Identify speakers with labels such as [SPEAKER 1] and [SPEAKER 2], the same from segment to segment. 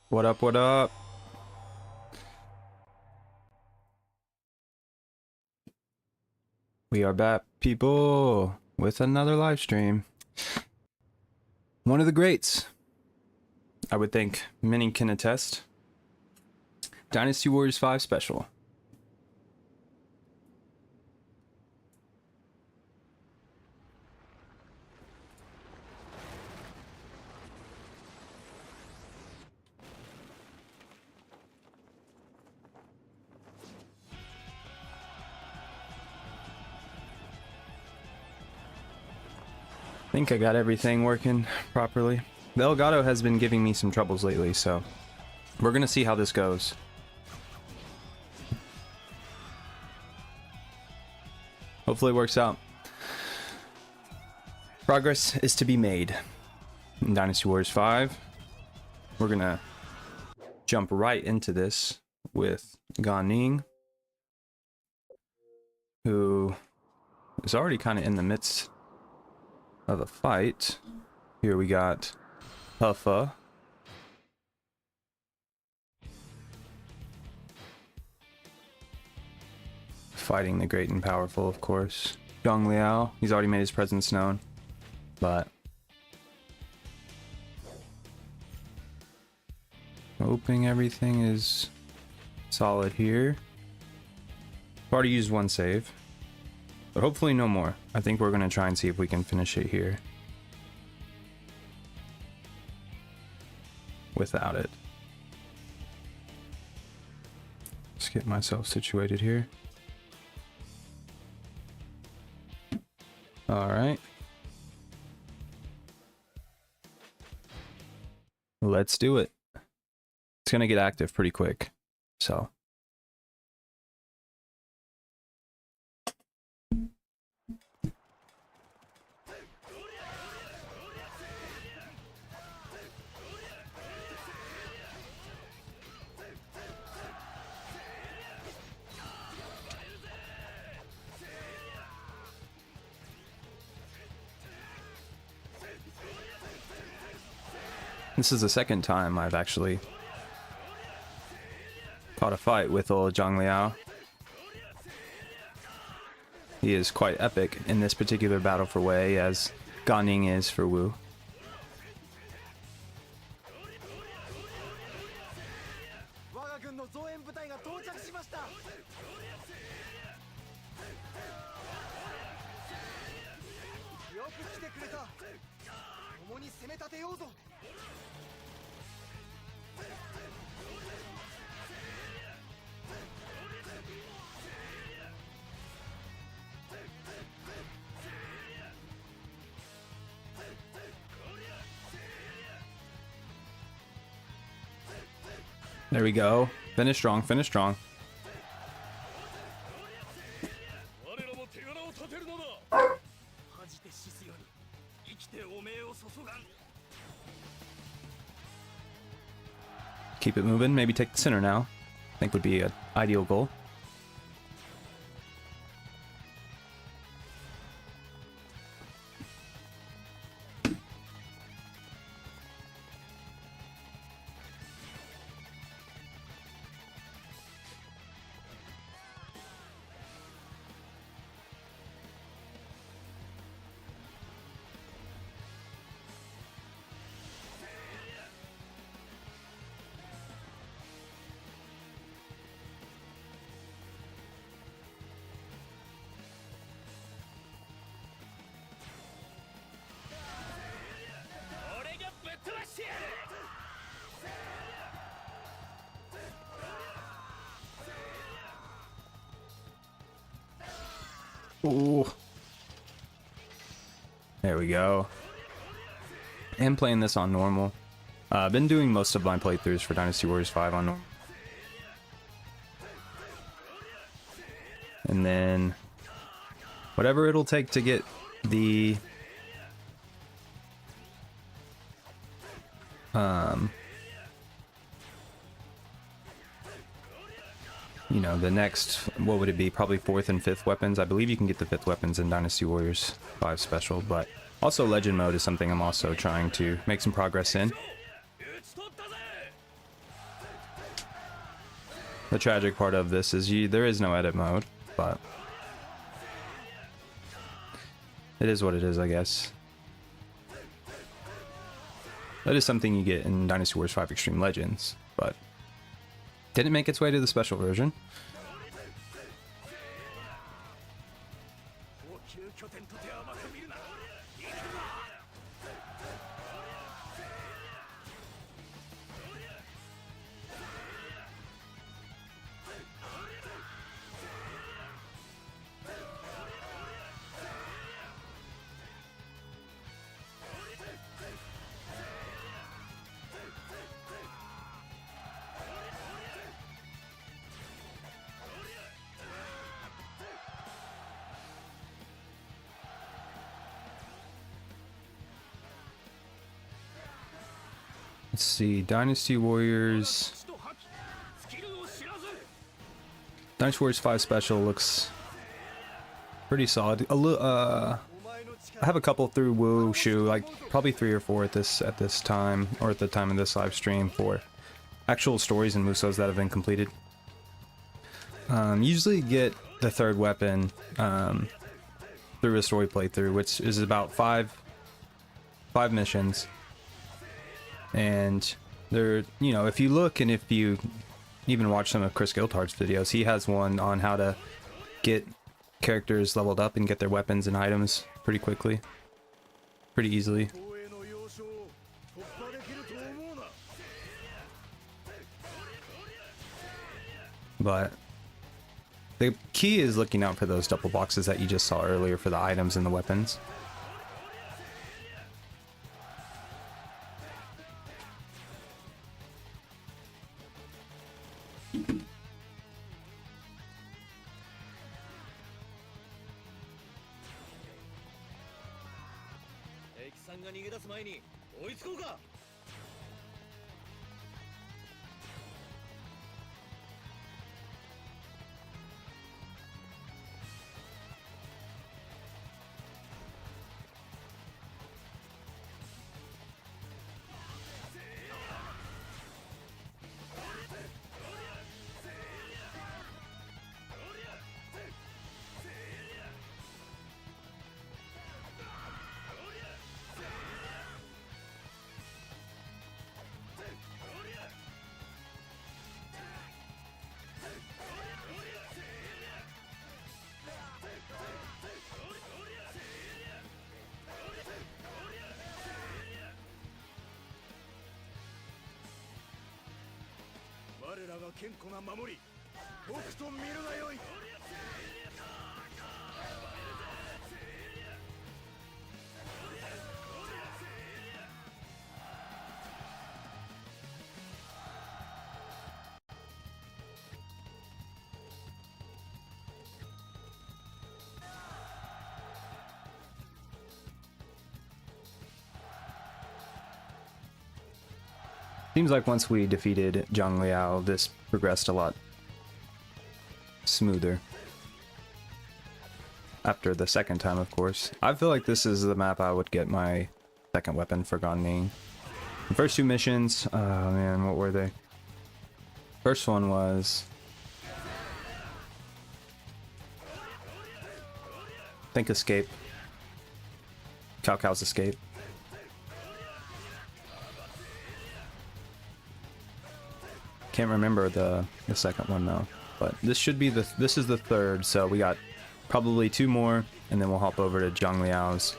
[SPEAKER 1] What up, what up? We are back, people, with another live stream. One of the greats, I would think many can attest. Dynasty Warriors 5 special. I think I got everything working properly. The Elgato has been giving me some troubles lately, so we're gonna see how this goes. Hopefully it works out. Progress is to be made in Dynasty Warriors 5. We're gonna jump right into this with Gan Ning, who is already kind of in the midst of a fight. Here we got Huffa. Fighting the great and powerful, of course. Zhang Liao, he's already made his presence known, but hoping everything is solid here. I've already used one save, but hopefully no more. I think we're going to try and see if we can finish it here without it. Let's get myself situated here. Alright. Let's do it. It's going to get active pretty quick, so. This is the second time I've actually caught a fight with old Zhang Liao. He is quite epic in this particular battle for Wei, as Gan Ning is for Wu. There we go. Finish strong, finish strong. Keep it moving, maybe take the center now. I think would be an ideal goal. Ooh. There we go. And playing this on normal. I've been doing most of my playthroughs for Dynasty Warriors 5 on normal. And then whatever it'll take to get the you know, the next, what would it be, probably 4th and 5th weapons. I believe you can get the 5th weapons in Dynasty Warriors 5 special, but also legend mode is something I'm also trying to make some progress in. The tragic part of this is there is no edit mode, but it is what it is, I guess. That is something you get in Dynasty Warriors 5 Extreme Legends, but didn't make its way to the special version. Let's see, Dynasty Warriors 5 special looks pretty solid. I have a couple through Wu Shu, like probably 3 or 4 at this time, or at the time of this live stream, for actual stories and Musos that have been completed. Usually get the third weapon through a story playthrough, which is about 5 missions. And there, you know, if you look and if you even watch some of Chris Guildhard's videos, he has one on how to get characters leveled up and get their weapons and items pretty quickly, pretty easily. But the key is looking out for those double boxes that you just saw earlier for the items and the weapons. Seems like once we defeated Zhang Liao, this progressed a lot smoother. After the second time, of course. I feel like this is the map I would get my second weapon for Gan Ning. The first 2 missions, oh man, what were they? First one was, I think Escape. Cao Cao's Escape. Can't remember the second one though, but this should be this is the third, so we got probably 2 more, and then we'll hop over to Zhang Liao's.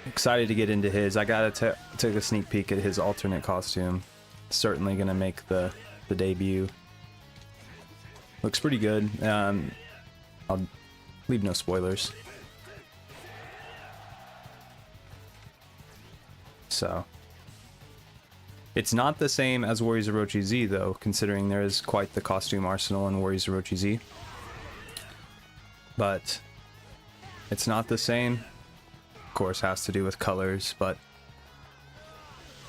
[SPEAKER 1] Excited to get into his. I gotta take a sneak peek at his alternate costume. Certainly gonna make the debut. Looks pretty good. I'll leave no spoilers. So. It's not the same as Warriors of Orochi Z though, considering there is quite the costume arsenal in Warriors of Orochi Z. But it's not the same. Of course, has to do with colors, but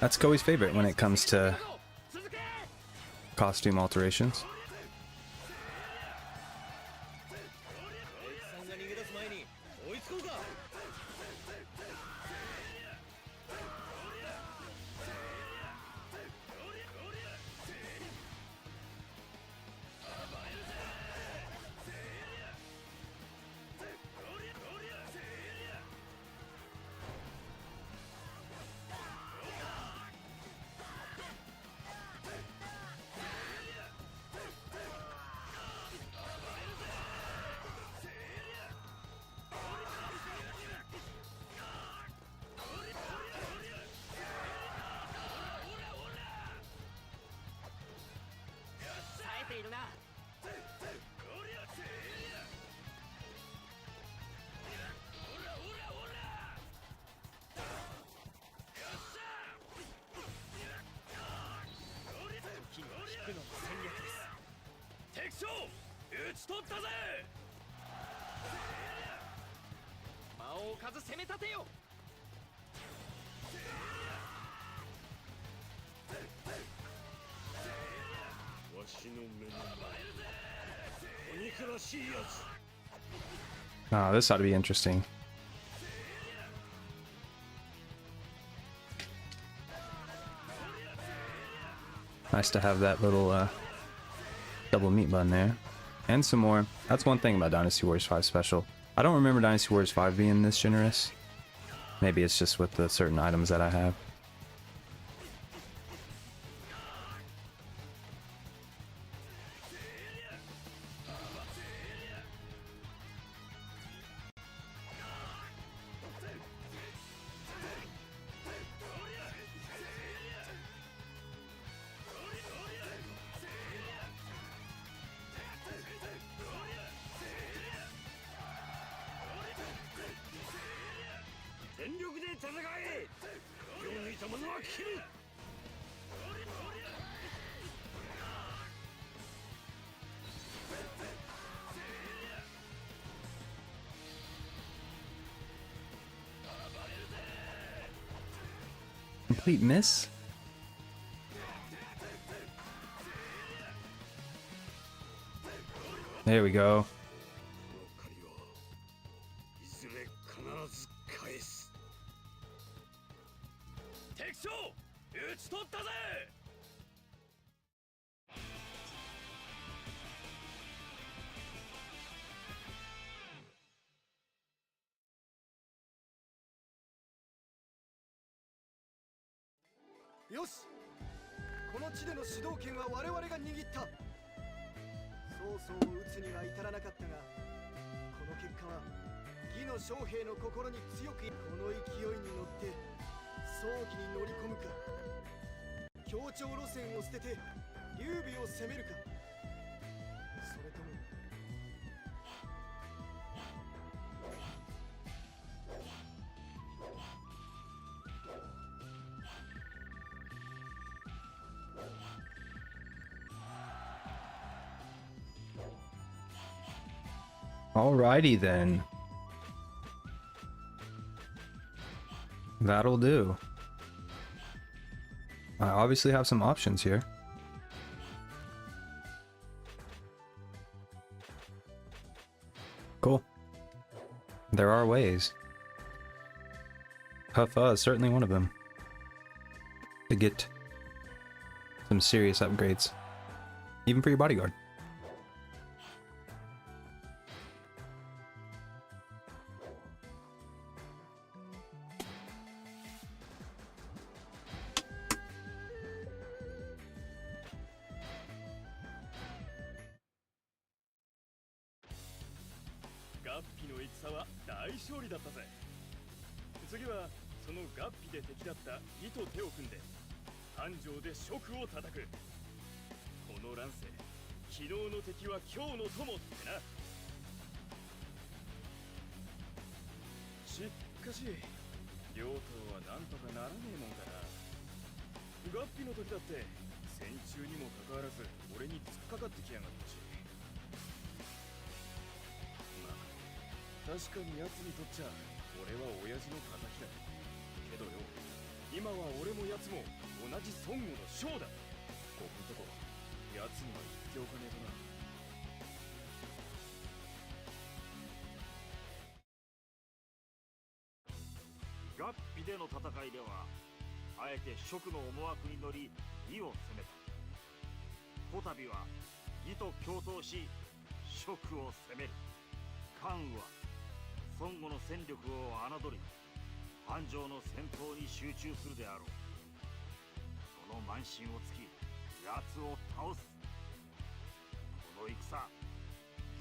[SPEAKER 1] that's Koei's favorite when it comes to costume alterations. Oh, this ought to be interesting. Nice to have that little double meat button there. And some more. That's one thing about Dynasty Warriors 5 Special. I don't remember Dynasty Warriors 5 being this generous. Maybe it's just with the certain items that I have. Complete miss? There we go.
[SPEAKER 2] よし、この地での主導権は我々が握った。曹操を討つには至らなかったが、この結果は義の将兵の心に強く、この勢いに乗って早期に乗り込むか、協調路線を捨てて劉備を攻めるか、それとも
[SPEAKER 1] Alrighty then. That'll do. I obviously have some options here. Cool. There are ways. Huffa is certainly one of them. To get some serious upgrades. Even for your bodyguard.
[SPEAKER 3] 合皮での戦いでは、あえて蜀の思惑に乗り義を攻めた。こたびは義と共闘し蜀を攻める。関羽は孫悟の戦力を侮り、繁盛の戦闘に集中するであろう。その慢心を突き、奴を倒す。この戦、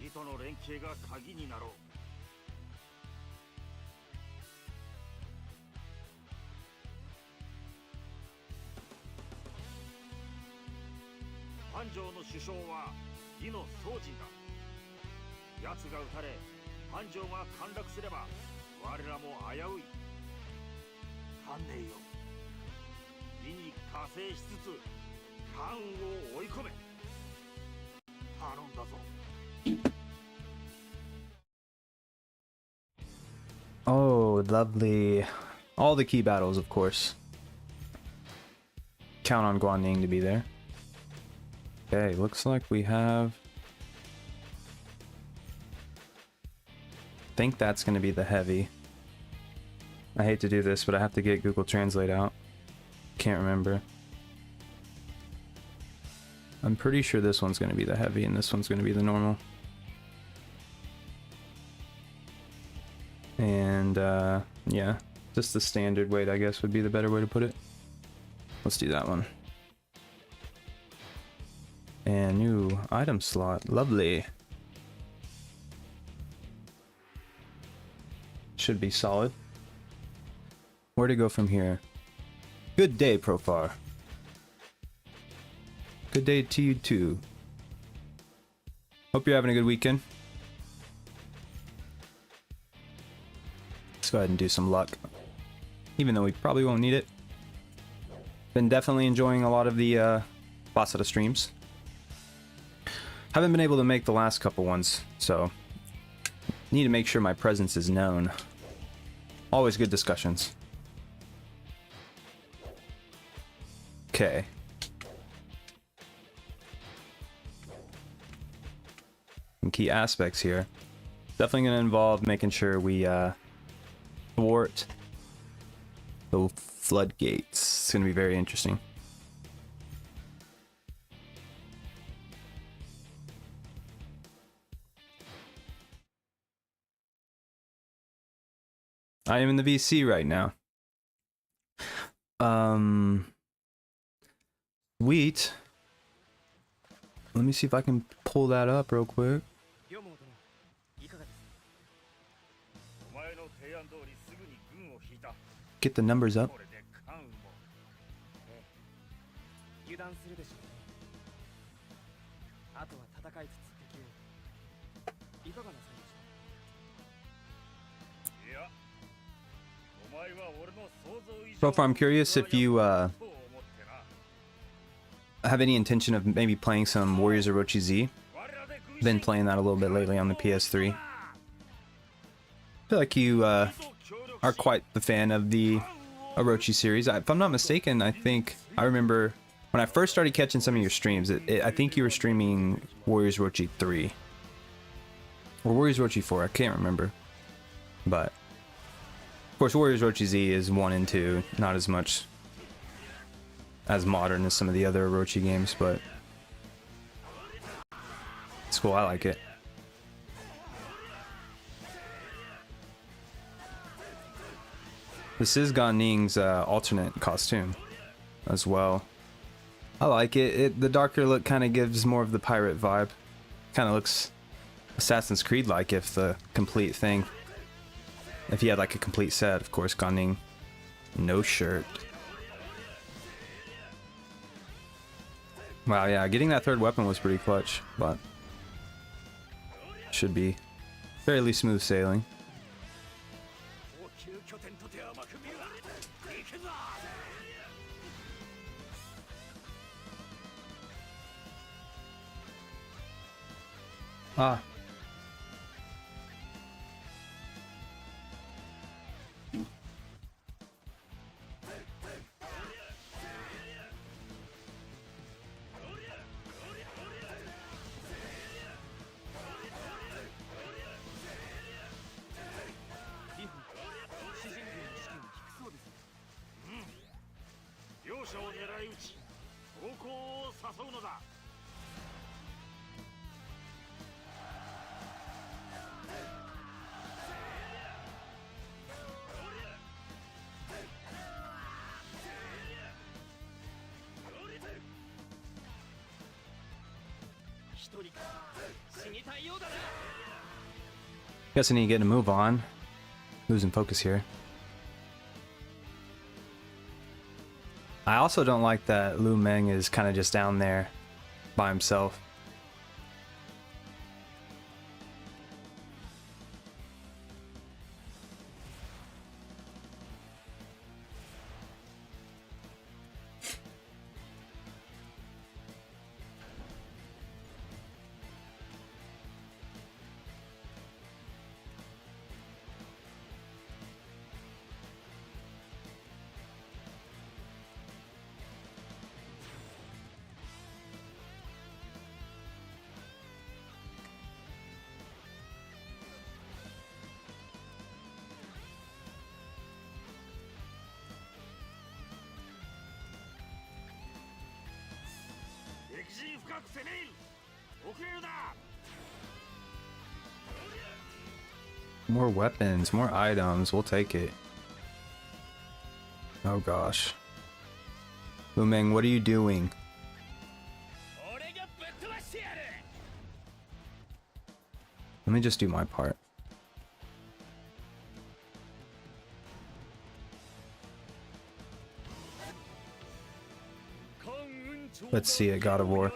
[SPEAKER 3] 義との連携が鍵になろう。繁盛の首相は義の宗人だ。奴が撃たれ繁盛が陥落すれば我らも危うい。観念よ、義に加勢しつつ関羽を追い込め。頼んだぞ。
[SPEAKER 1] Oh, lovely. All the key battles, of course. Count on Gan Ning to be there. Okay, looks like we have... I think that's going to be the heavy. I hate to do this, but I have to get Google Translate out. Can't remember. I'm pretty sure this one's going to be the heavy and this one's going to be the normal. And yeah, just the standard weight, I guess, would be the better way to put it. Let's do that one. And new item slot, lovely. Should be solid. Where to go from here? Good day, Profar. Good day to you too. Hope you're having a good weekend. Let's go ahead and do some luck, even though we probably won't need it. Been definitely enjoying a lot of the Basada streams. Haven't been able to make the last couple ones, so need to make sure my presence is known. Always good discussions. Okay. Some key aspects here. Definitely going to involve making sure we thwart the floodgates. It's going to be very interesting. I am in the VC right now. Sweet. Let me see if I can pull that up real quick. Get the numbers up. So far, I'm curious if you have any intention of maybe playing some Warriors Orochi Z. Been playing that a little bit lately on the PS3. I feel like you are quite the fan of the Orochi series. If I'm not mistaken, I remember when I first started catching some of your streams, I think you were streaming Warriors Orochi 3. Or Warriors Orochi 4, I can't remember. But, of course, Warriors Orochi Z is 1 and 2, not as much as modern as some of the other Orochi games, but it's cool, I like it. This is Gan Ning's alternate costume as well. I like it. The darker look kind of gives more of the pirate vibe. Kind of looks Assassin's Creed-like if the complete thing. If he had like a complete set, of course, Gan Ning, no shirt. Wow, yeah, getting that third weapon was pretty clutch, but should be fairly smooth sailing. Ah. Guess I need to get a move on. Losing focus here. I also don't like that Lu Meng is kind of just down there by himself. More weapons, more items, we'll take it. Oh gosh. Lu Meng, what are you doing? Let me just do my part. Let's see it, God of War.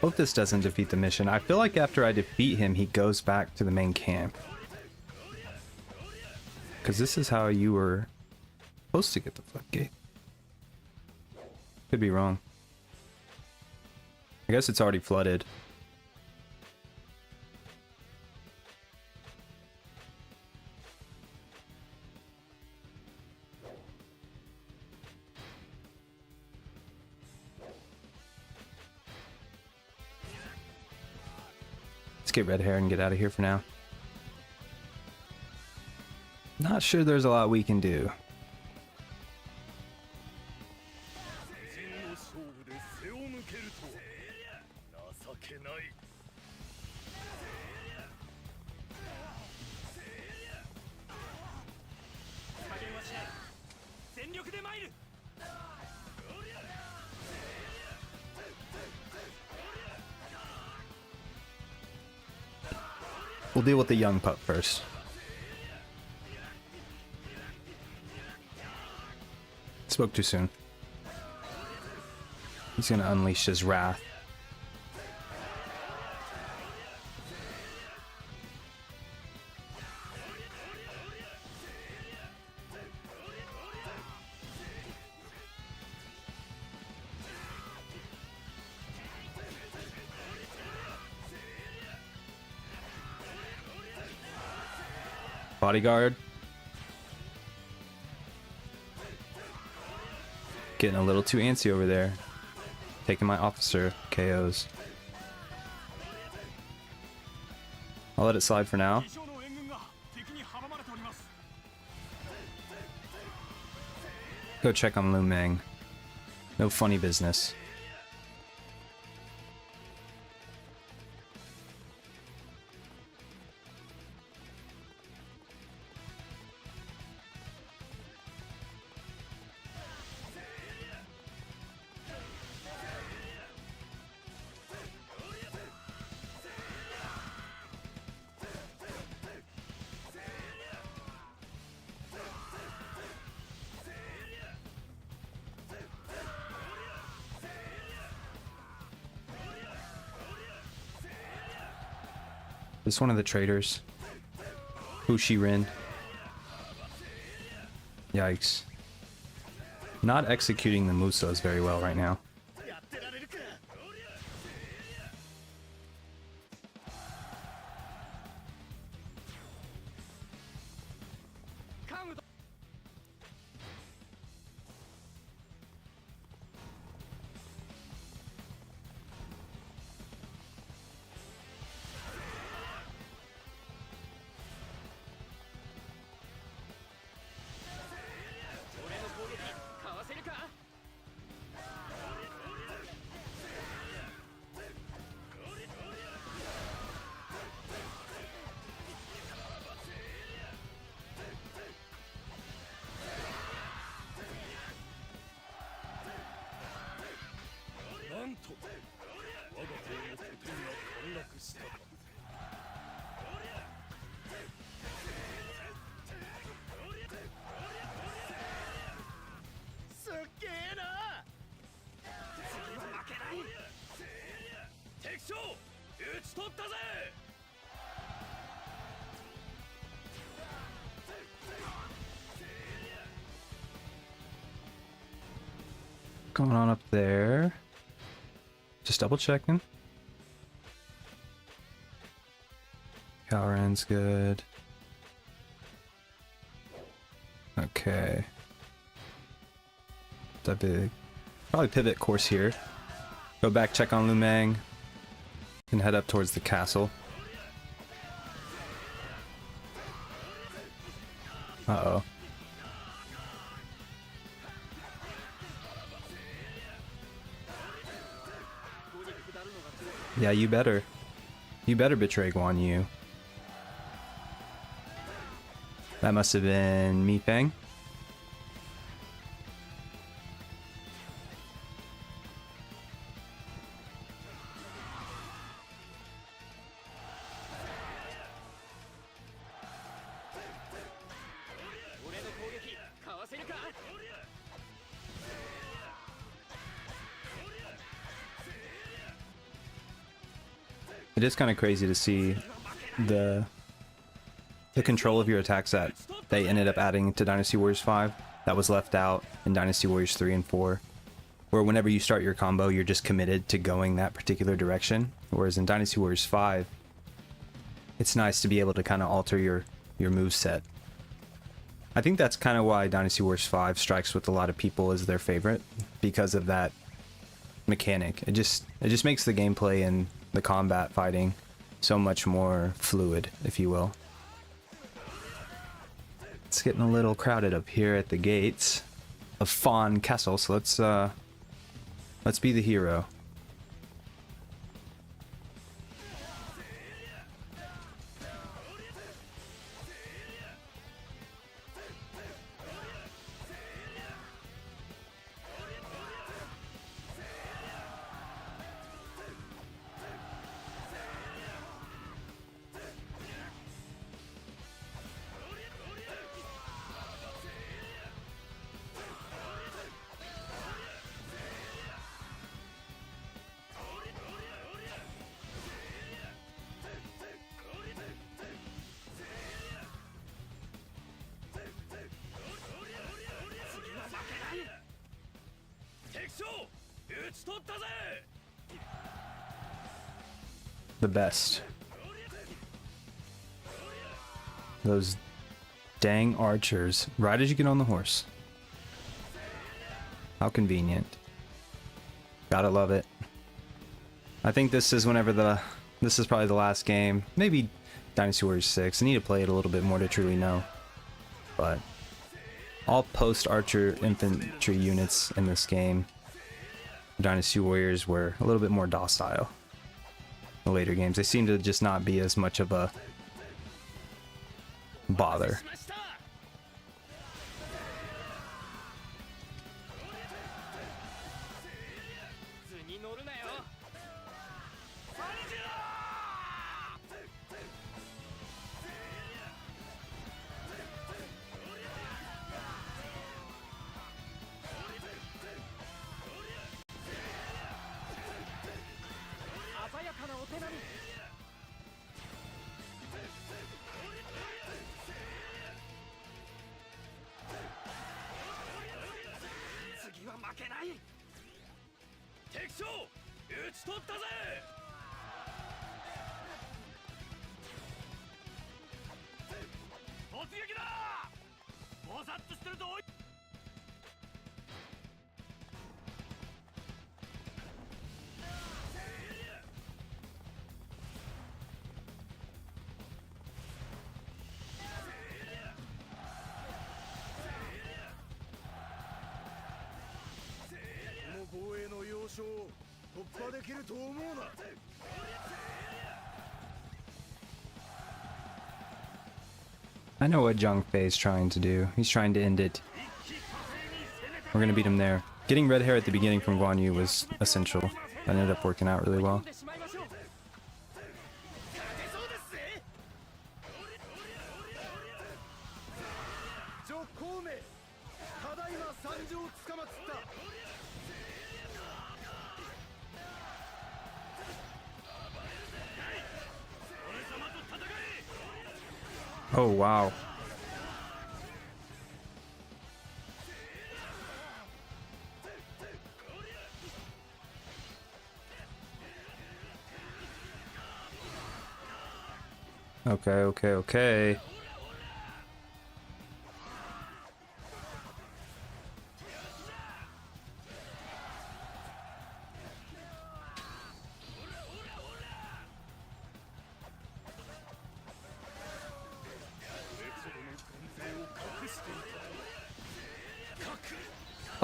[SPEAKER 1] Hope this doesn't defeat the mission. I feel like after I defeat him, he goes back to the main camp. Because this is how you were supposed to get the floodgate. Could be wrong. I guess it's already flooded. Get red hair and get out of here for now. Not sure there's a lot we can do. We'll deal with the young pup first. Spoke too soon. He's gonna unleash his wrath. Bodyguard. Getting a little too antsy over there. Taking my officer KOs. I'll let it slide for now. Go check on Lu Meng. No funny business. This one of the traders. Rin. Yikes. Not executing the Musos very well right now.
[SPEAKER 3] と我が党の拠点が陥落したか。
[SPEAKER 2] すっげえな。次は負けない。
[SPEAKER 3] 敵将討ち取ったぜ。
[SPEAKER 1] Going on up there? Just double checking. Calran's good. Okay. That big. Probably pivot course here. Go back, check on Lumang, and head up towards the castle. Uh-oh. Yeah, you better. You better betray Guan Yu. That must have been Mi Peng. It is kind of crazy to see the control of your attacks that they ended up adding to Dynasty Warriors 5 that was left out in Dynasty Warriors 3 and 4, where whenever you start your combo you're just committed to going that particular direction, whereas in Dynasty Warriors 5 it's nice to be able to kind of alter your moveset. I think that's kind of why Dynasty Warriors 5 strikes with a lot of people as their favorite, because of that mechanic. It just makes the gameplay and the combat fighting so much more fluid, if you will. It's getting a little crowded up here at the gates of Fawn Castle, so let's be the hero. The best. Those dang archers. Right as you get on the horse. How convenient. Gotta love it. I think this is this is probably the last game. Maybe Dynasty Warriors 6. I need to play it a little bit more to truly know. But all post-archer infantry units in this game, Dynasty Warriors, were a little bit more docile. The later games, they seem to just not be as much of a bother. I know what Zhang Fei is trying to do. He's trying to end it. We're gonna beat him there. Getting red hair at the beginning from Guan Yu was essential. That ended up working out really well.
[SPEAKER 2] 上孔明ただいま参上つかまつった
[SPEAKER 1] Oh, wow. Okay, okay, okay.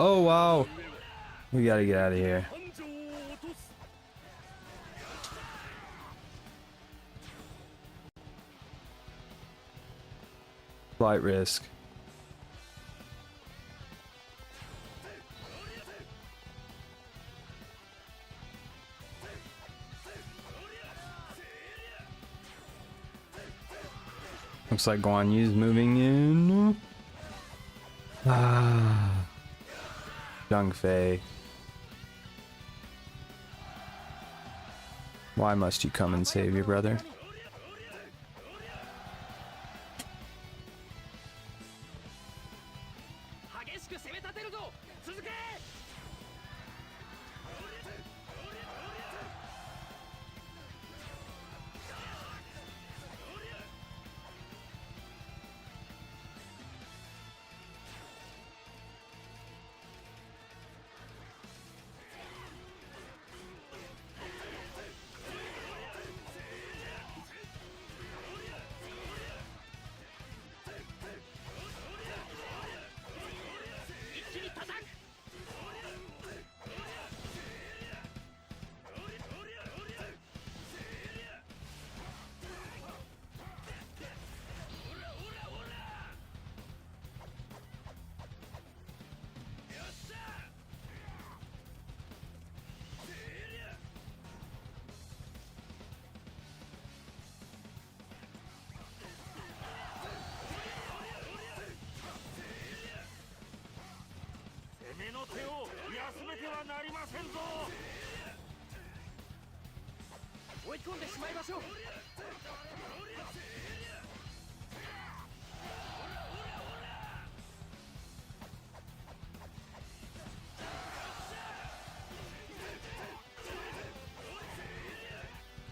[SPEAKER 1] Oh, wow. We gotta get out of here. Flight risk. Looks like Guan Yu's moving in. Ah. Zhang Fei. Why must you come and save your brother?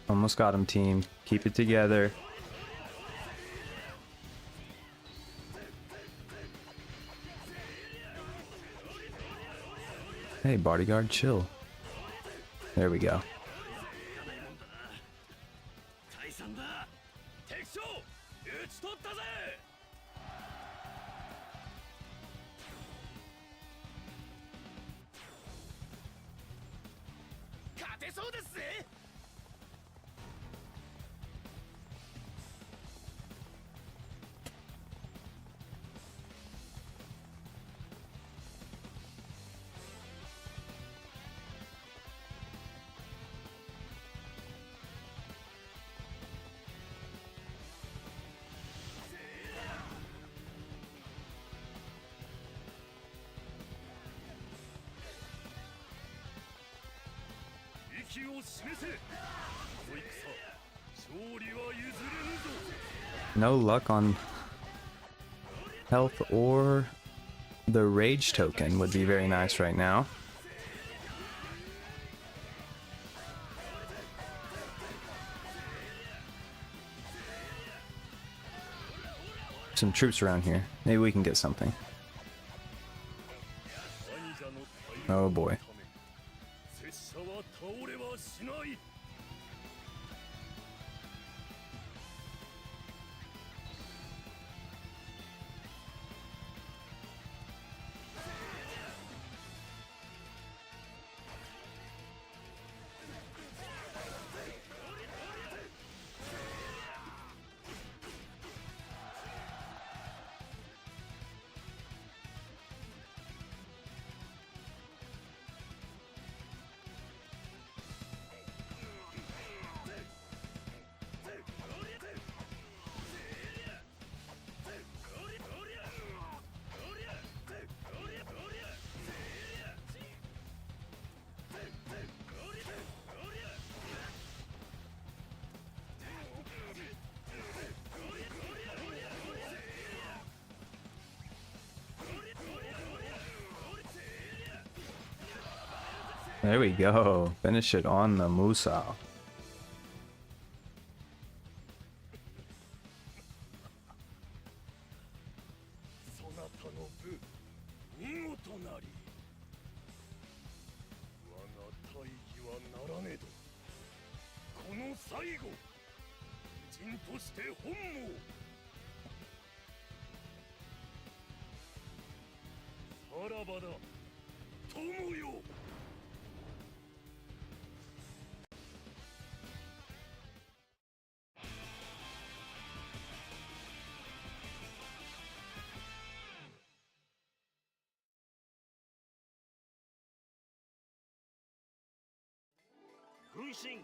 [SPEAKER 1] Almost got him, team. Keep it together. Hey, bodyguard, chill. There we go. No luck on health or the rage token would be very nice right now. Some troops around here. Maybe we can get something. Oh boy. There we go. Finish it on the Musa.
[SPEAKER 4] そなたの部見事なり我が大義はならねどこの最後人として本望さらばだ友よ
[SPEAKER 3] 軍神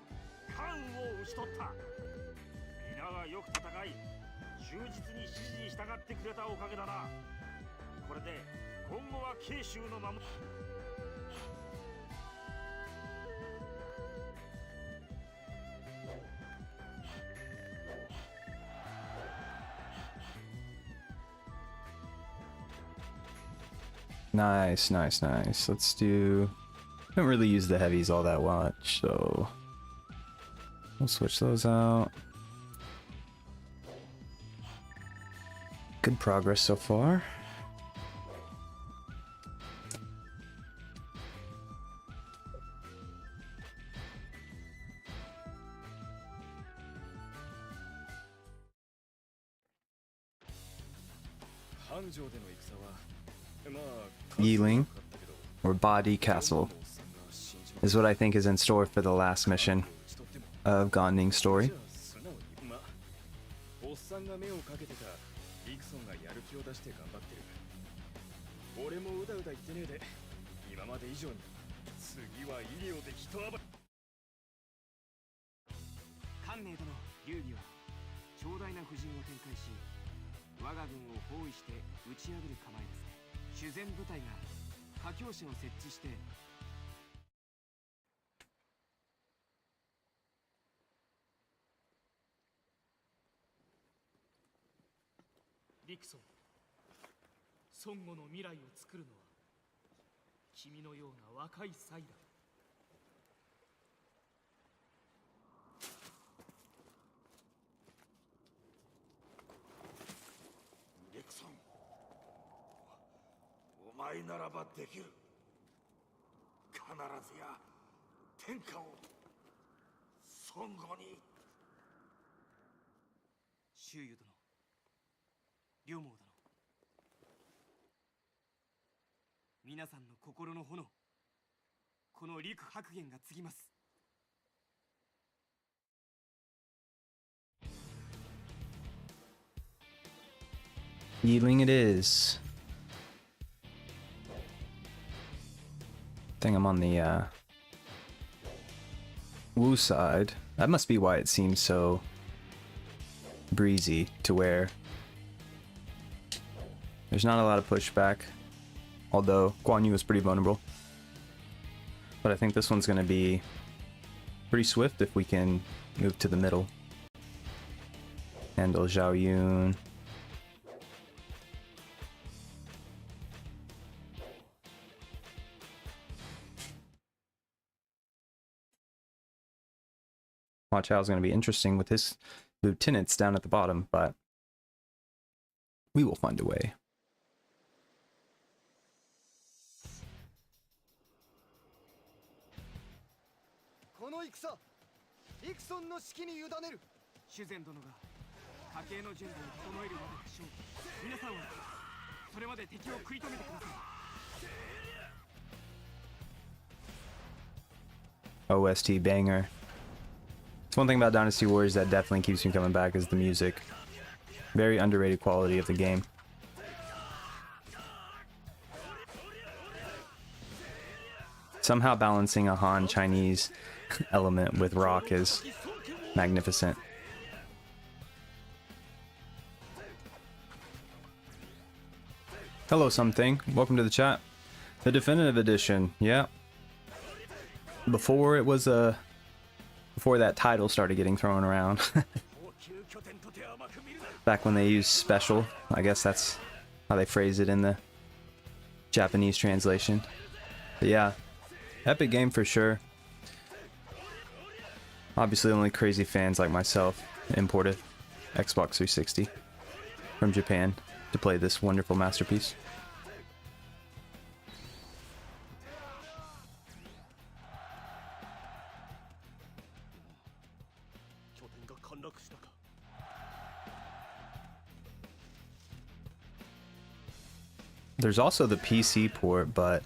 [SPEAKER 3] 関羽を討ち取った。皆がよく戦い忠実に指示に従ってくれたおかげだな。これで今後は慶州の守り
[SPEAKER 1] Nice, nice, nice. Let's do... Don't really use the heavies all that much, so... We'll switch those out. Good progress so far. Ling, or Body Castle, is what I think is in store for the last mission of Gan Ning's story.
[SPEAKER 5] Dixon 孫悟の未来を作るのは君のような若い才だ。
[SPEAKER 3] ディクソン、お前ならばできる。必ずや天下を孫悟に。
[SPEAKER 5] 周瑜殿、両毛殿、皆さんの心の炎、この陸白玄が継ぎます。
[SPEAKER 1] Ling it is. I think I'm on the Wu side. That must be why it seems so breezy to where there's not a lot of pushback, although Guan Yu was pretty vulnerable. But I think this one's going to be pretty swift if we can move to the middle. Handle Zhao Yun. Hua Chao is going to be interesting with his lieutenants down at the bottom, but we will find a way.
[SPEAKER 2] この戦、ディクソンの指揮に委ねる。
[SPEAKER 5] 修善殿が家計の準備を整えるまででしょう。皆さんはそれまで敵を食い止めてください。
[SPEAKER 1] OST banger. It's one thing about Dynasty Warriors that definitely keeps me coming back is the music. Very underrated quality of the game. Somehow balancing a Han Chinese element with rock is magnificent. Hello something, welcome to the chat. The definitive edition, yeah. Before it was before that title started getting thrown around. Back when they used special, I guess that's how they phrase it in the Japanese translation. But yeah, Epic game for sure. Obviously only crazy fans like myself imported Xbox 360 from Japan to play this wonderful masterpiece. There's also the PC port, but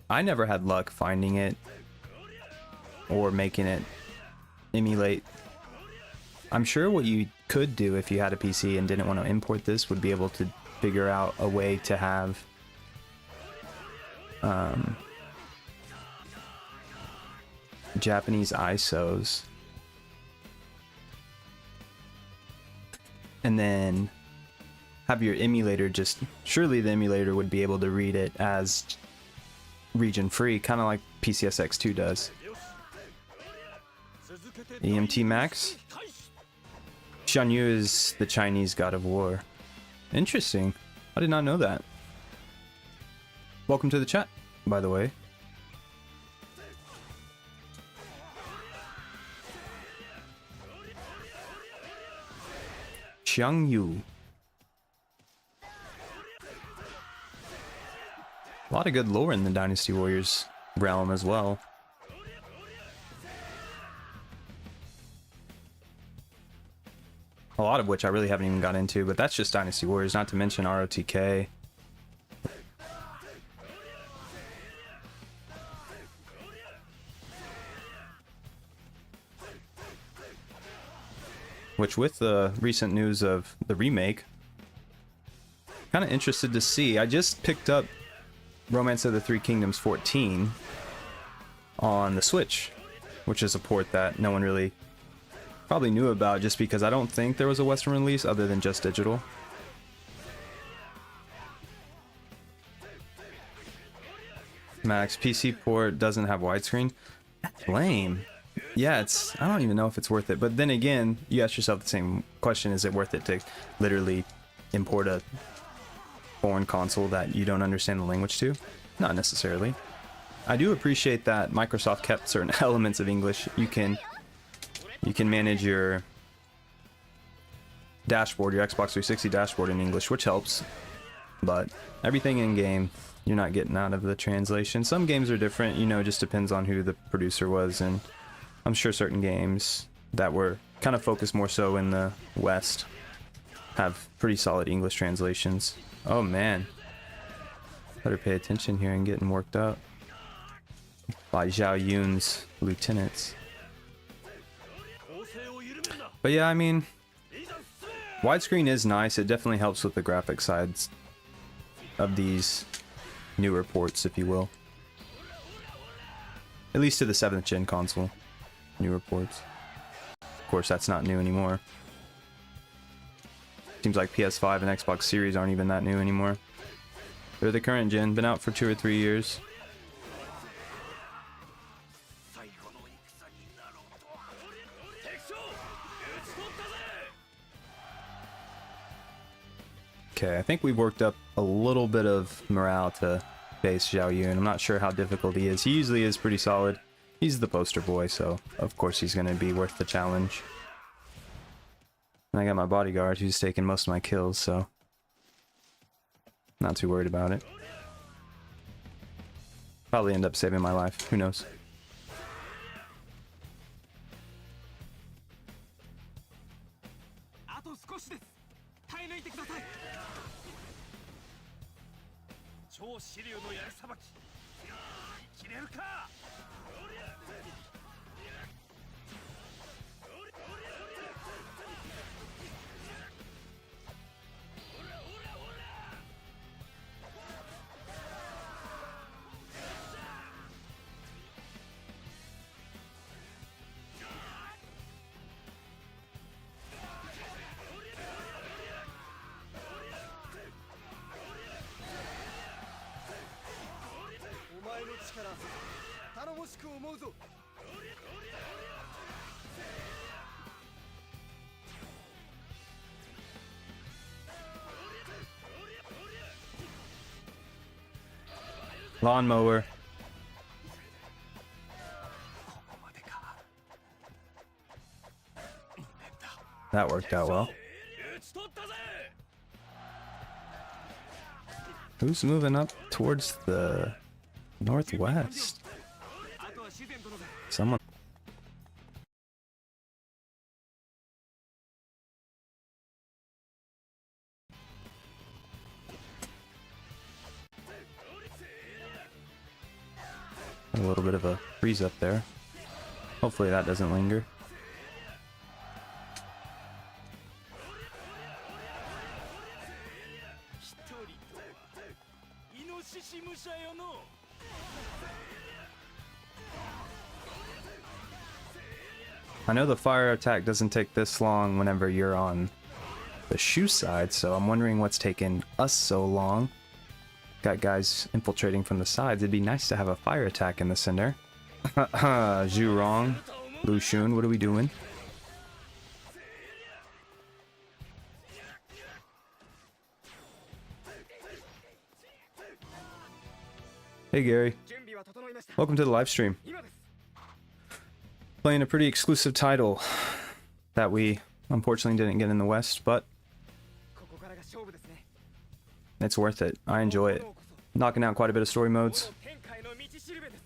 [SPEAKER 1] I never had luck finding it or making it emulate. I'm sure what you could do if you had a PC and didn't want to import this would be able to figure out a way to have Japanese ISOs and then have your emulator just, surely the emulator would be able to read it as region free, kind of like PCSX2 does. EMT Max? Xian Yu is the Chinese god of war. Interesting. I did not know that. Welcome to the chat, by the way. Xiang Yu. A lot of good lore in the Dynasty Warriors realm as well. A lot of which I really haven't even got into, but that's just Dynasty Warriors, not to mention ROTK. Which, with the recent news of the remake, kind of interested to see. I just picked up Romance of the Three Kingdoms 14 on the Switch, which is a port that no one really probably knew about, just because I don't think there was a Western release other than just digital. Max PC port doesn't have widescreen. Lame. Yeah, it's, I don't even know if it's worth it, but then again, you ask yourself the same question: is it worth it to literally import a foreign console that you don't understand the language to? Not necessarily. I do appreciate that Microsoft kept certain elements of English. You can manage your dashboard, your Xbox 360 dashboard in English, which helps, but everything in game you're not getting out of the translation. Some games are different, you know, it just depends on who the producer was, and I'm sure certain games that were kind of focused more so in the West have pretty solid English translations. Oh man, better pay attention here and getting worked up by Zhao Yun's lieutenants. But yeah, I mean, widescreen is nice. It definitely helps with the graphic sides of these newer ports, if you will. At least to the 7th gen console. Newer ports. Of course, that's not new anymore. Seems like PS5 and Xbox Series aren't even that new anymore. They're the current gen, been out for 2 or 3 years. Okay, I think we've worked up a little bit of morale to face Zhao Yun. I'm not sure how difficult he is. He usually is pretty solid. He's the poster boy, so of course he's going to be worth the challenge. And I got my bodyguard who's taking most of my kills, so not too worried about it. Probably end up saving my life. Who knows? Lawnmower. That worked out well.
[SPEAKER 4] 討ち取ったぜ。
[SPEAKER 1] Who's moving up towards the northwest?
[SPEAKER 5] あとは自然との
[SPEAKER 1] Someone. A little bit of a freeze up there. Hopefully that doesn't linger.
[SPEAKER 4] 一人イノシシ武者よの。
[SPEAKER 1] I know the fire attack doesn't take this long whenever you're on the Shu side, so I'm wondering what's taken us so long. Got guys infiltrating from the sides. It'd be nice to have a fire attack in the center. Zhu Rong, Lu Xun, what are we doing? Hey Gary,
[SPEAKER 5] 準備は整いました。
[SPEAKER 1] welcome to the live stream.
[SPEAKER 5] 今です。
[SPEAKER 1] Playing a pretty exclusive title that we unfortunately didn't get in the West, but
[SPEAKER 5] ここからが勝負ですね。
[SPEAKER 1] it's worth it. I enjoy it. Knocking out quite a bit of story modes.
[SPEAKER 5] 天下への道しるべです。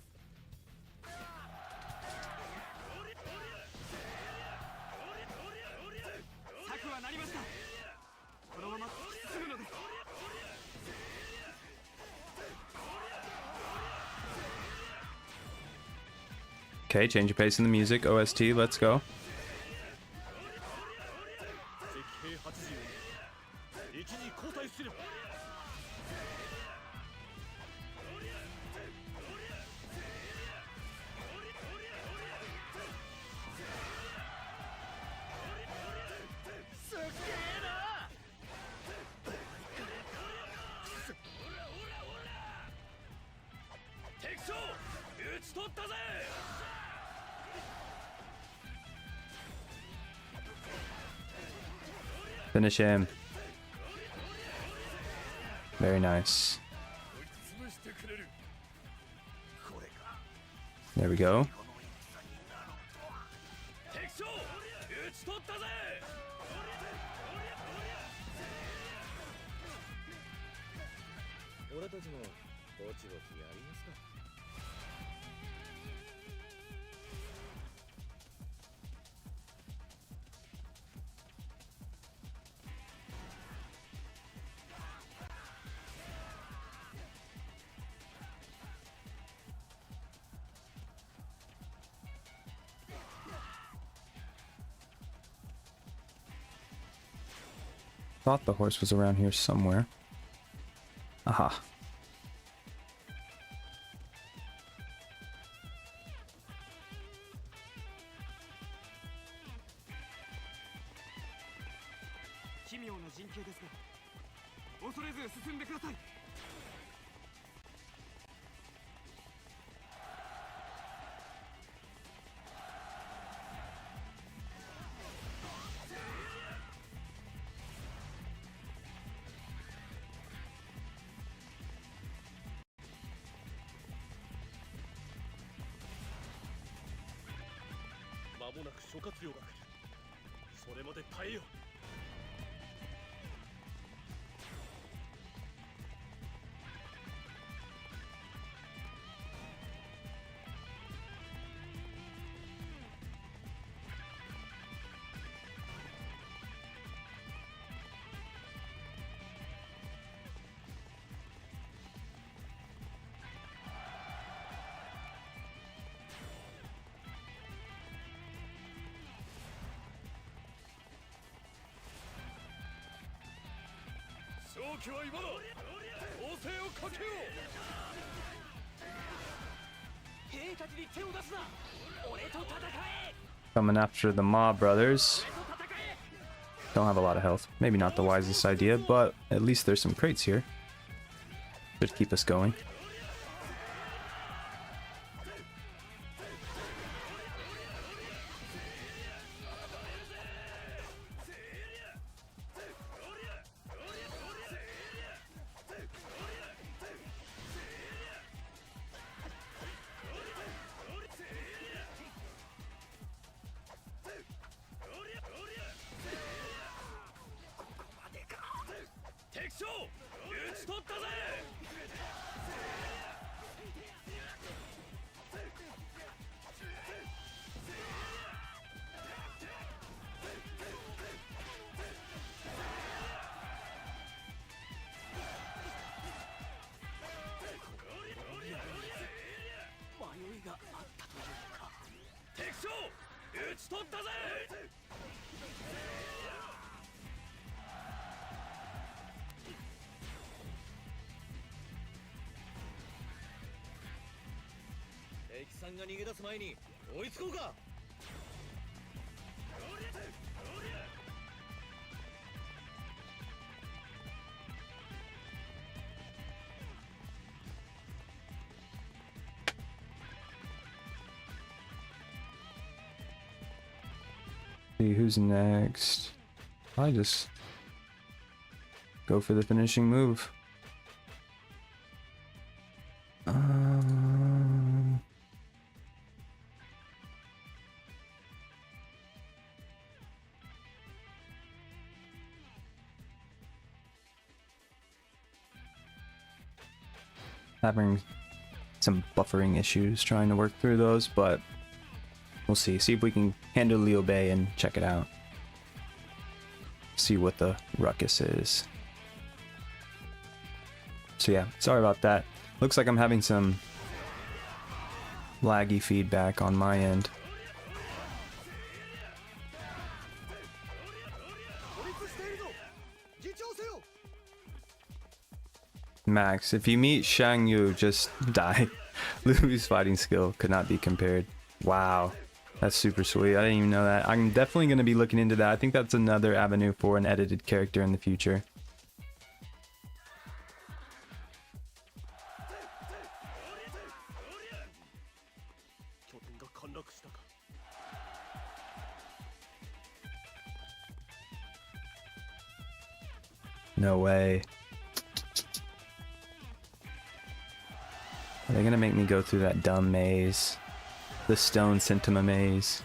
[SPEAKER 5] 策はなりました。このまま突き進むのです。
[SPEAKER 1] Okay, change of pace in the music. OST, let's go.
[SPEAKER 4] 敵兵80名。一時交代する。 敵将討ち取ったぜ。
[SPEAKER 1] Finish him. Very nice.
[SPEAKER 4] 潰してくれる。
[SPEAKER 1] There we go.
[SPEAKER 4] 敵将討ち取ったぜ。
[SPEAKER 2] 俺たちもぼちぼちやりますか。
[SPEAKER 1] Thought the horse was around here somewhere. Aha.
[SPEAKER 5] Yes,
[SPEAKER 4] 間もなく諸葛亮が来る。それまで耐えよう。 勝機は今だ。攻勢をかけよう。
[SPEAKER 5] 兵たちに手を出すな。俺と戦え。
[SPEAKER 1] Coming after the Ma brothers. Don't have a lot of health. Maybe not the wisest idea, but at least there's some crates here. Should keep us going.
[SPEAKER 4] ち取ったぜ。敵さんが逃げ出す前に追いつこうか。
[SPEAKER 1] See who's next. I just go for the finishing move. Having some buffering issues trying to work through those, but we'll see. See if we can handle Liu Bei and check it out. See what the ruckus is. So yeah, sorry about that. Looks like I'm having some laggy feedback on my end. Max, if you meet Shang Yu, just die. Lu's fighting skill could not be compared. Wow. That's super sweet. I didn't even know that. I'm definitely going to be looking into that. I think that's another avenue for an edited character in the future. No way. Are they going to make me go through that dumb maze? The stone Sentima maze.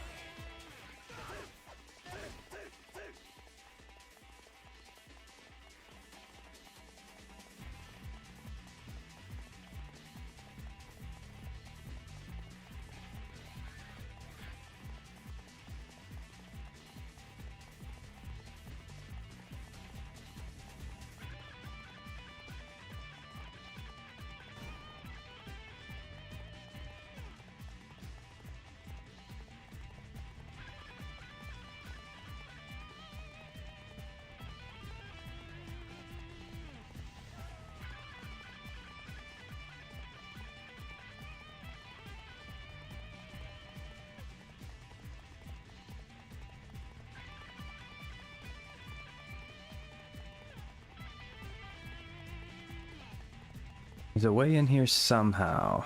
[SPEAKER 1] There's a way in here somehow.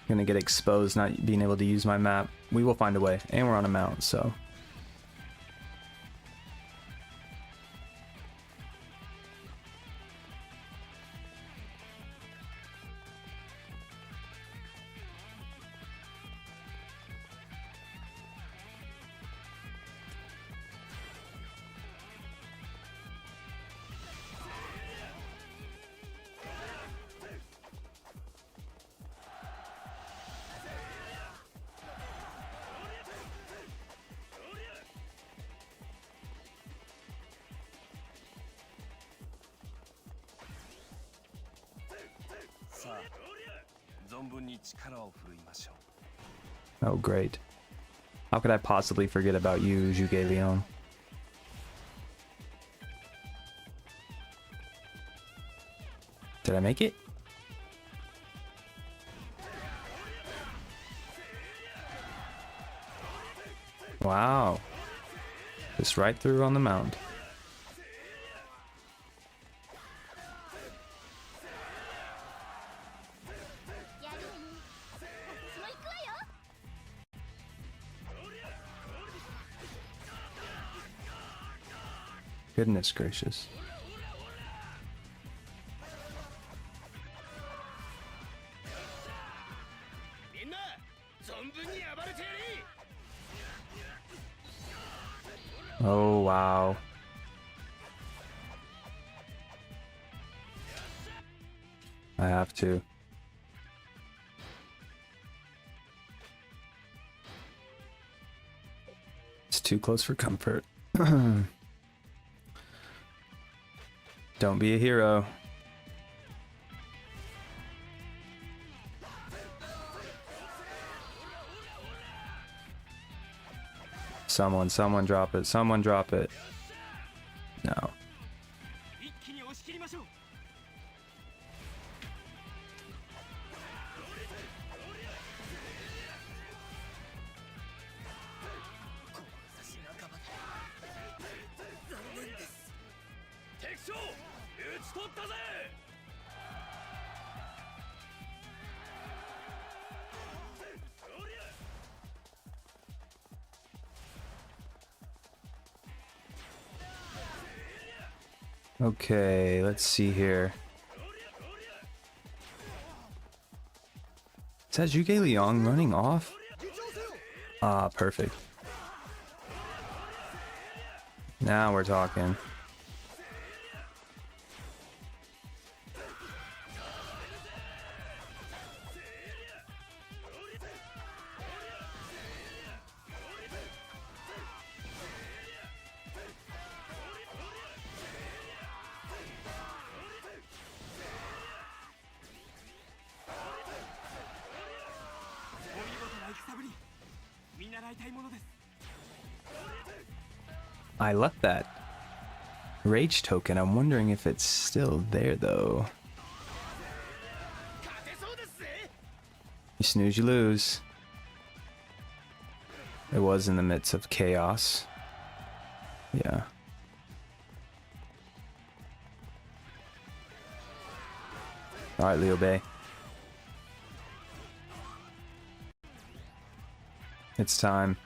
[SPEAKER 1] Gonna get exposed not being able to use my map. We will find a way, and we're on a mount, so. Oh, great. How could I possibly forget about you, Zhuge Liang? Did I make it? Wow. Just right through on the mound. Goodness gracious. Oh, wow. I have to. It's too close for comfort. Don't be a hero. Someone drop it. Someone drop it. No.
[SPEAKER 5] 一気に押し切りましょう。
[SPEAKER 4] 敵将討ち取ったぜ。
[SPEAKER 1] Okay, let's see here. Is that Zhuge Liang running off? Ah, perfect. Now we're talking. I left that rage token. I'm wondering if it's still there though. You snooze, you lose. It was in the midst of chaos. Yeah. Alright, Liu Bei. It's time.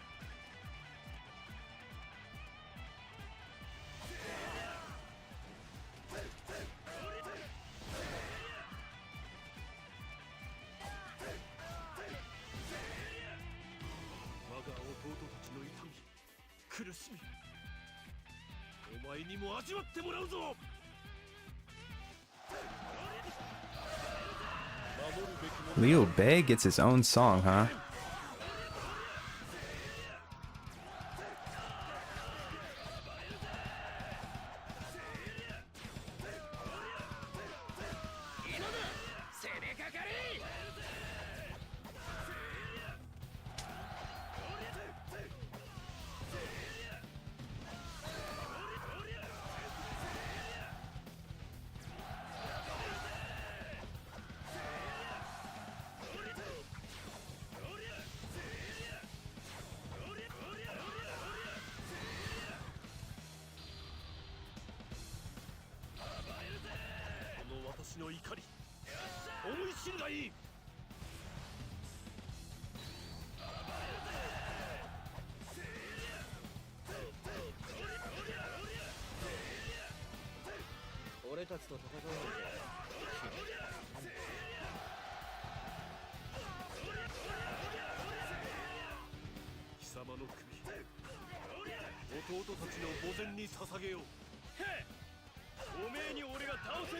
[SPEAKER 1] Liu Bei gets his own song, huh?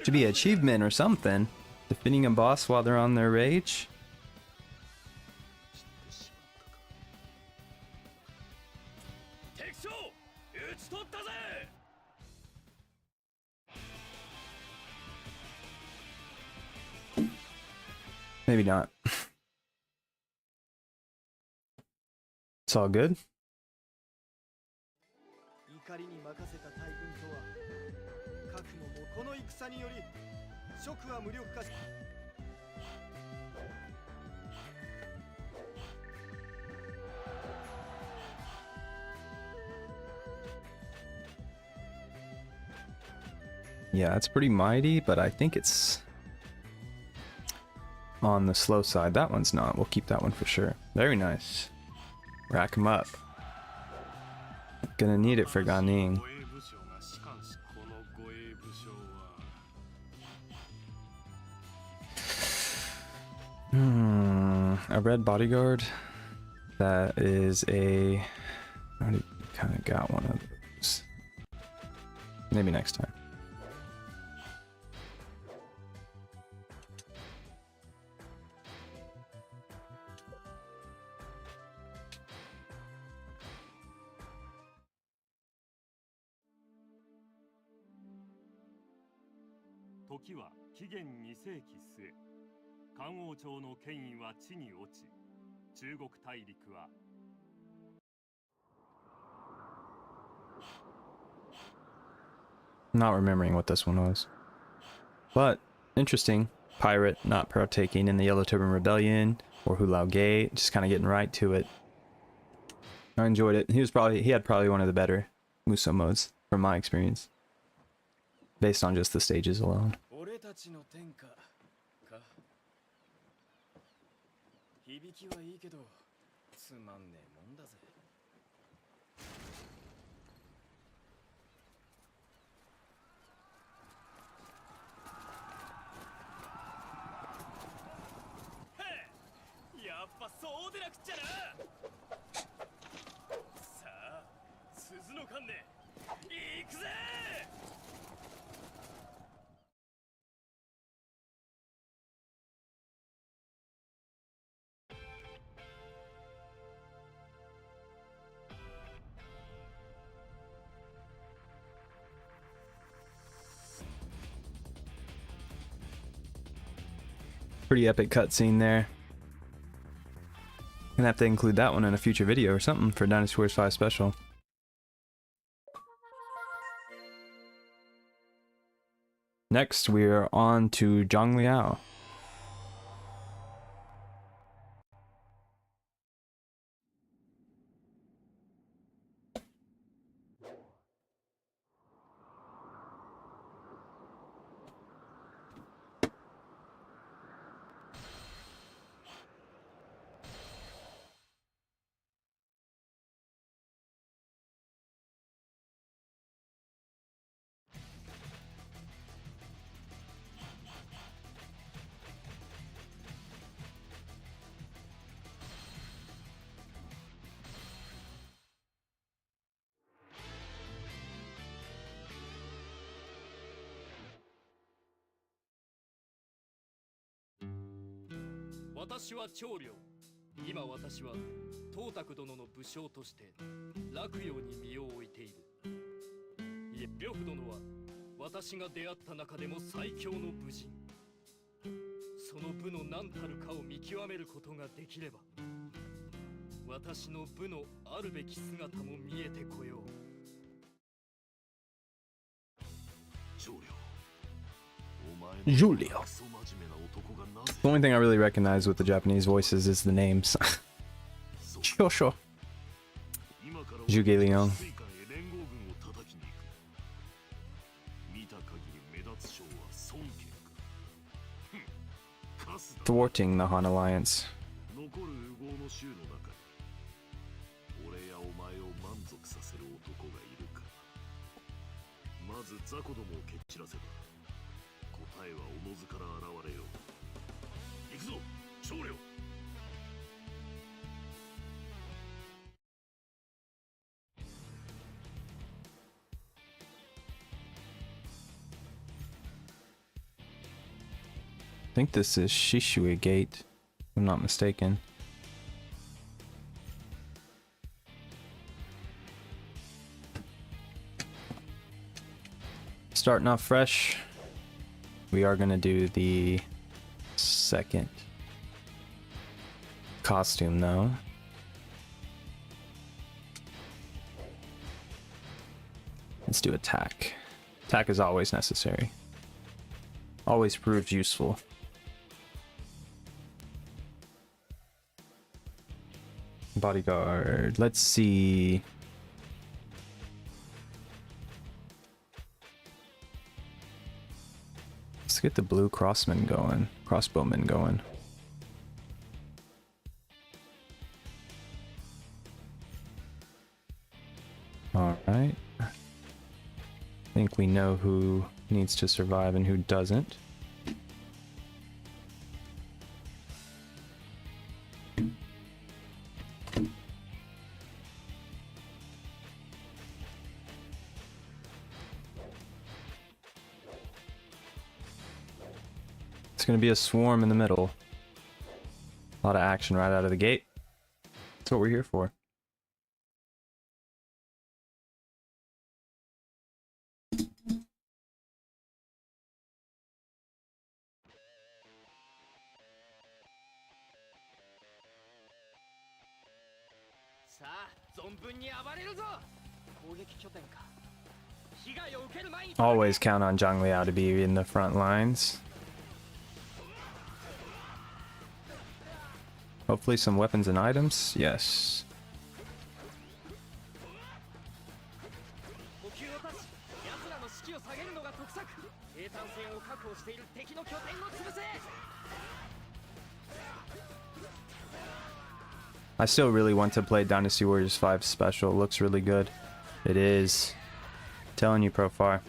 [SPEAKER 1] Should be an achievement or something. Defeating a boss while they're on their rage. Maybe not. It's all good.
[SPEAKER 2] 怒りに任せた大軍とは覚悟もこの戦により蜀は無力化し
[SPEAKER 1] Yeah, it's pretty mighty, but I think it's on the slow side. That one's not. We'll keep that one for sure. Very nice. Rack him up. Gonna need it for Gan Ning. A red bodyguard. That is a... I already kind of got one of those. Maybe next time. Not remembering what this one was. But, interesting. Pirate not partaking in the Yellow Turban Rebellion or Lao Gate, just kind of getting right to it. I enjoyed it. He had probably one of the better Muso modes from my experience, based on just the stages alone.
[SPEAKER 5] 俺たちの天下か。響きはいいけどつまんねえもんだぜ。やっぱそうでなくっちゃな。さあ鈴の観念行くぜ。
[SPEAKER 1] Pretty epic cutscene there. Gonna have to include that one in a future video or something for Dynasty Warriors 5 special. Next, we are on to Zhang Liao.
[SPEAKER 6] "私は長領。今私は東卓殿の武将として洛陽に身を置いている。いえ、呂布殿は私が出会った中でも最強の武人。その武の何たるかを見極めることができれば、私の武のあるべき姿も見えてこよう。
[SPEAKER 1] Julio. The only thing I really recognize with the Japanese voices is the names. Shosho. Zhuge Liang. Thwarting the Han Alliance.
[SPEAKER 4] まず雑魚どもを蹴っ散らせば答えはおのずから現れよう。行くぞ、長領。
[SPEAKER 1] I think this is Shi Shui Gate, if I'm not mistaken. Starting off fresh, we are going to do the second costume though. Let's do attack. Attack is always necessary. Always proves useful. Bodyguard. Let's see. Let's get the blue crossbowman going. All right. I think we know who needs to survive and who doesn't. It's going to be a swarm in the middle. A lot of action right out of the gate. That's what we're here for. Always count on Zhang Liao to be in the front lines. Hopefully some weapons and items. Yes. I still really want to play Dynasty Warriors 5 Special. It looks really good. It is. Telling you, Profar.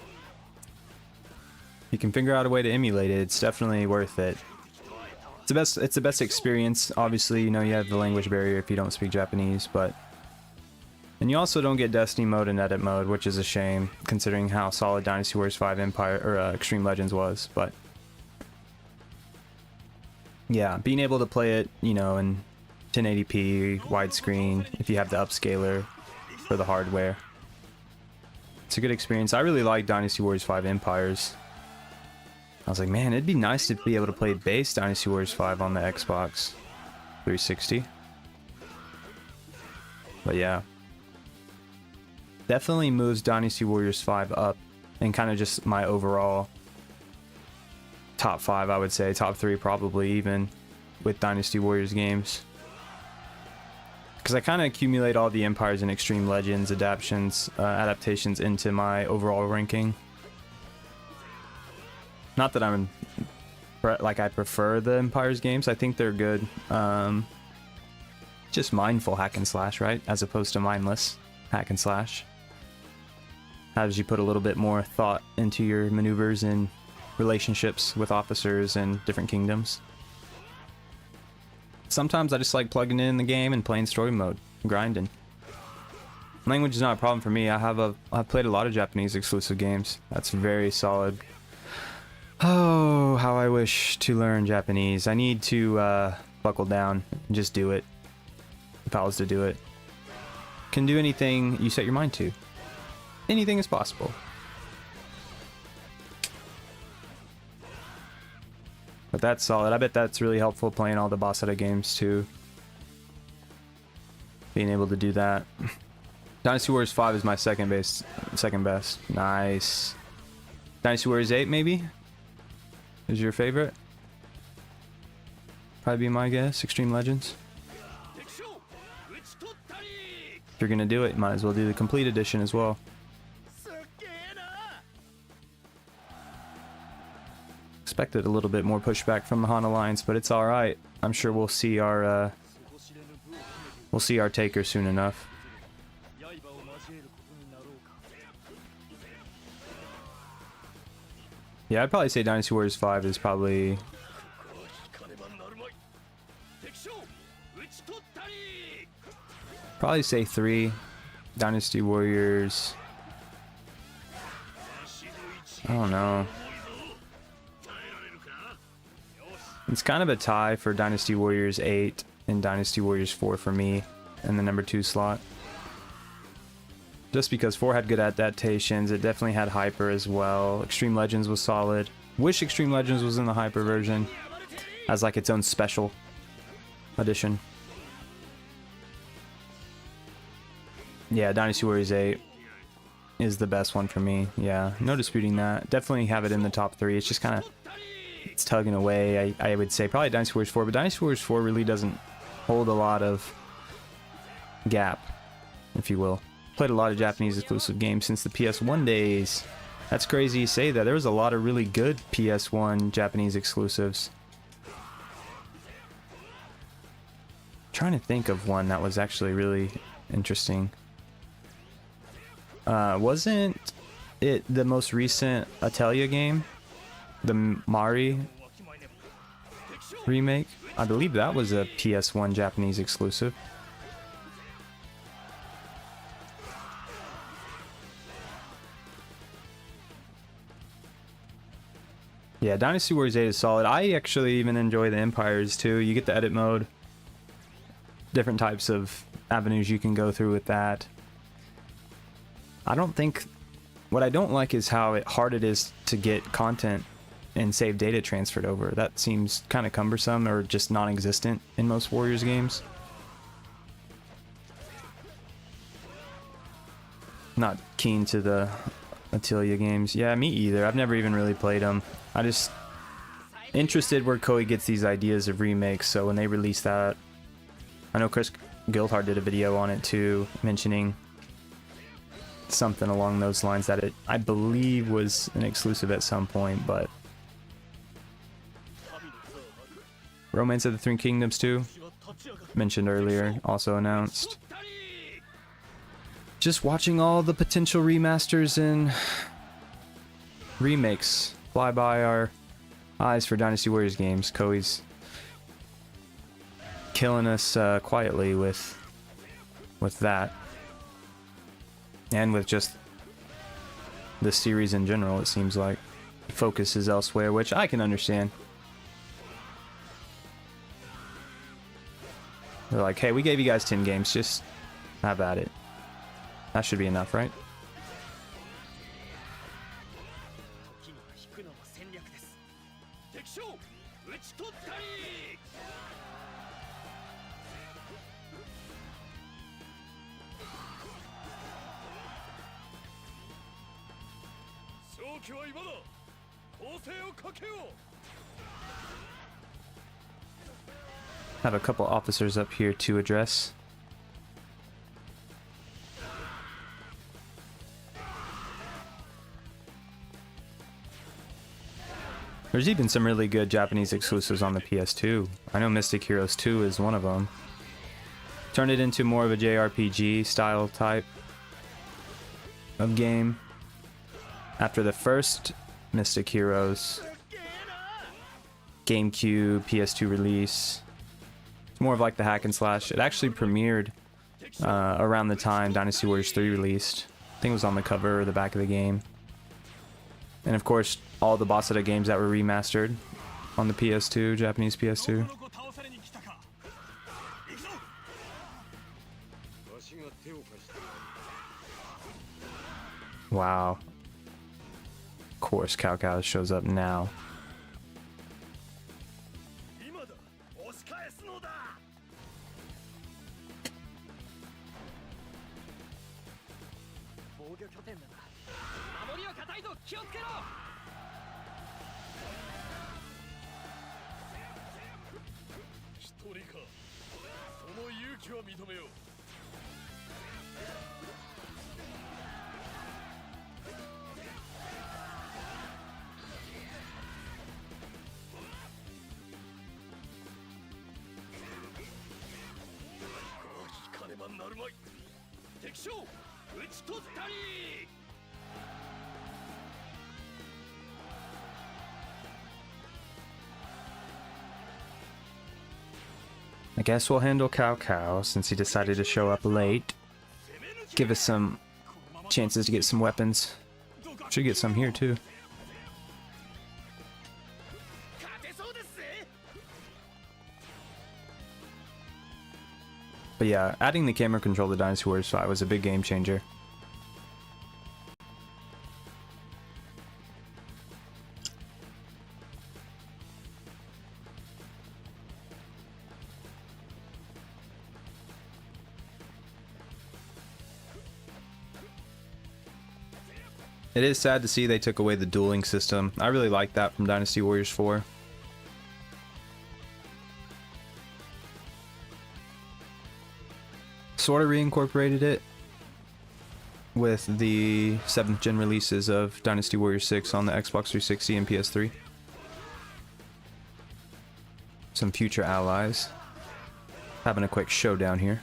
[SPEAKER 1] You can figure out a way to emulate it. It's definitely worth it. It's the best experience. Obviously, you know, you have the language barrier if you don't speak Japanese, but... And you also don't get Destiny mode and edit mode, which is a shame, considering how solid Dynasty Warriors 5 Empire, or Extreme Legends was, but... Yeah, being able to play it, you know, in 1080p, widescreen, if you have the upscaler for the hardware. It's a good experience. I really like Dynasty Warriors 5 Empires. I was like, man, it'd be nice to be able to play base Dynasty Warriors 5 on the Xbox 360. But yeah. Definitely moves Dynasty Warriors 5 up and kind of just my overall top 5, I would say. Top 3 probably even with Dynasty Warriors games. Because I kind of accumulate all the Empires and Extreme Legends adaptations into my overall ranking. Not that I'm like I prefer the Empires games. I think they're good. Just mindful hack and slash, right? As opposed to mindless hack and slash. As you put a little bit more thought into your maneuvers and relationships with officers and different kingdoms. Sometimes I just like plugging in the game and playing story mode, grinding. Language is not a problem for me. I've played a lot of Japanese exclusive games. That's very solid. Oh, how I wish to learn Japanese. I need to buckle down and just do it. If I was to do it. Can do anything you set your mind to. Anything is possible. But that's solid. I bet that's really helpful playing all the boss edit games too. Being able to do that. Dynasty Warriors 5 is my second best. Nice. Dynasty Warriors 8 maybe? Is your favorite? Probably be my guess. Extreme Legends. If you're gonna do it, you might as well do the complete edition as well. Expected a little bit more pushback from the Han Alliance, but it's alright. I'm sure we'll see our taker soon enough. Yeah, I'd probably say Dynasty Warriors 5 is probably... Probably say 3. Dynasty Warriors... I don't know. It's kind of a tie for Dynasty Warriors 8 and Dynasty Warriors 4 for me in the number 2 slot. Just because 4 had good adaptations, it definitely had Hyper as well. Extreme Legends was solid. Wish Extreme Legends was in the Hyper version as like its own special edition. Yeah, Dynasty Warriors 8 is the best one for me. Yeah, no disputing that. Definitely have it in the top 3. It's just kind of... It's tugging away. I would say probably Dynasty Warriors 4, but Dynasty Warriors 4 really doesn't hold a lot of gap, if you will. Played a lot of Japanese exclusive games since the PS1 days. That's crazy you say that. There was a lot of really good PS1 Japanese exclusives. Trying to think of one that was actually really interesting. Wasn't it the most recent Atelier game? The Mari remake? I believe that was a PS1 Japanese exclusive. Yeah, Dynasty Warriors 8 is solid. I actually even enjoy the Empires too. You get the edit mode. Different types of avenues you can go through with that. I don't think... What I don't like is how hard it is to get content and save data transferred over. That seems kind of cumbersome or just non-existent in most Warriors games. Not keen to the Attilia games. Yeah, me either. I've never even really played them. I just interested where Koei gets these ideas of remakes. So when they release that, I know Chris Guildhard did a video on it too, mentioning something along those lines that it, I believe, was an exclusive at some point, but Romance of the Three Kingdoms 2, mentioned earlier, also announced. Just watching all the potential remasters and remakes fly by our eyes for Dynasty Warriors games. Koei's killing us quietly with that, and with just the series in general. It seems like focus is elsewhere, which I can understand. They're like, hey, we gave you guys 10 games, just have at it. That should be enough, right?
[SPEAKER 6] 時には引くのも戦略です。敵将討ち取ったり。勝機は今だ。攻勢をかけよう。
[SPEAKER 1] Have a couple officers up here to address. There's even some really good Japanese exclusives on the PS2. I know Mystic Heroes 2 is one of them. Turned it into more of a JRPG style type of game. After the first Mystic Heroes GameCube, PS2 release, it's more of like the hack and slash. It actually premiered around the time Dynasty Warriors 3 released. I think it was on the cover or the back of the game. And of course, all the Bossada games that were remastered on the PS2, Japanese PS2. Wow. Of course, Cao Cao shows up now.
[SPEAKER 4] 今だ。押し返すのだ。
[SPEAKER 5] 防御拠点だな。守りは固いぞ。気をつけろ。
[SPEAKER 4] 一人か。その勇気は認めよう。 なるまい。敵将討ち取ったり。
[SPEAKER 1] I guess we'll handle Cao Cao since he decided to show up late. Give us some chances to get some weapons. Should get some here too. But yeah, adding the camera control to Dynasty Warriors 5 was a big game changer. It is sad to see they took away the dueling system. I really like that from Dynasty Warriors 4. Sort of reincorporated it with the 7th gen releases of Dynasty Warriors 6 on the Xbox 360 and PS3. Some future allies. Having a quick showdown here.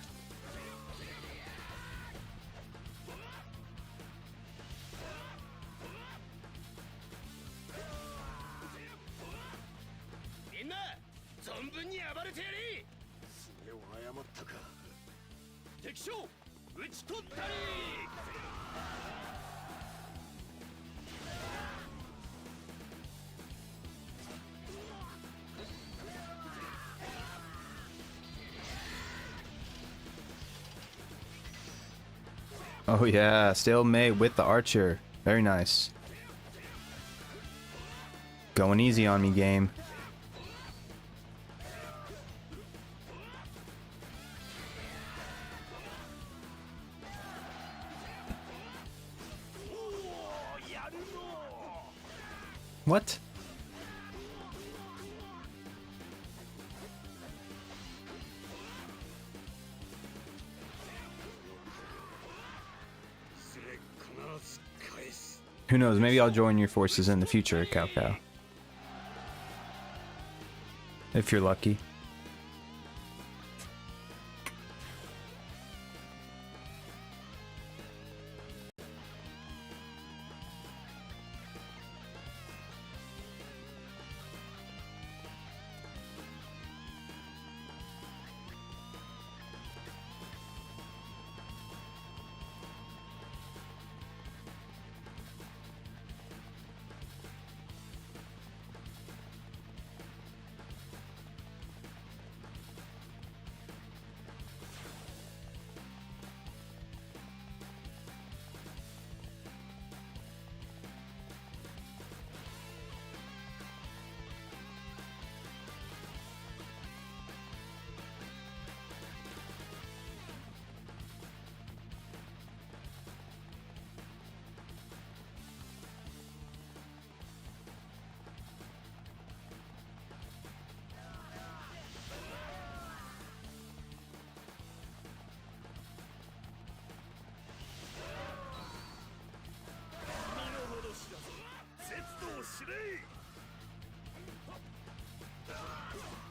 [SPEAKER 1] Oh yeah, stalemate with the archer. Very nice. Going easy on me, game. What? Who knows, maybe I'll join your forces in the future, Cao Cao. If you're lucky.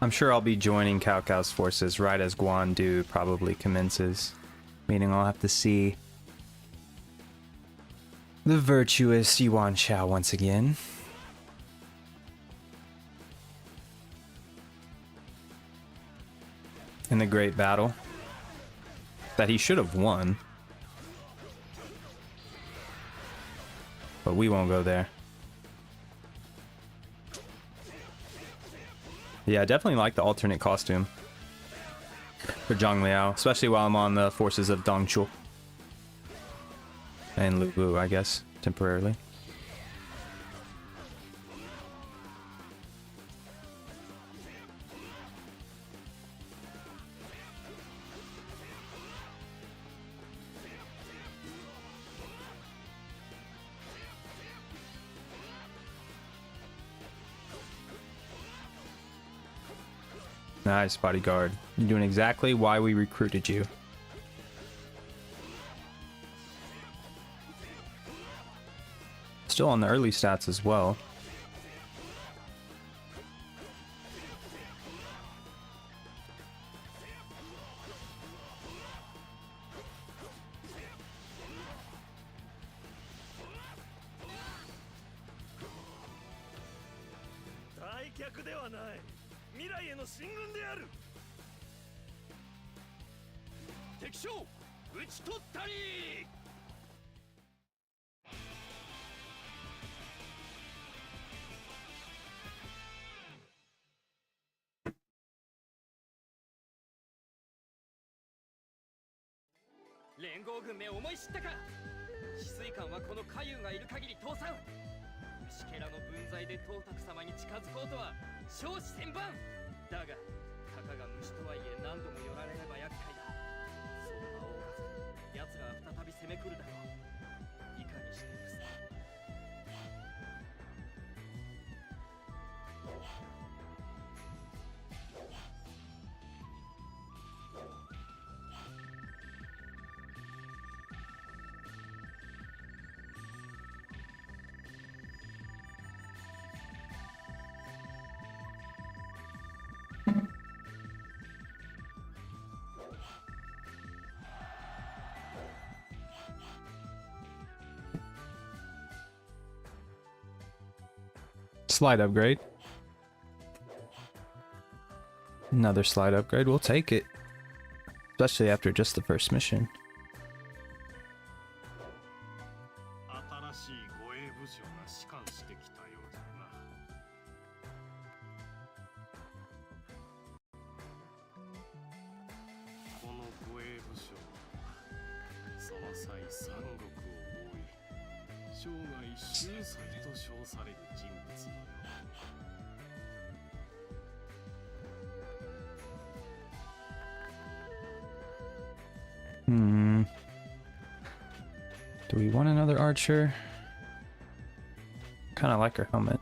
[SPEAKER 1] I'm sure I'll be joining Cao Cao's forces right as Guan Du probably commences, meaning I'll have to see the virtuous Yuan Shao once again. In the great battle that he should have won. But we won't go there. Yeah, I definitely like the alternate costume for Zhang Liao, especially while I'm on the forces of Dong Zhuo. And Lu Bu, I guess, temporarily. Nice, bodyguard. You're doing exactly why we recruited you. Still on the early stats as well.
[SPEAKER 5] 連合軍め思い知ったか。止水艦はこの海運がいる限り倒産。虫けらの分際で東卓様に近づこうとは少子千万。だがたかが虫とはいえ何度も寄られれば厄介だ。そうはおかず奴らは再び攻め来るだろう。いかにしてですね。
[SPEAKER 1] Slide upgrade. Another slide upgrade. We'll take it. Especially after just the first mission.
[SPEAKER 4] 新しい護衛武将が仕官してきたようだな。この護衛武将はその際三国を覆い、生涯秀才と称される人物のようだ。
[SPEAKER 1] Do we want another archer? Kind of like her helmet.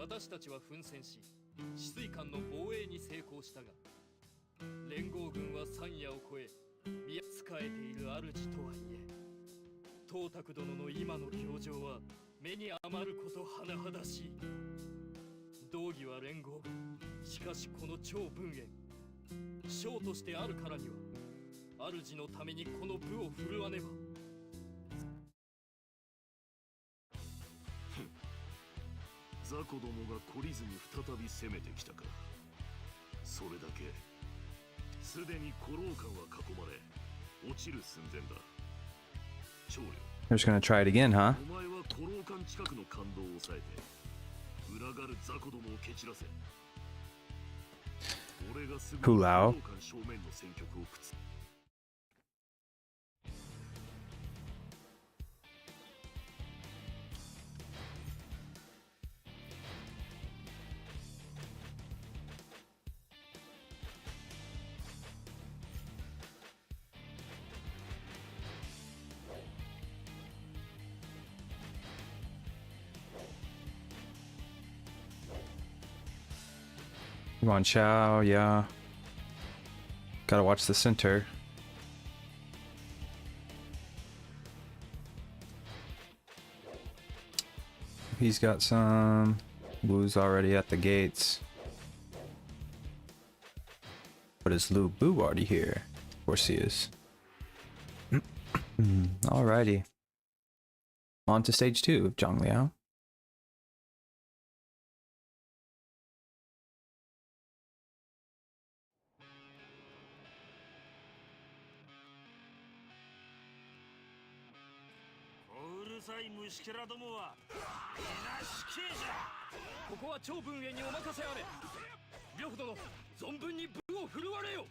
[SPEAKER 6] 私たちは奮戦し止水艦の防衛に成功したが、連合軍は山野を越え見仕えている主とはいえ、董卓殿の今の表情は目に余ること甚だしい。道義は連合軍、しかしこの超文遠、将としてあるからには主のためにこの部を振るわねば。
[SPEAKER 4] 雑魚どもが懲りずに再び攻めてきたか。それだけ。すでに古老館は囲まれ落ちる寸前だ。長領、
[SPEAKER 1] They're just gonna try it again, huh?
[SPEAKER 4] お前は古老館近くの感動を抑えて群がる雑魚どもを蹴散らせ。俺がすぐに古
[SPEAKER 1] Hu
[SPEAKER 4] 老
[SPEAKER 1] Lao.
[SPEAKER 4] 館正面の戦局を覆す。
[SPEAKER 1] Come on, Chow, yeah. Gotta watch the center. He's got some. Wu's already at the gates. But is Lu Bu already here? Of course he is. Alrighty. On to stage 2 of Zhang Liao.
[SPEAKER 3] うるさい虫けらどもは皆死刑じゃ。
[SPEAKER 6] ここは長文遠にお任せあれ。呂布殿、存分に武を振るわれよ。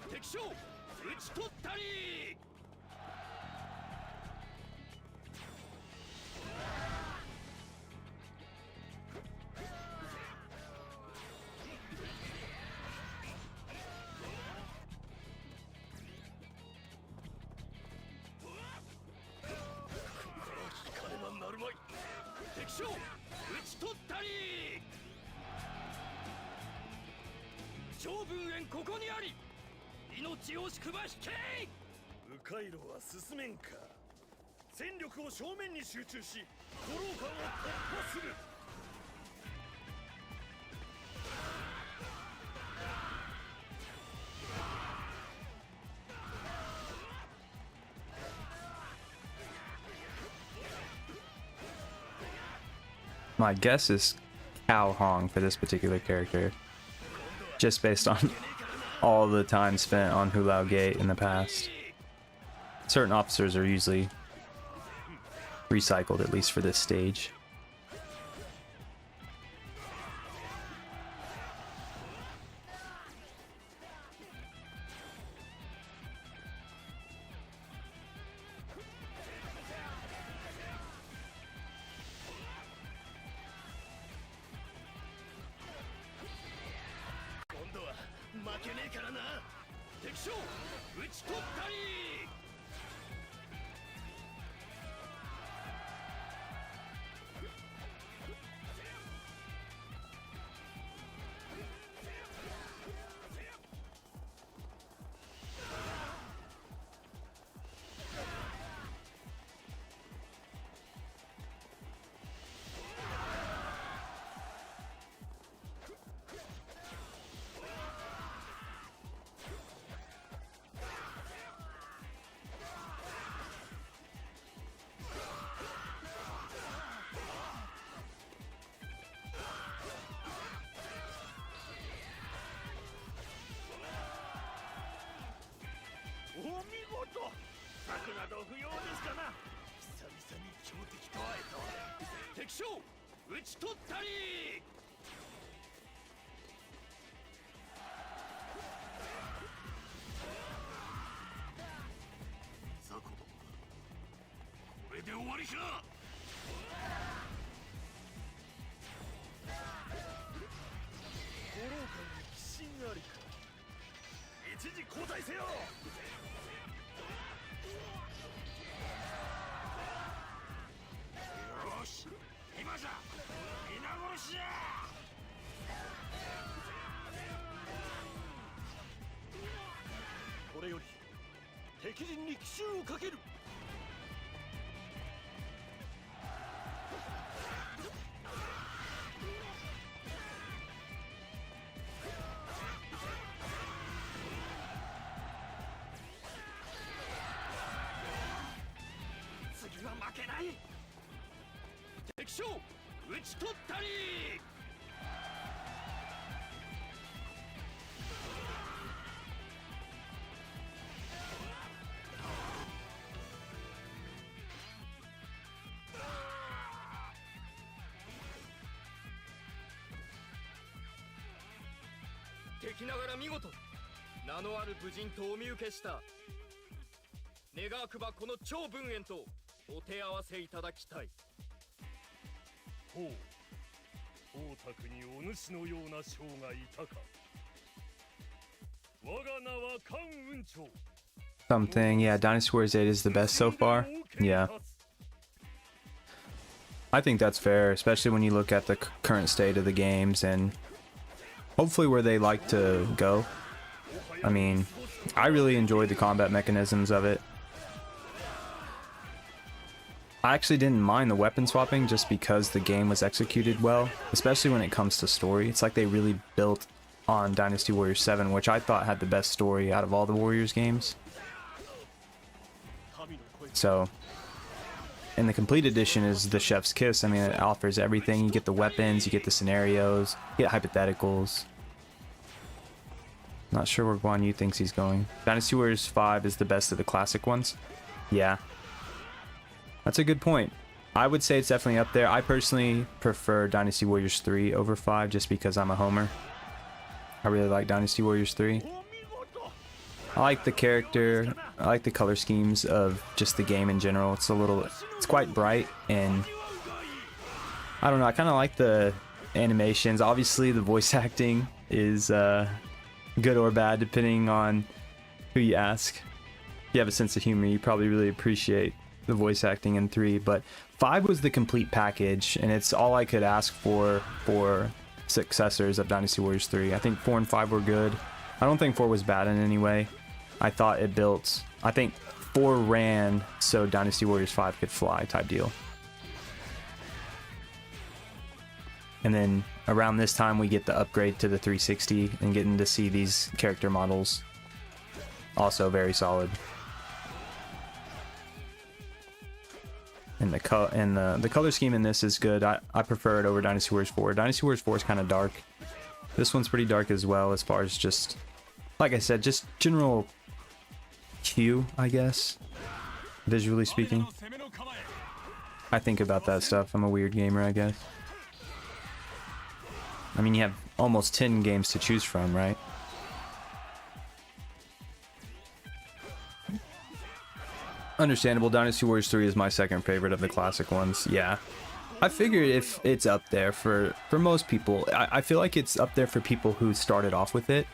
[SPEAKER 6] 敵将討ち取ったり。聞かねばなるまい。敵将討ち取ったり。長文遠ここにあり。命を宿ば引け。
[SPEAKER 4] 迂回路は進めんか。戦力を正面に集中し古老館を突破する。
[SPEAKER 1] My guess is Cao Hong for this particular character, just based on all the time spent on Lao Gate in the past. Certain officers are usually recycled, at least for this stage.
[SPEAKER 3] ード不要ですかな。
[SPEAKER 4] 久々に強敵と会えたわ。
[SPEAKER 6] 敵将討ち取ったり。
[SPEAKER 4] 雑魚どもがこれで終わりか。
[SPEAKER 2] 五郎館に寄進ありか。
[SPEAKER 3] 一時交代せよ。よし、今じゃ皆殺しや。
[SPEAKER 2] これより敵陣に奇襲をかける。
[SPEAKER 3] 次は負けない。
[SPEAKER 6] 敵将討ち取ったり。敵ながら見事名のある武人とお見受けした。願わくばこの超文縁とお手合わせいただきたい。
[SPEAKER 4] ほう、光沢にお主のような将がいたか。我が名は関雲長。
[SPEAKER 1] Something, yeah, Dynasty Warriors 8 is the best so far. Yeah. I think that's fair, especially when you look at the current state of the games and hopefully where they like to go. I mean, I really enjoyed the combat mechanisms of it. I actually didn't mind the weapon swapping just because the game was executed well, especially when it comes to story. It's like they really built on Dynasty Warriors 7, which I thought had the best story out of all the Warriors games. So, and the complete edition is the chef's kiss. I mean, it offers everything. You get the weapons, you get the scenarios, you get hypotheticals. Not sure where Guan Yu thinks he's going. Dynasty Warriors 5 is the best of the classic ones. Yeah. That's a good point. I would say it's definitely up there. I personally prefer Dynasty Warriors 3 over 5 just because I'm a homer. I really like Dynasty Warriors 3. I like the character, I like the color schemes of just the game in general. It's quite bright, and I don't know, I kind of like the animations. Obviously the voice acting is good or bad depending on who you ask. If you have a sense of humor, you probably really appreciate the voice acting in 3, but 5 was the complete package, and it's all I could ask for successors of Dynasty Warriors 3. I think 4 and 5 were good. I don't think 4 was bad in any way. I thought it built, I think 4 ran so Dynasty Warriors 5 could fly type deal. And then around this time we get the upgrade to the 360 and getting to see these character models. Also very solid. And the color scheme in this is good. I prefer it over Dynasty Warriors 4. Dynasty Warriors 4 is kind of dark. This one's pretty dark as well, as far as just, like I said, just general hue, I guess, visually speaking. I think about that stuff. I'm a weird gamer, I guess. I mean, you have almost 10 games to choose from, right? Understandable. Dynasty Warriors 3 is my second favorite of the classic ones. Yeah. I figured if it's up there for most people, I feel like it's up there for people who started off with it.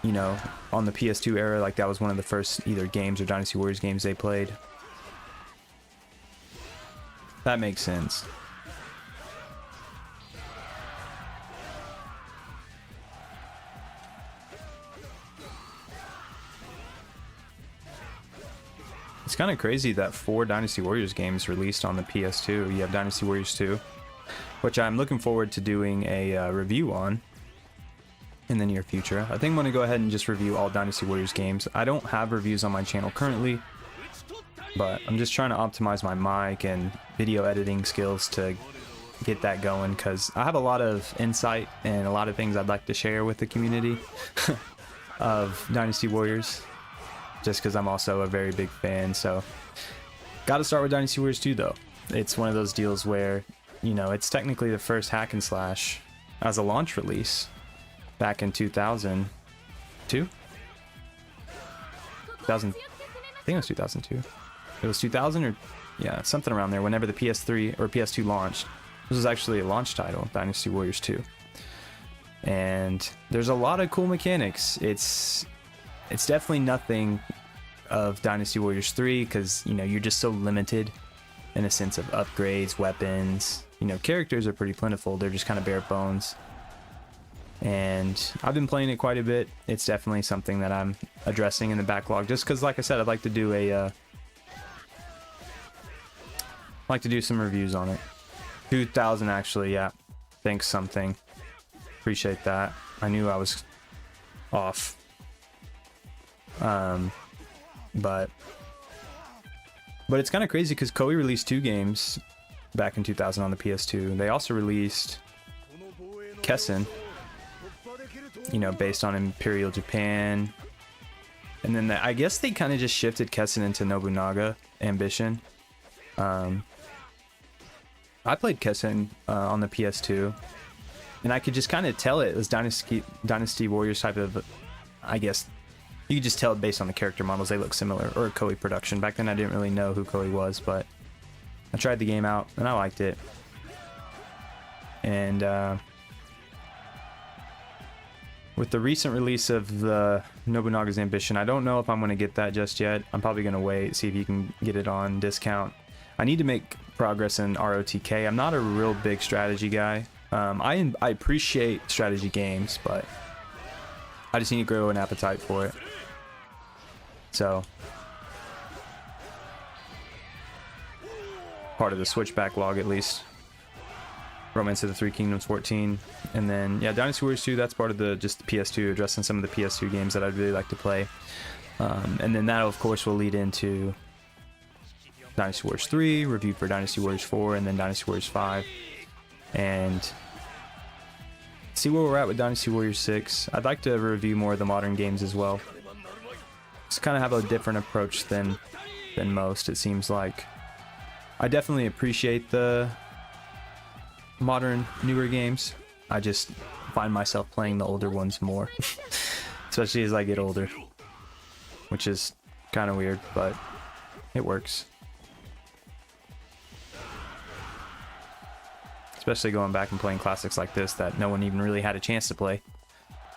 [SPEAKER 1] You know, on the PS2 era, like that was one of the first either games or Dynasty Warriors games they played. That makes sense. It's kind of crazy that 4 Dynasty Warriors games released on the PS2. You have Dynasty Warriors 2, which I'm looking forward to doing a review on in the near future. I think I'm going to go ahead and just review all Dynasty Warriors games. I don't have reviews on my channel currently, but I'm just trying to optimize my mic and video editing skills to get that going, because I have a lot of insight and a lot of things I'd like to share with the community of Dynasty Warriors. just because I'm also a very big fan. So, gotta start with Dynasty Warriors 2 though. It's one of those deals where, you know, it's technically the first hack and slash as a launch release back in 2002. 2000, I think it was 2002. It was 2000 or yeah, something around there. Whenever the PS3 or PS2 launched, this was actually a launch title, Dynasty Warriors 2. And there's a lot of cool mechanics. It's definitely nothing of Dynasty Warriors 3 because, you know, you're just so limited in a sense of upgrades, weapons. You know, characters are pretty plentiful. They're just kind of bare bones. And I've been playing it quite a bit. It's definitely something that I'm addressing in the backlog just because, like I said, I'd like to do some reviews on it. 2000 actually, yeah. Thanks something. Appreciate that. I knew I was off. But it's kind of crazy because Koei released 2 games back in 2000 on the PS2. They also released Kessen, you know, based on Imperial Japan. And then I guess they kind of just shifted Kessen into Nobunaga Ambition. I played Kessen on the PS2, and I could just kind of tell it was Dynasty Warriors type of, I guess, you could just tell it based on the character models. They look similar, or Koei production. Back then I didn't really know who Koei was, but I tried the game out, and I liked it. And with the recent release of the Nobunaga's Ambition, I don't know if I'm going to get that just yet. I'm probably going to wait, see if you can get it on discount. I need to make progress in ROTK. I'm not a real big strategy guy. I appreciate strategy games, but I just need to grow an appetite for it. So, part of the Switch backlog at least. Romance of the Three Kingdoms 14, and then yeah, Dynasty Warriors 2. That's part of the PS2, addressing some of the PS2 games that I'd really like to play, and then that of course will lead into Dynasty Warriors 3, review for Dynasty Warriors 4, and then Dynasty Warriors 5, and see where we're at with Dynasty Warriors 6. I'd like to review more of the modern games as well. Just kind of have a different approach than most. It seems like I definitely appreciate the modern, newer games. I just find myself playing the older ones more, especially as I get older, which is kind of weird, but it works. Especially going back and playing classics like this that no one even really had a chance to play.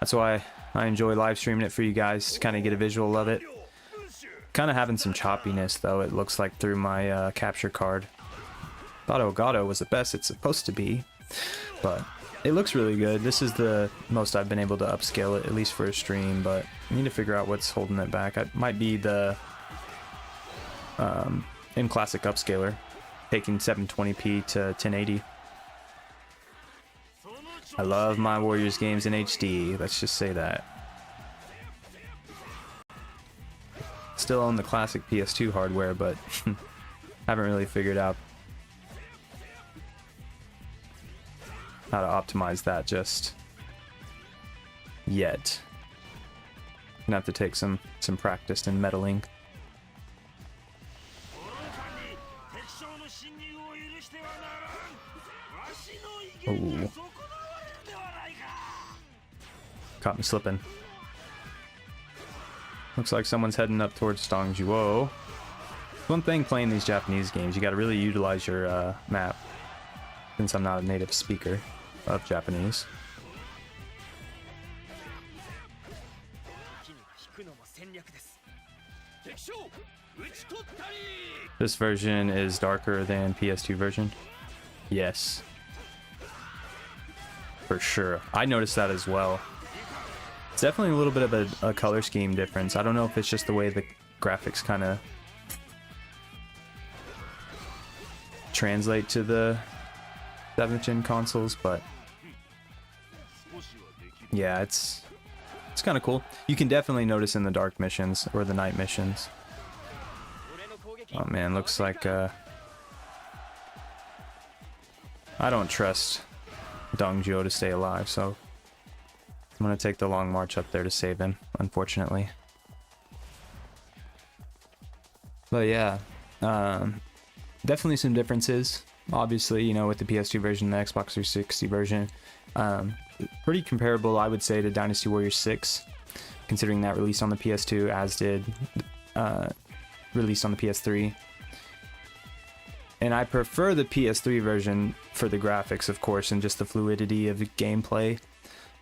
[SPEAKER 1] That's why I enjoy live streaming it for you guys to kind of get a visual of it. Kind of having some choppiness though, it looks like, through my capture card. Thought Elgato was the best it's supposed to be, but it looks really good. This is the most I've been able to upscale it, at least for a stream, but I need to figure out what's holding it back. It might be the M Classic upscaler, taking 720p to 1080. I love my Warriors games in HD, let's just say that. Still own the classic PS2 hardware, but haven't really figured out how to optimize that just yet. Gonna have to take some practice in meddling. Oh. Caught me slipping. Looks like someone's heading up towards Dongjuo. One thing playing these Japanese games, you gotta really utilize your map, since I'm not a native speaker of Japanese. This version is darker than PS2 version. Yes. For sure. I noticed that as well. It's definitely a little bit of a color scheme difference. I don't know if it's just the way the graphics kind of translate to the 7th gen consoles, but yeah, it's kind of cool. You can definitely notice in the dark missions or the night missions. Oh man, looks like I don't trust Dongjuo to stay alive, so I'm gonna take the long march up there to save him, unfortunately. But yeah, definitely some differences. Obviously, you know, with the PS2 version and the Xbox 360 version, pretty comparable, I would say, to Dynasty Warriors 6, considering that released on the PS2, as did released on the PS3. And I prefer the PS3 version for the graphics, of course, and just the fluidity of the gameplay.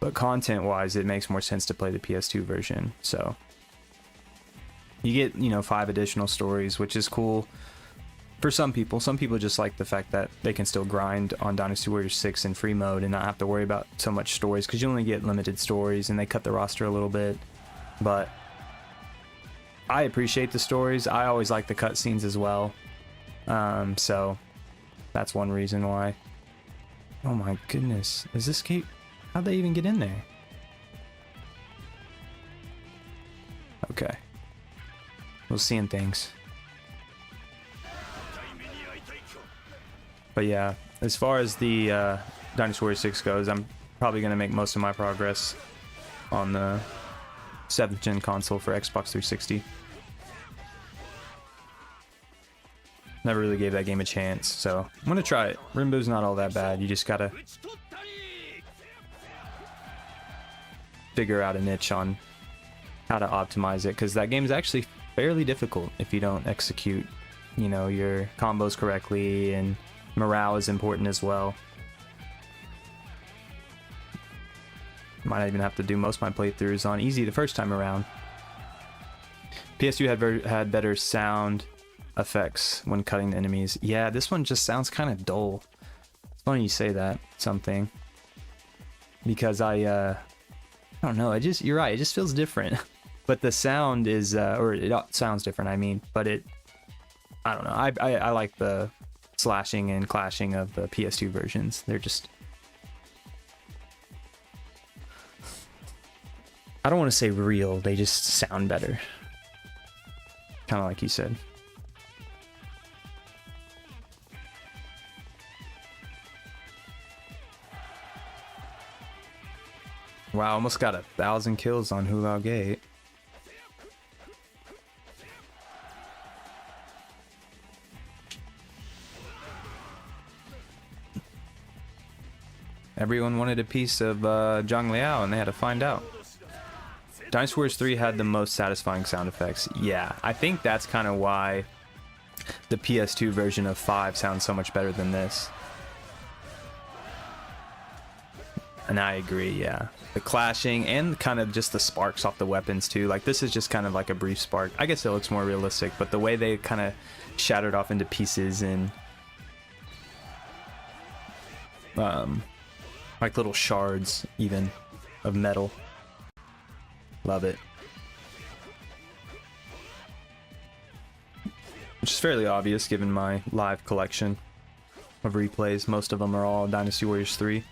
[SPEAKER 1] But content-wise, it makes more sense to play the PS2 version. So you get, you know, 5 additional stories, which is cool for some people. Some people just like the fact that they can still grind on Dynasty Warriors 6 in free mode and not have to worry about so much stories, because you only get limited stories and they cut the roster a little bit. But I appreciate the stories. I always like the cutscenes as well. So that's one reason why. Oh my goodness, is this gate? How'd they even get in there? Okay, we're seeing things. But yeah, as far as the Dynasty Warriors 6 goes, I'm probably gonna make most of my progress on the 7th gen console for Xbox 360. Never really gave that game a chance, so I'm gonna try it. Rimbo's not all that bad. You just gotta figure out a niche on how to optimize it, because that game is actually fairly difficult if you don't execute, you know, your combos correctly, and morale is important as well. Might even have to do most of my playthroughs on easy the first time around. PS2 had better sound effects when cutting the enemies. Yeah, this one just sounds kind of dull. It's funny you say that, something, because I don't know, you're right, it just feels different. But the sound is or it sounds different, I mean, but I don't know, I like the slashing and clashing of the PS2 versions. They're just, I don't want to say real, they just sound better, kind of like you said. Wow, almost got 1,000 kills on Lao Gate. Everyone wanted a piece of Zhang Liao, and they had to find out. Dynasty Warriors 3 had the most satisfying sound effects. Yeah, I think that's kind of why the PS2 version of 5 sounds so much better than this. And I agree, yeah. The clashing and kind of just the sparks off the weapons too. Like, this is just kind of like a brief spark. I guess it looks more realistic, but the way they kind of shattered off into pieces and like little shards even of metal. Love it. Which is fairly obvious given my live collection of replays. Most of them are all Dynasty Warriors 3.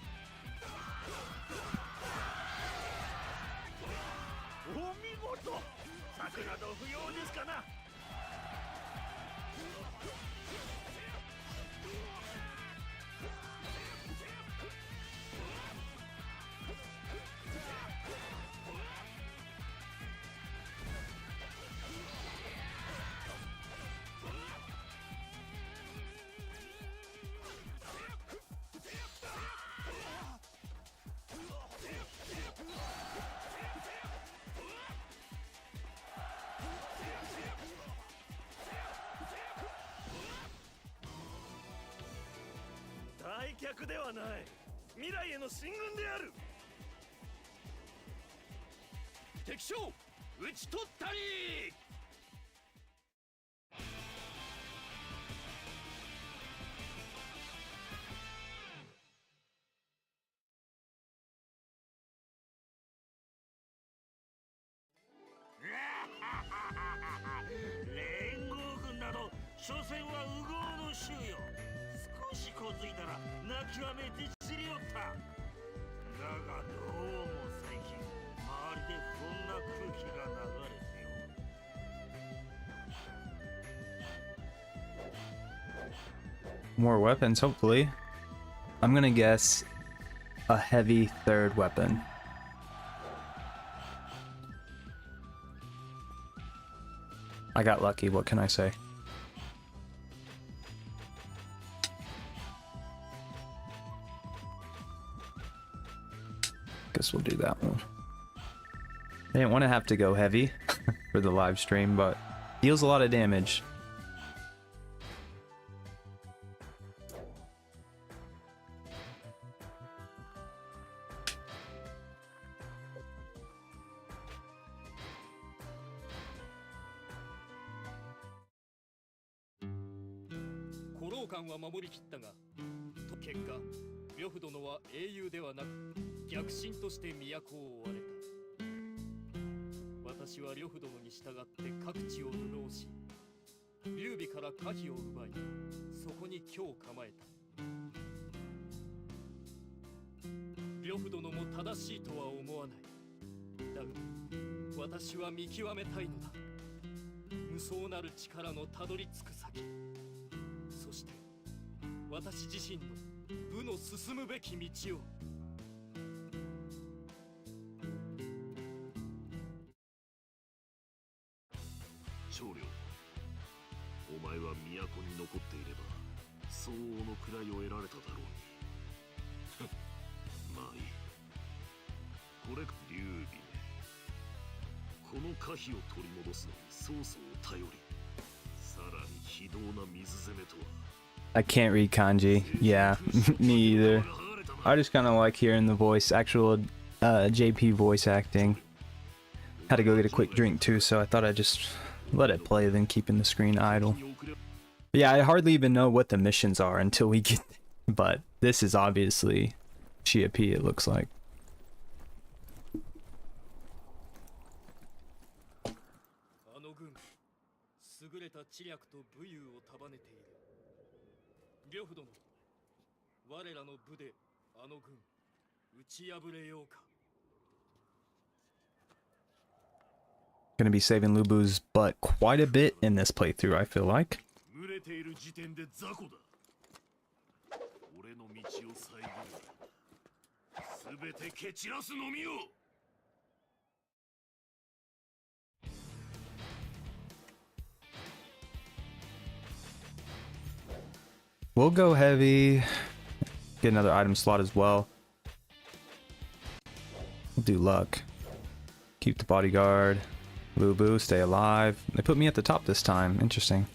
[SPEAKER 1] More weapons, hopefully. I'm gonna guess a heavy third weapon. I got lucky, what can I say? guess we'll do that one. I didn't want to have to go heavy for the live stream, but deals a lot of damage.
[SPEAKER 4] 長領、お前は都に残っていれば相応の位を得られただろうに。まあいい。これ劉備ね。この可否を取り戻すのに曹操を頼り、さらに非道な水攻めとは。
[SPEAKER 1] I can't read kanji. Yeah, me either. I just kind of like hearing the voice, actual JP voice acting. Had to go get a quick drink too, so I thought I'd just let it play, then keeping the screen idle. But yeah, I hardly even know what the missions are until we get there. But this is obviously Xia Pi, it looks like. Gonna be saving Lubu's butt quite a bit in this playthrough, I feel like. We'll go heavy. Get another item slot as well. We'll do luck. Keep the bodyguard. Lubu, stay alive. They put me at the top this time. Interesting.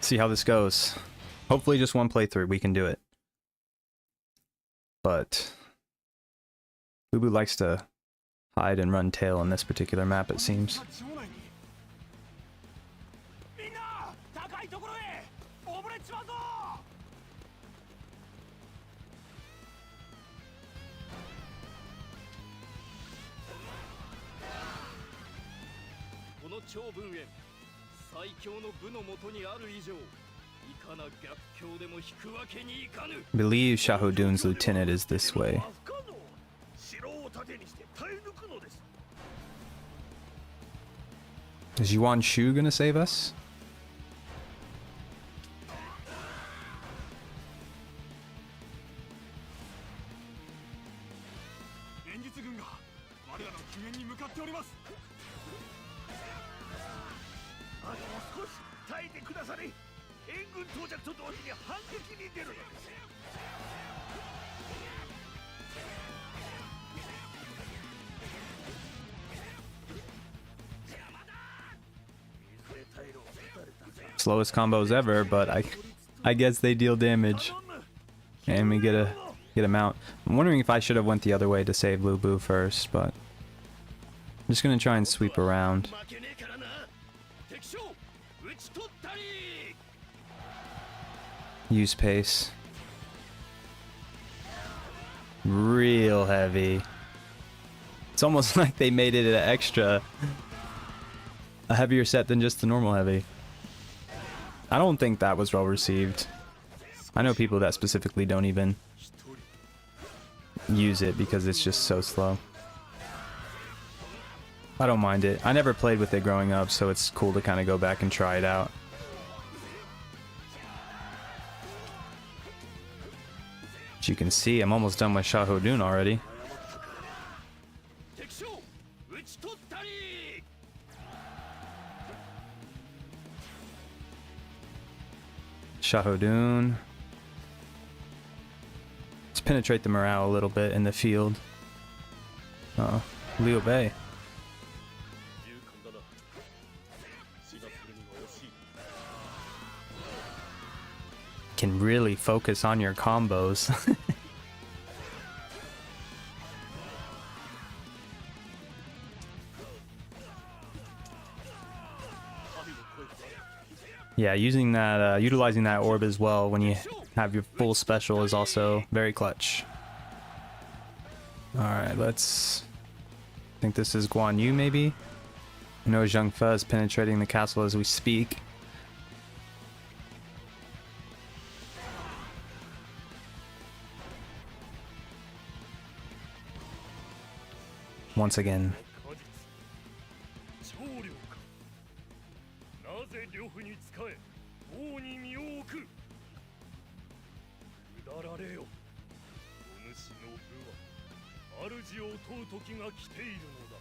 [SPEAKER 1] See how this goes. Hopefully just one playthrough. We can do it. But Lubu likes to hide and run tail on this particular map, it seems. I believe Shahudun's lieutenant is this way. Is Yuan Shu gonna save us? Slowest combos ever, but I guess they deal damage. And we get a mount. I'm wondering if I should have went the other way to save Lubu first, but I'm just gonna try and sweep around. Use pace. Real heavy. It's almost like they made it a heavier set than just the normal heavy. I don't think that was well received. I know people that specifically don't even use it because it's just so slow. I don't mind it. I never played with it growing up, so it's cool to kind of go back and try it out. As you can see, I'm almost done with Shahudun already. Shahodun. Let's penetrate the morale a little bit in the field. Liu Bei. Can really focus on your combos. Yeah, using that, utilizing that orb as well when you have your full special is also very clutch. Alright, let's... I think this is Guan Yu, maybe? I know Zhang Fe is penetrating the castle as we speak. Once again.
[SPEAKER 4] なぜ呂布に仕え王に身を置く。くだられよ。お主の部は主を問う時が来ているのだ。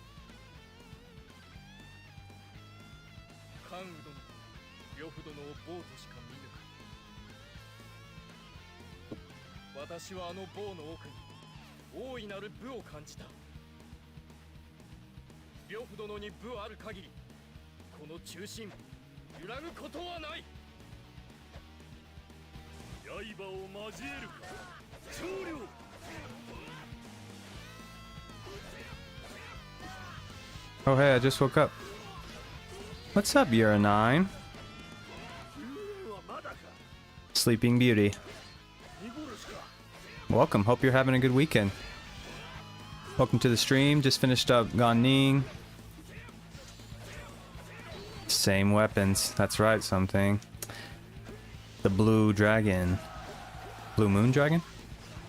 [SPEAKER 6] 関羽殿、呂布殿を棒としか見ぬか。私はあの棒の奥に大いなる武を感じた。呂布殿に武ある限り、この中心揺らぐことはない。
[SPEAKER 4] 刃を交えるか。長領。
[SPEAKER 1] Oh hey, I just woke up. What's up, you're a 9? Sleeping Beauty. Welcome, hope you're having a good weekend. Welcome to the stream, just finished up Gan Ning. Same weapons, that's right, something. The blue dragon. Blue moon dragon?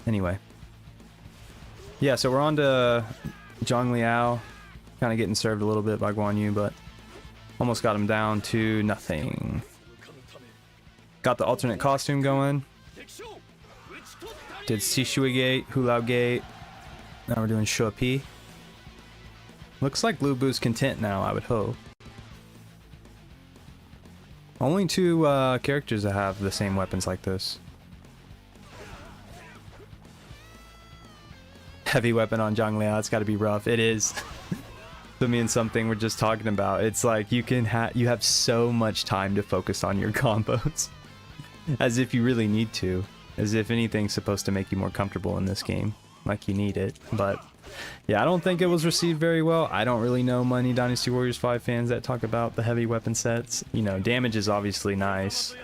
[SPEAKER 1] Anyway. Yeah, so we're on to Zhang Liao. Kind of getting served a little bit by Guan Yu, but almost got him down to nothing. Got the alternate costume going. Did Shi Shui Gate, Lao Gate. Now we're doing Xia Pi. Looks like Lu Bu's content now, I would hope. Only 2 characters that have the same weapons like this. Heavy weapon on Zhang Liao, it's gotta be rough. It is. I mean, something we're just talking about. It's like you have so much time to focus on your combos. As if you really need to. As if anything's supposed to make you more comfortable in this game. Like you need it. But yeah, I don't think it was received very well. I don't really know many Dynasty Warriors 5 fans that talk about the heavy weapon sets. You know, damage is obviously nice.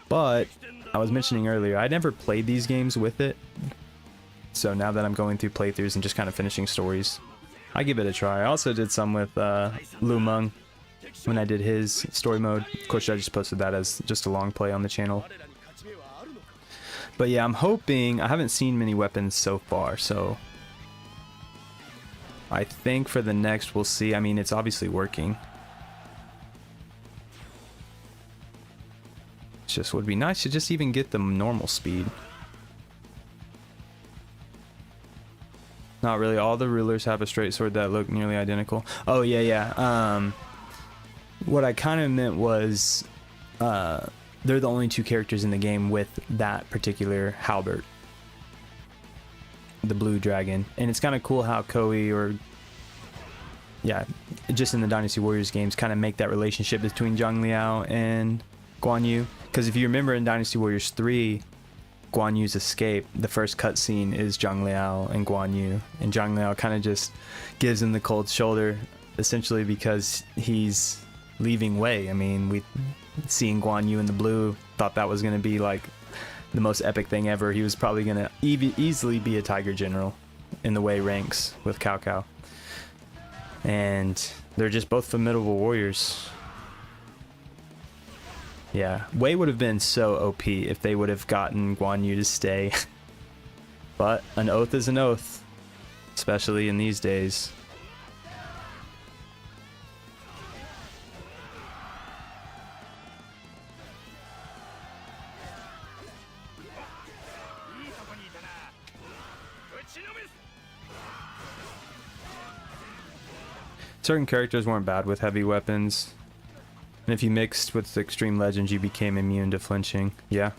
[SPEAKER 1] But I was mentioning earlier, I never played these games with it. So now that I'm going through playthroughs and just kind of finishing stories, I give it a try. I also did some with Lu Meng when I did his story mode. Of course, I just posted that as just a long play on the channel. But yeah, I'm hoping... I haven't seen many weapons so far, so... I think for the next we'll see. I mean, it's obviously working. It just would be nice to just even get the normal speed. Not really. All the rulers have a straight sword that look nearly identical. Oh, yeah, yeah. What I kind of meant was... they're the only 2 characters in the game with that particular halberd. The blue dragon. And it's kind of cool how Koei, or... yeah, just in the Dynasty Warriors games, kind of make that relationship between Zhang Liao and Guan Yu. Because if you remember in Dynasty Warriors 3... Guan Yu's escape, the first cutscene is Zhang Liao and Guan Yu, and Zhang Liao kind of just gives him the cold shoulder, essentially because he's leaving Wei. I mean, seeing Guan Yu in the blue, thought that was going to be like the most epic thing ever. He was probably going to easily be a Tiger General in the Wei ranks with Cao Cao. And they're just both formidable warriors. Yeah, Wei would have been so OP if they would have gotten Guan Yu to stay. But an oath is an oath, especially in these days. Certain characters weren't bad with heavy weapons. And if you mixed with Extreme Legends, you became immune to flinching. Yeah.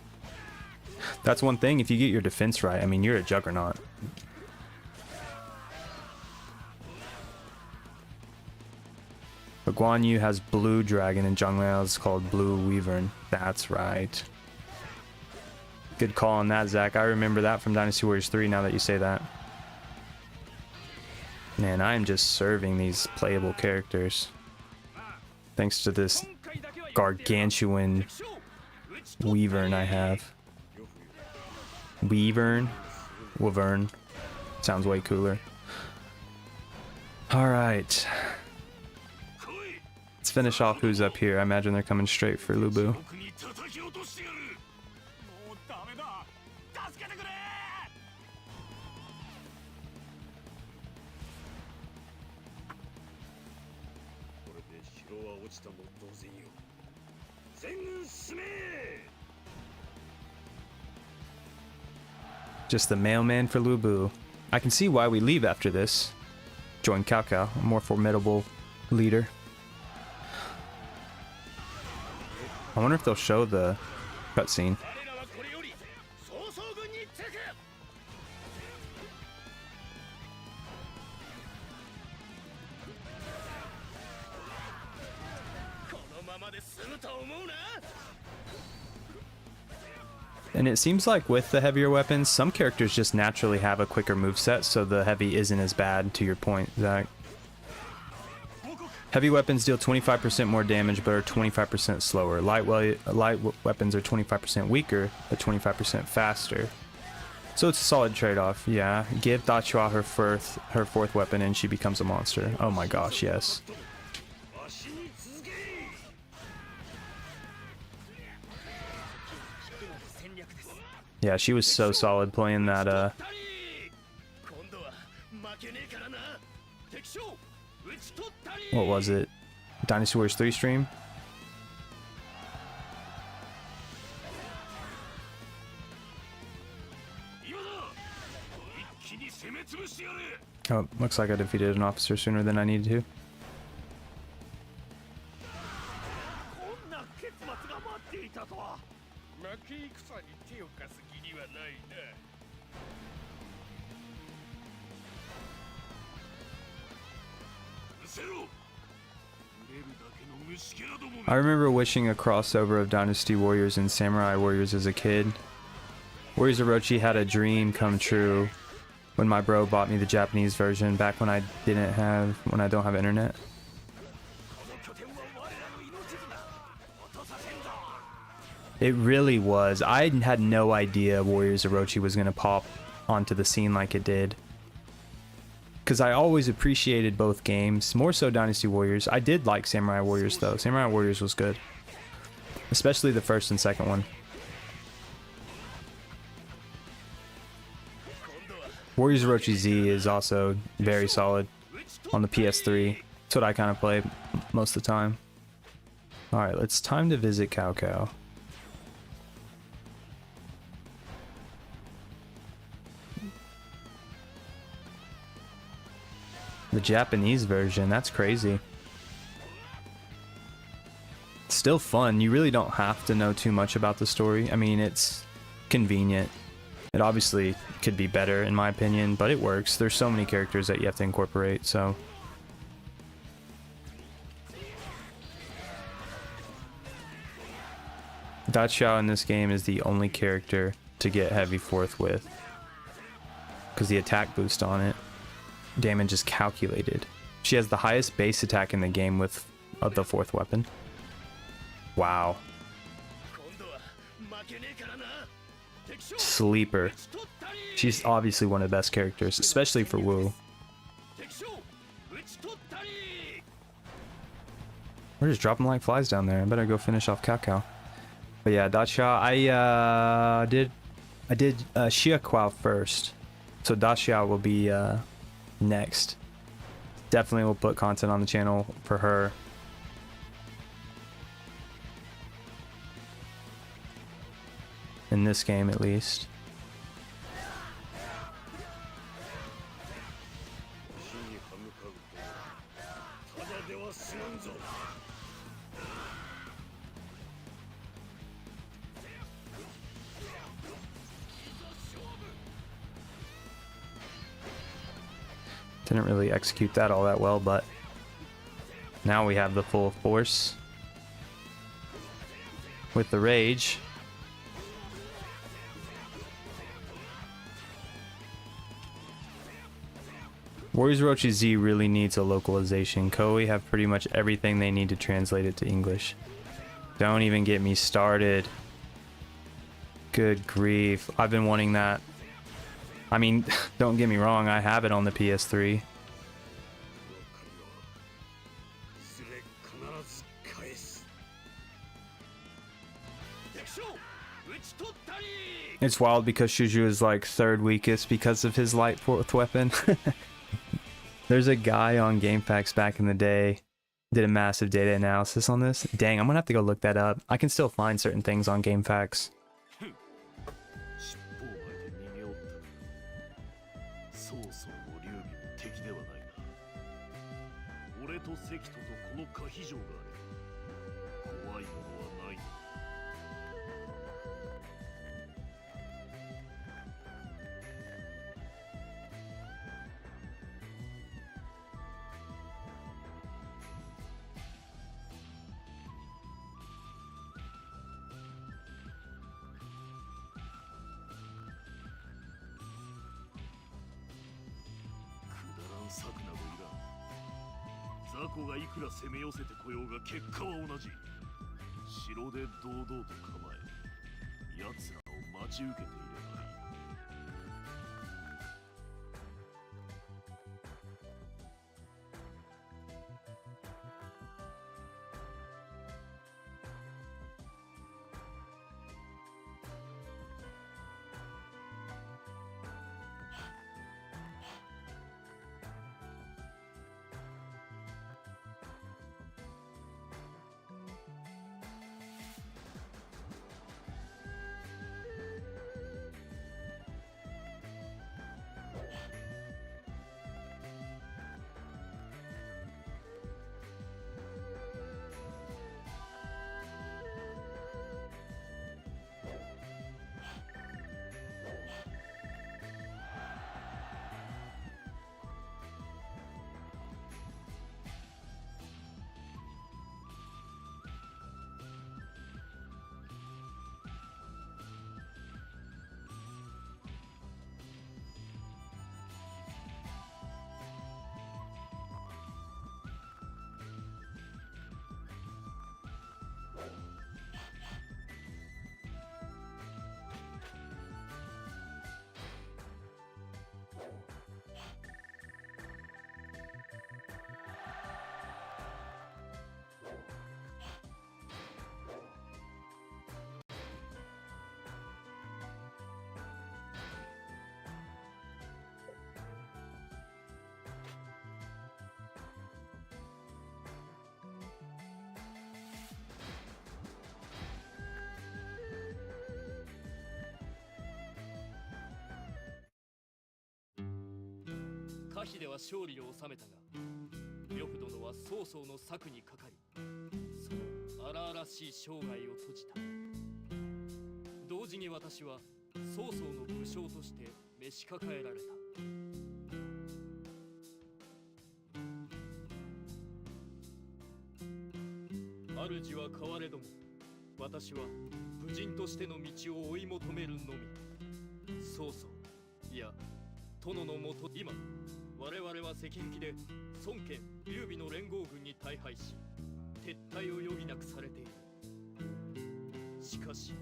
[SPEAKER 1] That's one thing. If you get your defense right, I mean, you're a juggernaut. But Guan Yu has Blue Dragon and Zhang Liao is called Blue Wyvern. That's right. Good call on that, Zach. I remember that from Dynasty Warriors 3 now that you say that. Man, I am just serving these playable characters. Thanks to this gargantuan Wyvern I have. Wyvern? Wyvern. Sounds way cooler. Alright. Let's finish off who's up here. I imagine they're coming straight for Lubu.
[SPEAKER 3] もうダメだ。助けてくれ。これで城は落ちたも同然よ。全軍進め。
[SPEAKER 1] Just the mailman for Lubu. I can see why we leave after this. Join Cao Cao, a more formidable leader. I wonder if they'll show the cutscene.
[SPEAKER 6] 我らはこれより曹操軍につく。このままで済むと思うな。
[SPEAKER 1] And it seems like with the heavier weapons, some characters just naturally have a quicker moveset, so the heavy isn't as bad, to your point, Zach. Heavy weapons deal 25% more damage, but are 25% slower. Light weapons are 25% weaker, but 25% faster. So it's a solid trade-off, yeah. Give Dachua her fourth weapon and she becomes a monster. Oh my gosh, yes. Yeah, she was so solid playing that,
[SPEAKER 6] 今度は負けねえからな。敵将討ち取ったり。
[SPEAKER 1] what was it? Dynasty Warriors 3 stream? Oh, looks like I defeated an officer sooner than I needed to.
[SPEAKER 3] こんな結末が待っていたとは。
[SPEAKER 6] 負け戦に手を貸す義理はないな。
[SPEAKER 1] I remember wishing a crossover of Dynasty Warriors and Samurai Warriors as a kid. Warriors Orochi had a dream come true when my bro bought me the Japanese version back when I don't have internet. It really was. I had no idea Warriors Orochi was going to pop onto the scene like it did. Because I always appreciated both games, more so Dynasty Warriors. I did like Samurai Warriors though. Samurai Warriors was good. Especially the first and second one. Warriors Orochi Z is also very solid on the PS3. That's what I kind of play most of the time. Alright, it's time to visit Cao Cao. The Japanese version, that's crazy. It's still fun. You really don't have to know too much about the story. I mean, it's convenient. It obviously could be better in my opinion, but it works. There's so many characters that you have to incorporate, so. Da Xiao in this game is the only character to get heavy fourth with, because the attack boost on it. Damage is calculated. She has the highest base attack in the game with the fourth weapon. Wow. Sleeper. She's obviously one of the best characters, especially for Wu. We're just dropping like flies down there. I better go finish off Cao Cao. But yeah, Da Xiao, I did Xia Pi first. So Da Xiao will be next. Definitely will put content on the channel for her. In this game at least. Didn't really execute that all that well, but now we have the full force with the rage. Warriors Orochi Z really needs a localization. Koei have pretty much everything they need to translate it to English. Don't even get me started. Good grief. I've been wanting that. I mean, don't get me wrong, I have it on the PS3. It's wild because Shuju is like third weakest because of his light fourth weapon. There's a guy on GameFAQs back in the day did a massive data analysis on this. Dang, I'm gonna have to go look that up. I can still find certain things on GameFAQs.
[SPEAKER 6] 可否では勝利を収めたが、呂布殿は曹操の策にかかり、その荒々しい生涯を閉じた。同時に私は曹操の武将として召し抱えられた。主は変われども、私は武人としての道を追い求めるのみ。曹操、いや殿のもと、今我々は赤壁で孫権劉備の連合軍に大敗し、撤退を余儀なくされている。しかし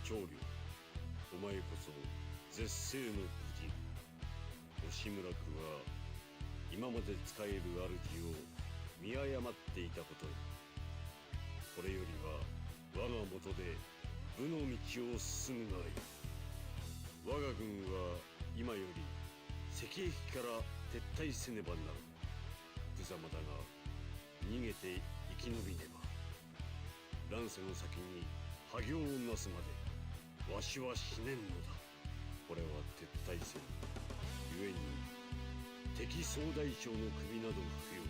[SPEAKER 4] 長領、お前こそ絶世の武人。押村区は今まで仕える主を見誤っていたことに、これよりは我が元で武の道を進むがいい。我が軍は今より赤壁から撤退せねばならぬ。無様だが逃げて生き延びねば。乱世の先に破行をなすまでわしは死ねんのだ。これは撤退せん。故に敵総大将の首など不要。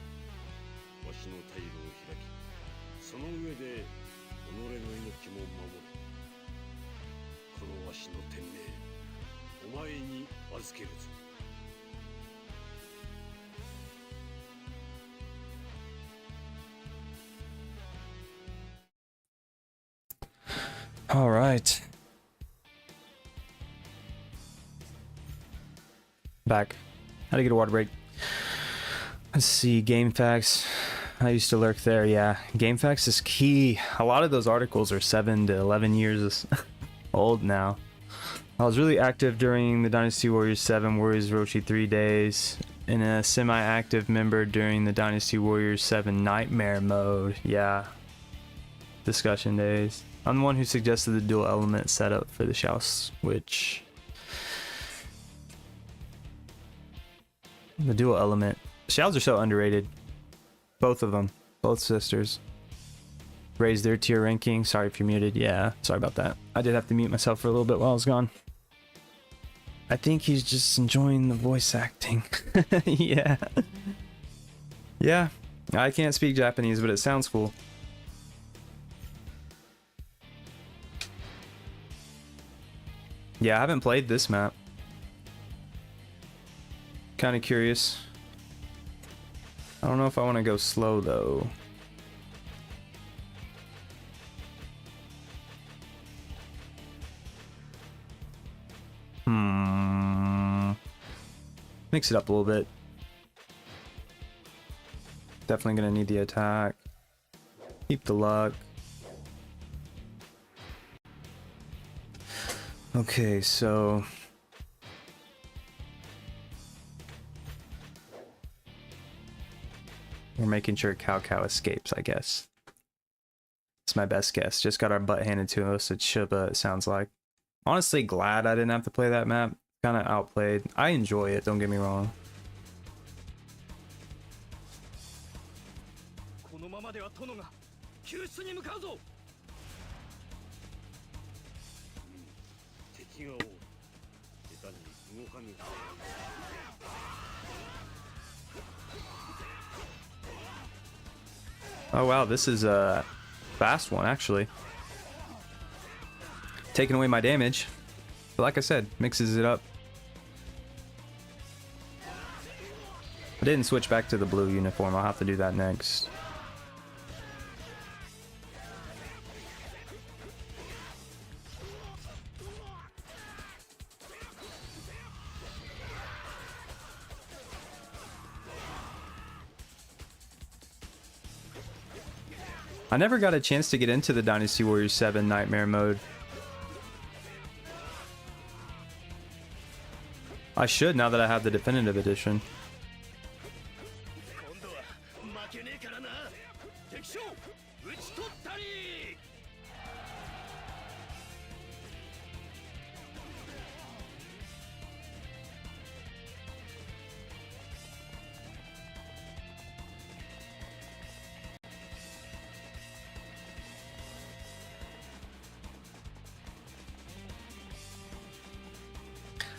[SPEAKER 4] わしの退路を開き、その上で己の命も守れ。このわしの天命、お前に預けるぞ。
[SPEAKER 1] All right. Back. How to get a water break. Let's see, game facts. I used to lurk there. Yeah, game facts is key. A lot of those articles are 7 to 11 years old now. I was really active during the Dynasty Warriors 7 Warriors Roshi 3 days, and a semi-active member during the Dynasty Warriors 7 Nightmare mode. Yeah. Discussion days. I'm the one who suggested the dual element setup for the Xiao switch. The dual element. Xiaos are so underrated. Both of them. Both sisters. Raised their tier ranking. Sorry if you're muted. Yeah, sorry about that. I did have to mute myself for a little bit while I was gone. I think he's just enjoying the voice acting. Yeah. Yeah. I can't speak Japanese, but it sounds cool. Yeah, I haven't played this map. Kind of curious. I don't know if I want to go slow though. Mix it up a little bit. Definitely gonna need the attack. Keep the luck. Okay, so we're making sure Cao escapes, I guess. It's my best guess. Just got our butt handed to us at Shiba, it sounds like. Honestly, glad I didn't have to play that map. Kind of outplayed. I enjoy it, don't get me wrong.
[SPEAKER 6] このままでは殿が救出に向かうぞ。
[SPEAKER 4] 敵が多い。下手に動かぬ。
[SPEAKER 1] Oh wow, this is a fast one actually. Taking away my damage. But like I said, mixes it up. I didn't switch back to the blue uniform. I'll have to do that next. I never got a chance to get into the Dynasty Warriors 7 Nightmare mode. I should now that I have the definitive edition.
[SPEAKER 6] 今度は負けねえからな。敵将討ち取ったり。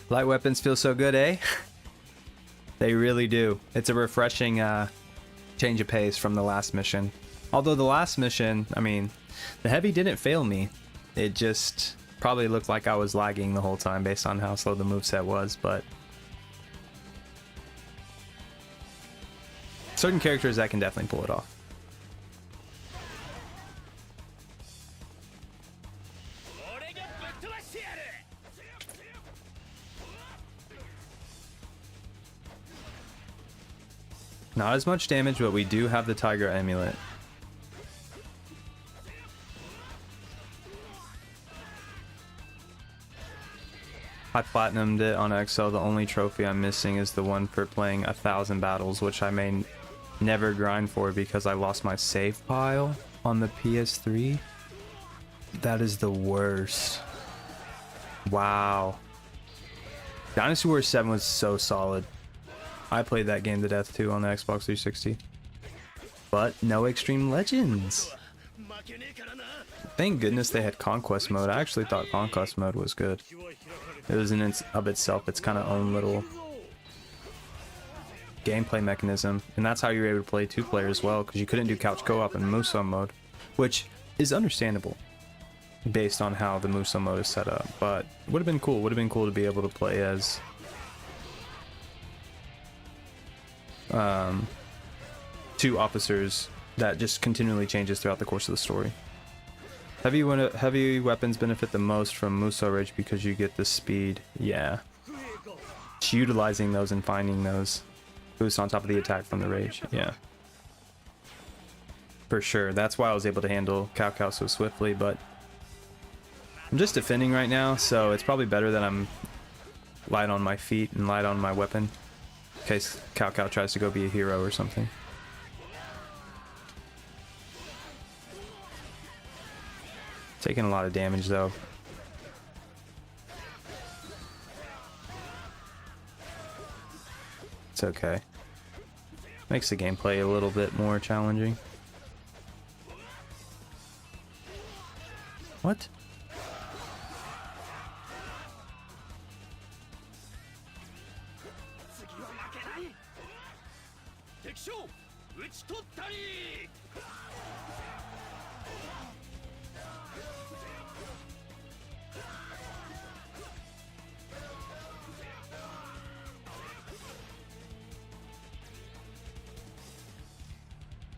[SPEAKER 1] Light weapons feel so good, eh? They really do. It's a refreshing change of pace from the last mission. Although the last mission, I mean, the heavy didn't fail me. It just probably looked like I was lagging the whole time based on how slow the moveset was, but certain characters that can definitely pull it off. Not as much damage, but we do have the Tiger Amulet. I platinumed it on XL. The only trophy I'm missing is the one for playing 1,000 battles, which I may never grind for because I lost my save file on the PS3. That is the worst. Wow. Dynasty Warriors 7 was so solid. I played that game to death too on the Xbox 360. But no Extreme Legends. Thank goodness they had Conquest mode. I actually thought Conquest mode was good. It was in of itself its kind of own little gameplay mechanism. And that's how you were able to play 2-player as well, because you couldn't do couch co-op in Muso mode, which is understandable. based on how the Muso mode is set up, but it would have been cool. Would have been cool to be able to play as two officers that just continually changes throughout the course of the story. Heavy weapons benefit the most from Muso Rage because you get the speed. Yeah. It's utilizing those and finding those boosts on top of the attack from the Rage. Yeah. For sure. That's why I was able to handle Cao Cao so swiftly, but I'm just defending right now, so it's probably better that I'm light on my feet and light on my weapon in case Cao Cao tries to go be a hero or something. Taking a lot of damage though. It's okay. Makes the gameplay a little bit more challenging. What?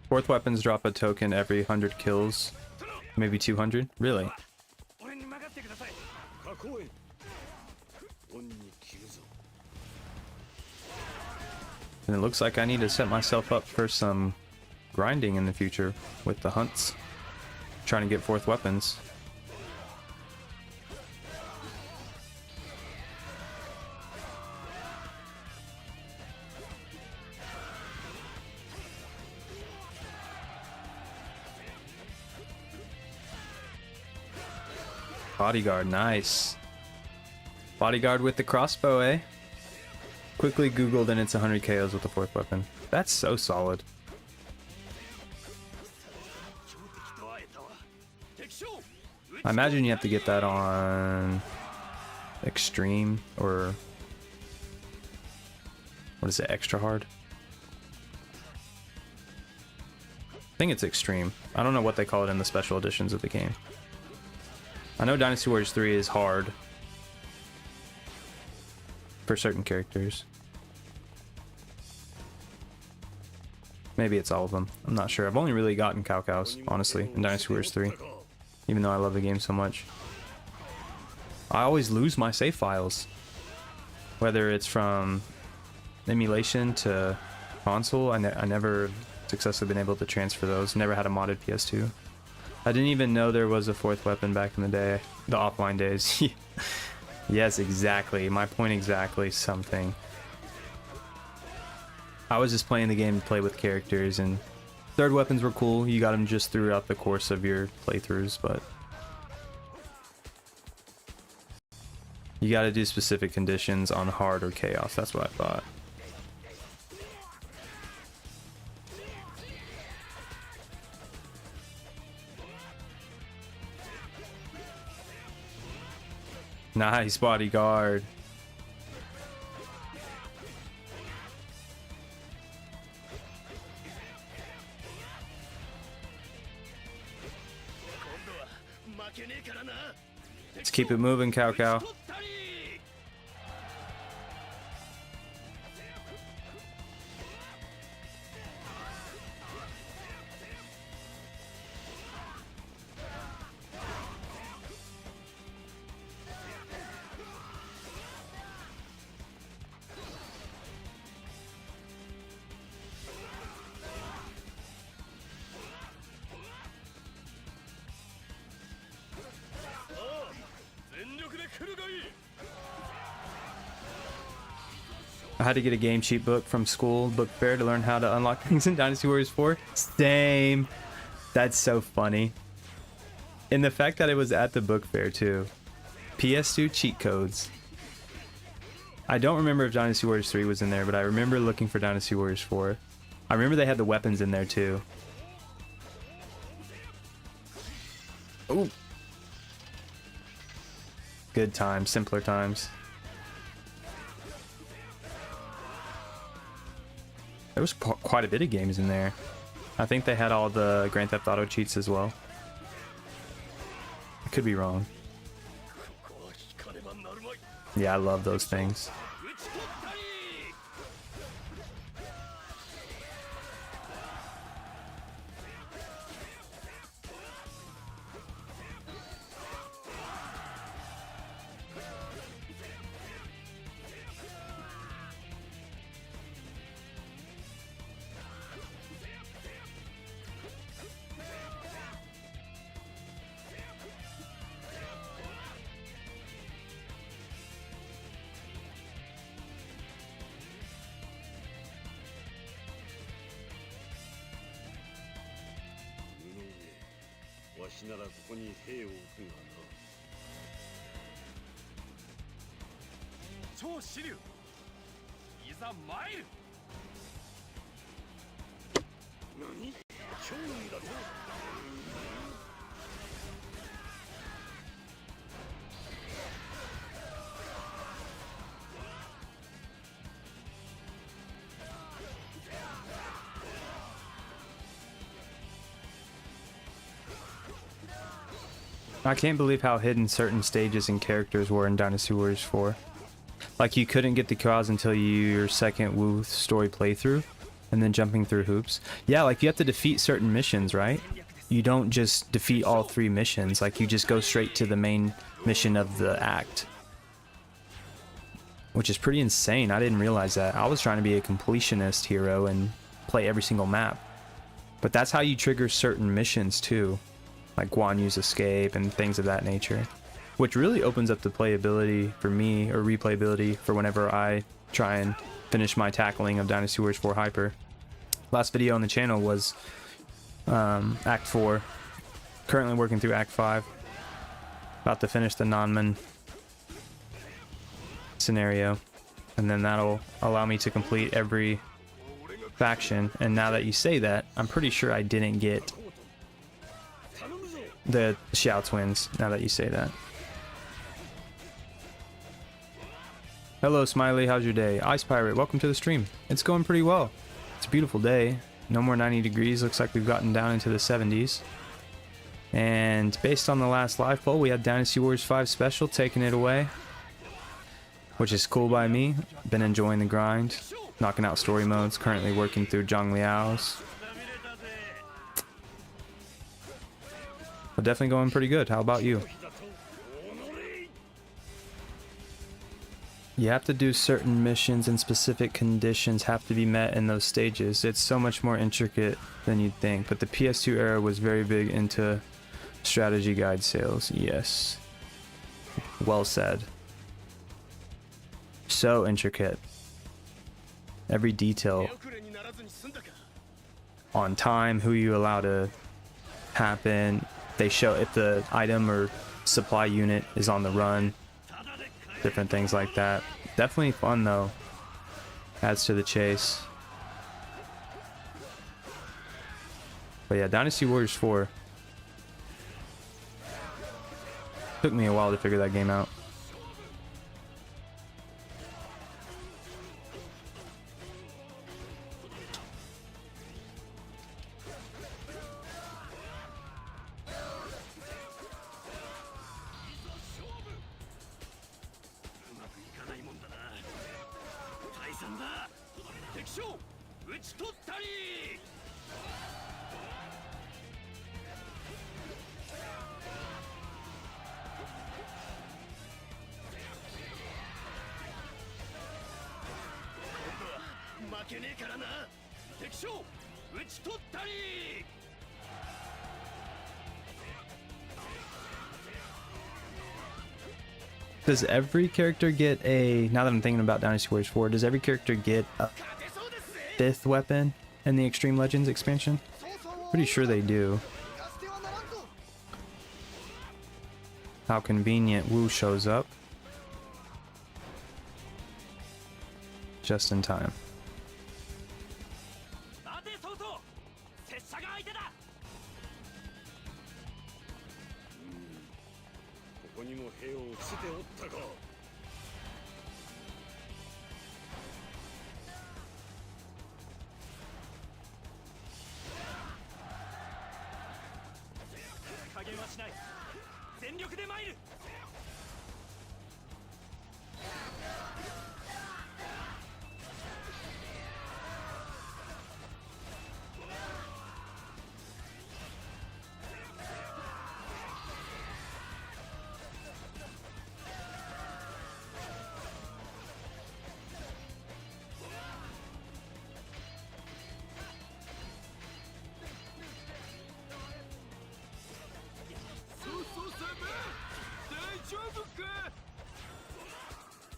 [SPEAKER 1] Fourth weapons drop a token every 100 kills. Maybe 200? Really? And it looks like I need to set myself up for some grinding in the future with the hunts. Trying to get fourth weapons. Bodyguard, nice. Bodyguard with the crossbow, eh? Quickly googled and it's 100 KOs with the fourth weapon. That's so solid. I imagine you have to get that on extreme or what is it, extra hard? I think it's extreme. I don't know what they call it in the special editions of the game. I know Dynasty Warriors 3 is hard for certain characters. Maybe it's all of them. I'm not sure. I've only really gotten Cao Cao's, honestly, in Dynasty Warriors 3. Even though I love the game so much. I always lose my save files. Whether it's from emulation to console, I never successfully been able to transfer those. Never had a modded PS2. I didn't even know there was a fourth weapon back in the day. The offline days. Yes, exactly. My point exactly. Something. I was just playing the game to play with characters, and third weapons were cool. You got them just throughout the course of your playthroughs, but you got to do specific conditions on hard or chaos. That's what I thought. Nice bodyguard. Let's keep it moving, Cao Cao. I had to get a game cheat book from school book fair to learn how to unlock things in Dynasty Warriors 4. Same. That's so funny. And the fact that it was at the book fair too. PS2 cheat codes. I don't remember if Dynasty Warriors 3 was in there, but I remember looking for Dynasty Warriors 4. I remember they had the weapons in there too. Ooh. Good times, simpler times. There was quite a bit of games in there. I think they had all the Grand Theft Auto cheats as well. Could be wrong. Yeah, I love those things. I can't believe how hidden certain stages and characters were in Dynasty Warriors 4. Like, you couldn't get the Kaz until your second Wu story playthrough, and then jumping through hoops. Yeah, like, you have to defeat certain missions, right? You don't just defeat all 3 missions, like, you just go straight to the main mission of the act. Which is pretty insane. I didn't realize that. I was trying to be a completionist hero and play every single map. But that's how you trigger certain missions, too. Like Guan Yu's escape and things of that nature, which really opens up the playability for me, or replayability for whenever I try and finish my tackling of Dynasty Warriors 4 Hyper. Last video on the channel was Act 4, currently working through Act 5, about to finish the Nanman scenario, and then that'll allow me to complete every faction. And now that you say that, I'm pretty sure I didn't get the Xiao twins, now that you say that. Hello Smiley, how's your day? Ice Pirate, welcome to the stream. It's going pretty well. It's a beautiful day. No more 90 degrees, looks like we've gotten down into the 70s. And based on the last live poll, we had Dynasty Warriors 5 Special taking it away, which is cool by me. Been enjoying the grind, knocking out story modes, currently working through Zhang Liao's. But definitely going pretty good. How about you? You have to do certain missions and specific conditions have to be met in those stages. It's so much more intricate than you'd think. But the PS2 era was very big into strategy guide sales. Yes. Well said. So intricate. Every detail. On time, who you allow to happen. They show if the item or supply unit is on the run, different things like that. Definitely fun though. Adds to the chase. But yeah, Dynasty Warriors 4. Took me a while to figure that game out. Does every character get a, now that I'm thinking about Dynasty Warriors 4, does every character get a 5th weapon in the Extreme Legends expansion? Pretty sure they do. How convenient, Wu shows up. Just in time.
[SPEAKER 6] 全力で参る。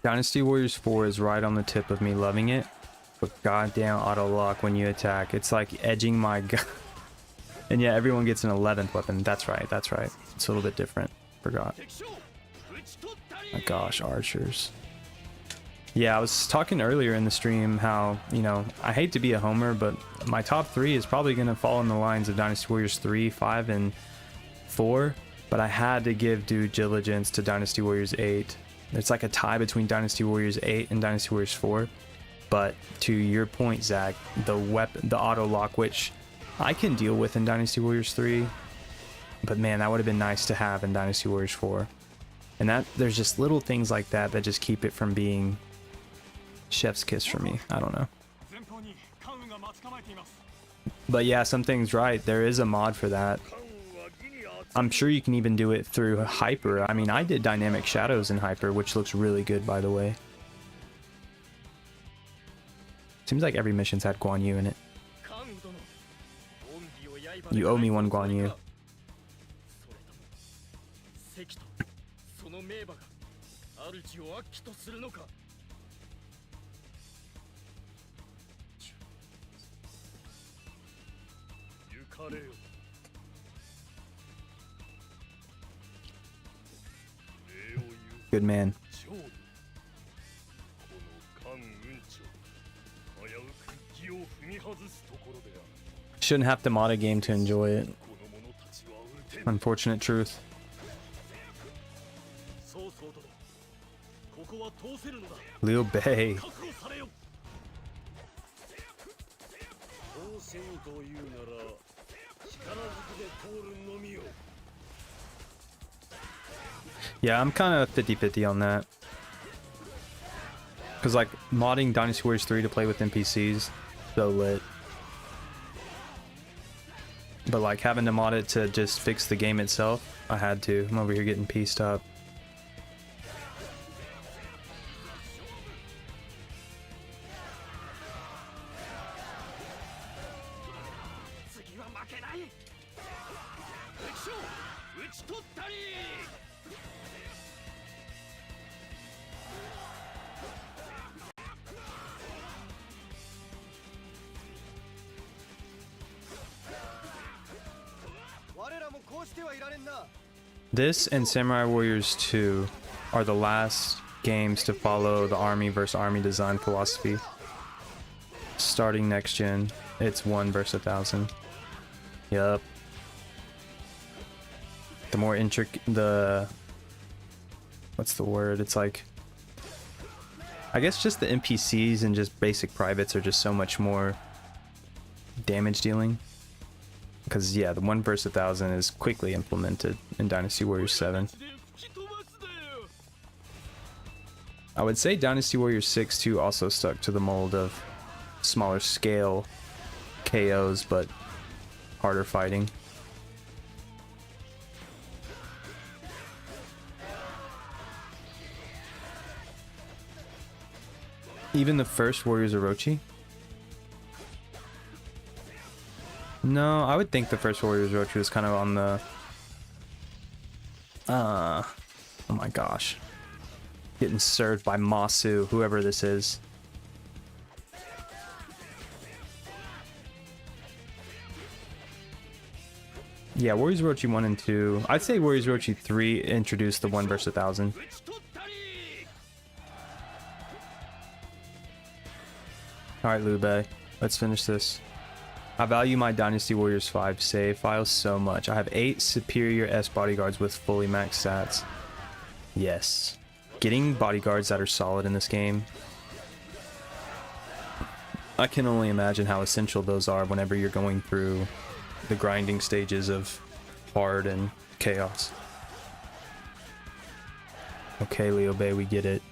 [SPEAKER 1] Dynasty Warriors 4 is right on the tip of me loving it, but goddamn auto lock when you attack. It's like edging my gun. And yeah, everyone gets an 11th weapon. That's right, that's right. It's a little bit different. Forgot. My gosh, archers. Yeah, I was talking earlier in the stream how, you know, I hate to be a homer, but my top 3 is probably going to fall in the lines of Dynasty Warriors 3, 5, and 4. But I had to give due diligence to Dynasty Warriors 8. It's like a tie between Dynasty Warriors 8 and Dynasty Warriors 4. But to your point, Zach, the auto lock, which I can deal with in Dynasty Warriors 3, but man, that would have been nice to have in Dynasty Warriors 4. And that there's just little things like that that just keep it from being chef's kiss for me. I don't know. But yeah, something's right. There is a mod for that. I'm sure you can even do it through Hyper. I mean, I did Dynamic Shadows in Hyper, which looks really good, by the way. Seems like every mission's had Guan Yu in it. You owe me one Guan Yu. Good man. Shouldn't have to mod a game to enjoy it. Unfortunate truth. Liu Bei. Yeah, I'm kind of 50-50 on that. Because, like, modding Dynasty Warriors 3 to play with NPCs, so lit. But, like, having to mod it to just fix the game itself, I had to. I'm over here getting pieced up. This and Samurai Warriors 2 are the last games to follow the army versus army design philosophy. Starting next gen, it's 1 versus 1,000. Yup. The more intricate, what's the word? It's like, I guess just the NPCs and just basic privates are just so much more damage dealing. Because, yeah, the 1 versus 1,000 is quickly implemented in Dynasty Warriors 7. I would say Dynasty Warriors 6 too also stuck to the mold of smaller scale KOs, but harder fighting. Even the first Warriors Orochi? No, I would think the first Warriors Orochi was kind of on the... oh my gosh. Getting served by Masu, whoever this is. Yeah, Warriors Orochi 1 and 2. I'd say Warriors Orochi 3 introduced the 1 versus 1,000. Alright, Liu Bei. Let's finish this. I value my Dynasty Warriors 5 save files so much. I have 8 superior S bodyguards with fully maxed stats. Yes. Getting bodyguards that are solid in this game, I can only imagine how essential those are whenever you're going through the grinding stages of hard and chaos. Okay, Liu Bei, we get it.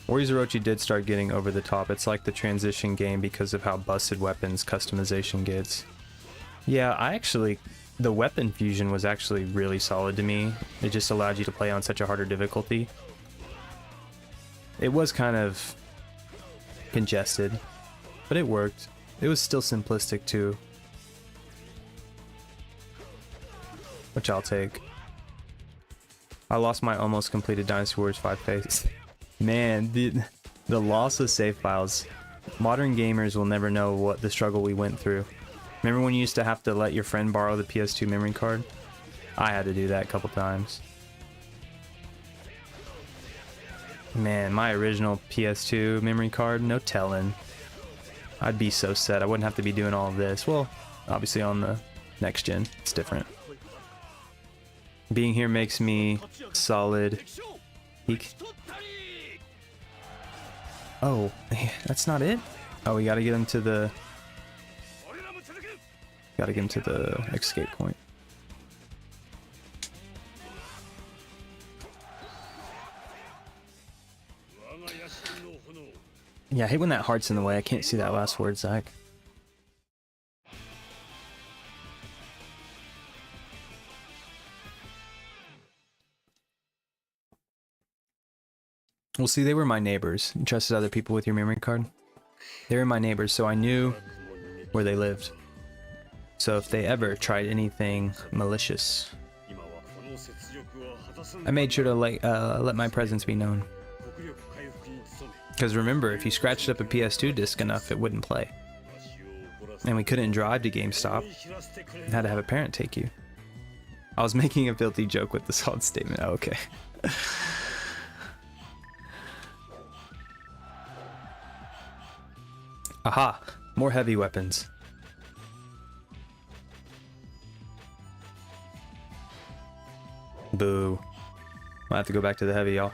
[SPEAKER 1] Warriors Orochi did start getting over the top. It's like the transition game because of how busted weapons customization gets. Yeah, the weapon fusion was actually really solid to me. It just allowed you to play on such a harder difficulty. It was kind of congested, but it worked. It was still simplistic too, which I'll take. I lost my almost completed Dynasty Warriors 5 phase. Man, the loss of save files. Modern gamers will never know what the struggle we went through. Remember when you used to have to let your friend borrow the PS2 memory card? I had to do that a couple times. Man, my original PS2 memory card, no telling. I'd be so set. I wouldn't have to be doing all of this. Well, obviously on the next gen, it's different. Being here makes me solid. Eek. Oh, that's not it? Oh, we gotta get him to the... Gotta get him to the escape point. Yeah, I hate when that heart's in the way. I can't see that last word, Zach. Well, see, they were my neighbors. You trusted other people with your memory card? They were my neighbors, so I knew where they lived. So if they ever tried anything malicious, I made sure to let my presence be known. Because remember, if you scratched up a PS2 disc enough, it wouldn't play. And we couldn't drive to GameStop. You had to have a parent take you. I was making a filthy joke with the solid statement. Oh, okay. Aha! More heavy weapons. Boo. Might have to go back to the heavy, y'all.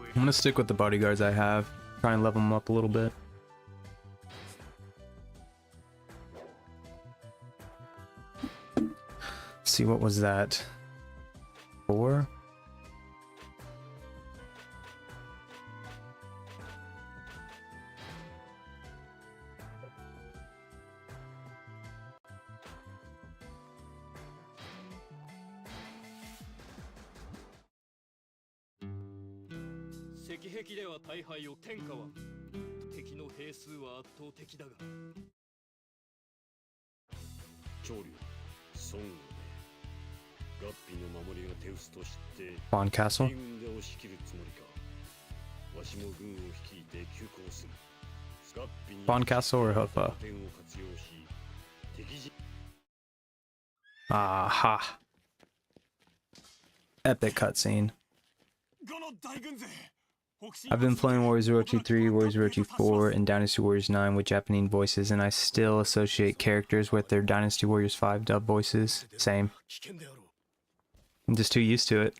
[SPEAKER 1] I'm gonna stick with the bodyguards I have. Try and level them up a little bit. Let's see, what was that? 4? Bond Castle. Bond Castle or Huffa? Aha. Epic cutscene. I've been playing Warriors Orochi 3, Warriors Orochi 4, and Dynasty Warriors 9 with Japanese voices, and I still associate characters with their Dynasty Warriors 5 dub voices. Same. I'm just too used to it.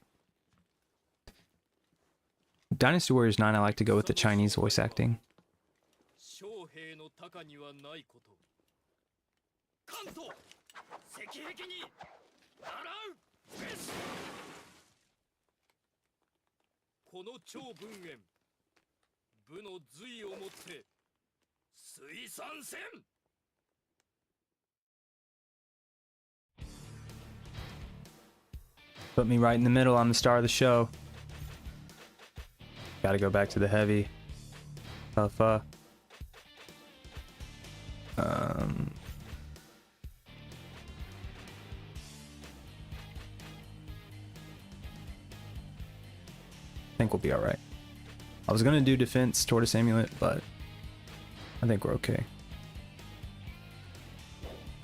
[SPEAKER 1] Dynasty Warriors 9, I like to go with the Chinese voice acting. Put me right in the middle. I'm the star of the show. Gotta go back to the heavy. I think we'll be alright. I was gonna do defense, tortoise amulet, but I think we're okay.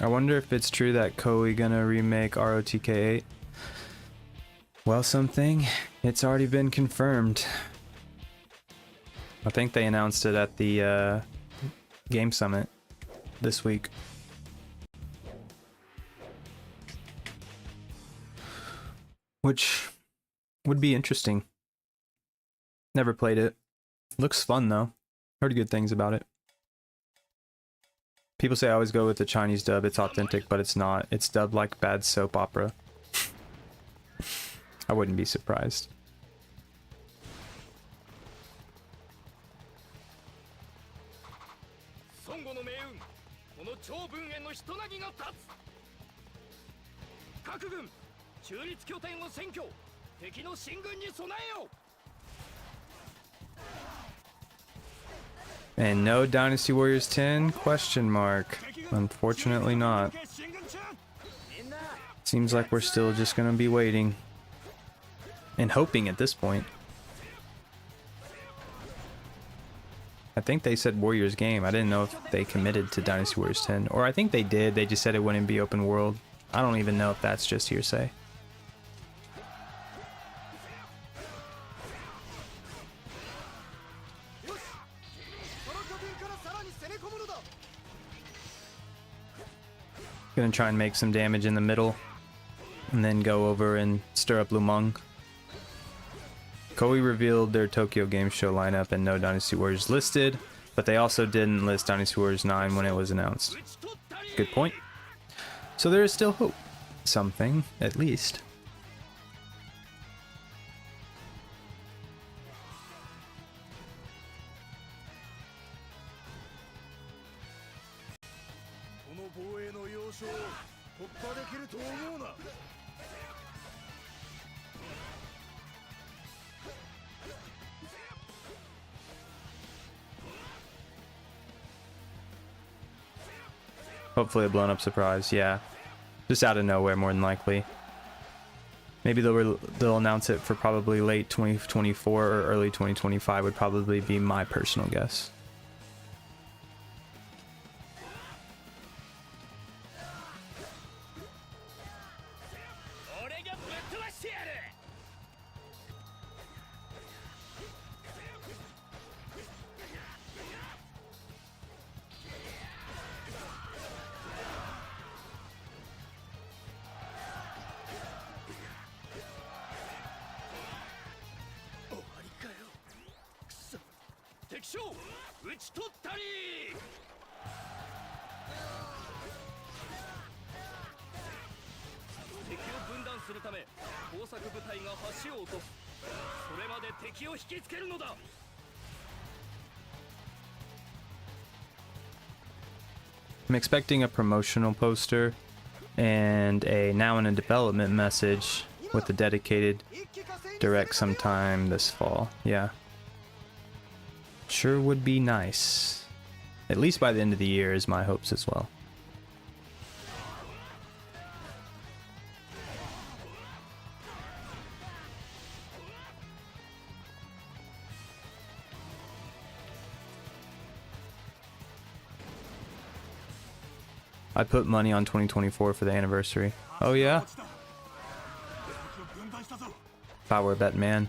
[SPEAKER 1] I wonder if it's true that Koei gonna remake ROTK 8. Well, something, it's already been confirmed. I think they announced it at the Game Summit this week. Which would be interesting. Never played it. Looks fun though. Heard good things about it. People say I always go with the Chinese dub. It's authentic, but it's not. It's dubbed like bad soap opera. I wouldn't be surprised. And no Dynasty Warriors 10? Question mark. Unfortunately not. Seems like we're still just gonna be waiting. And hoping at this point. I think they said Warriors game. I didn't know if they committed to Dynasty Warriors 10. Or I think they did. They just said it wouldn't be open world. I don't even know if that's just hearsay. Gonna try and make some damage in the middle. And then go over and stir up Lumeng. Koei revealed their Tokyo Game Show lineup and no Dynasty Warriors listed, but they also didn't list Dynasty Warriors 9 when it was announced. Good point. So there is still hope. Something, at least. Hopefully a blown up surprise, yeah. Just out of nowhere, more than likely. Maybe they'll announce it for probably late 2024 or early 2025 would probably be my personal guess. I'm expecting a promotional poster and a now in a development message with a dedicated direct sometime this fall. Yeah. Sure would be nice. At least by the end of the year is my hopes as well. I put money on 2024 for the anniversary. Oh yeah? If I were a bet man.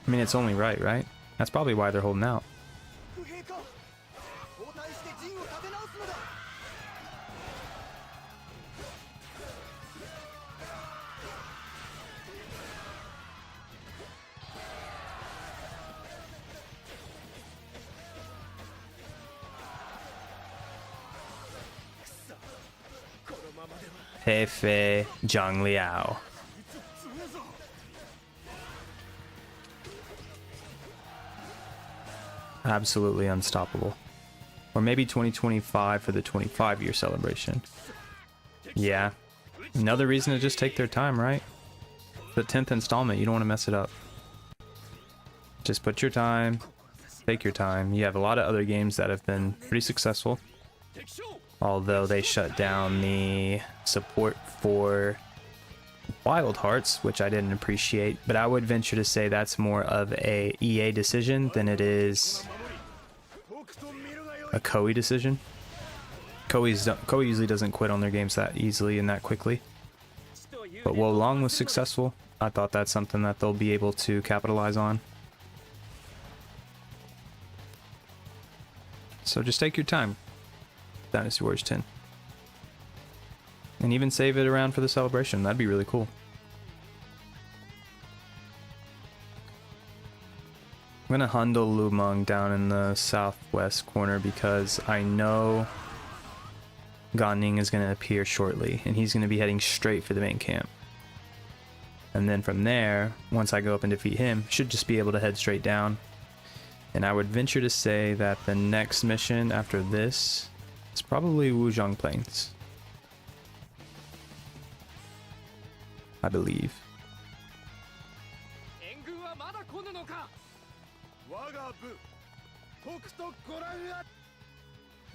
[SPEAKER 1] I mean, it's only right, right? That's probably why they're holding out. Hefe Zhang Liao. Absolutely unstoppable. Or maybe 2025 for the 25-year celebration. Yeah. Another reason to just take their time, right? The 10th installment, you don't want to mess it up. Just put your time, take your time. You have a lot of other games that have been pretty successful. Although they shut down the support for Wild Hearts, which I didn't appreciate, but I would venture to say that's more of a EA decision than it is a Koei decision. Koei usually doesn't quit on their games that easily and that quickly. But Wo Long was successful. I thought that's something that they'll be able to capitalize on. So just take your time, Dynasty Warriors 10. And even save it around for the celebration. That'd be really cool. I'm gonna Hundle Lumeng down in the southwest corner because I know Gan Ning is gonna appear shortly, and he's gonna be heading straight for the main camp. And then from there, once I go up and defeat him, should just be able to head straight down. And I would venture to say that the next mission after this is probably Wuzhong Plains. I believe.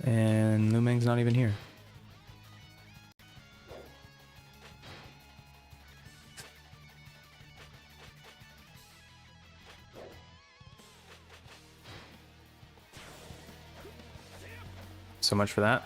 [SPEAKER 1] And Lumeng's not even here. So much for that.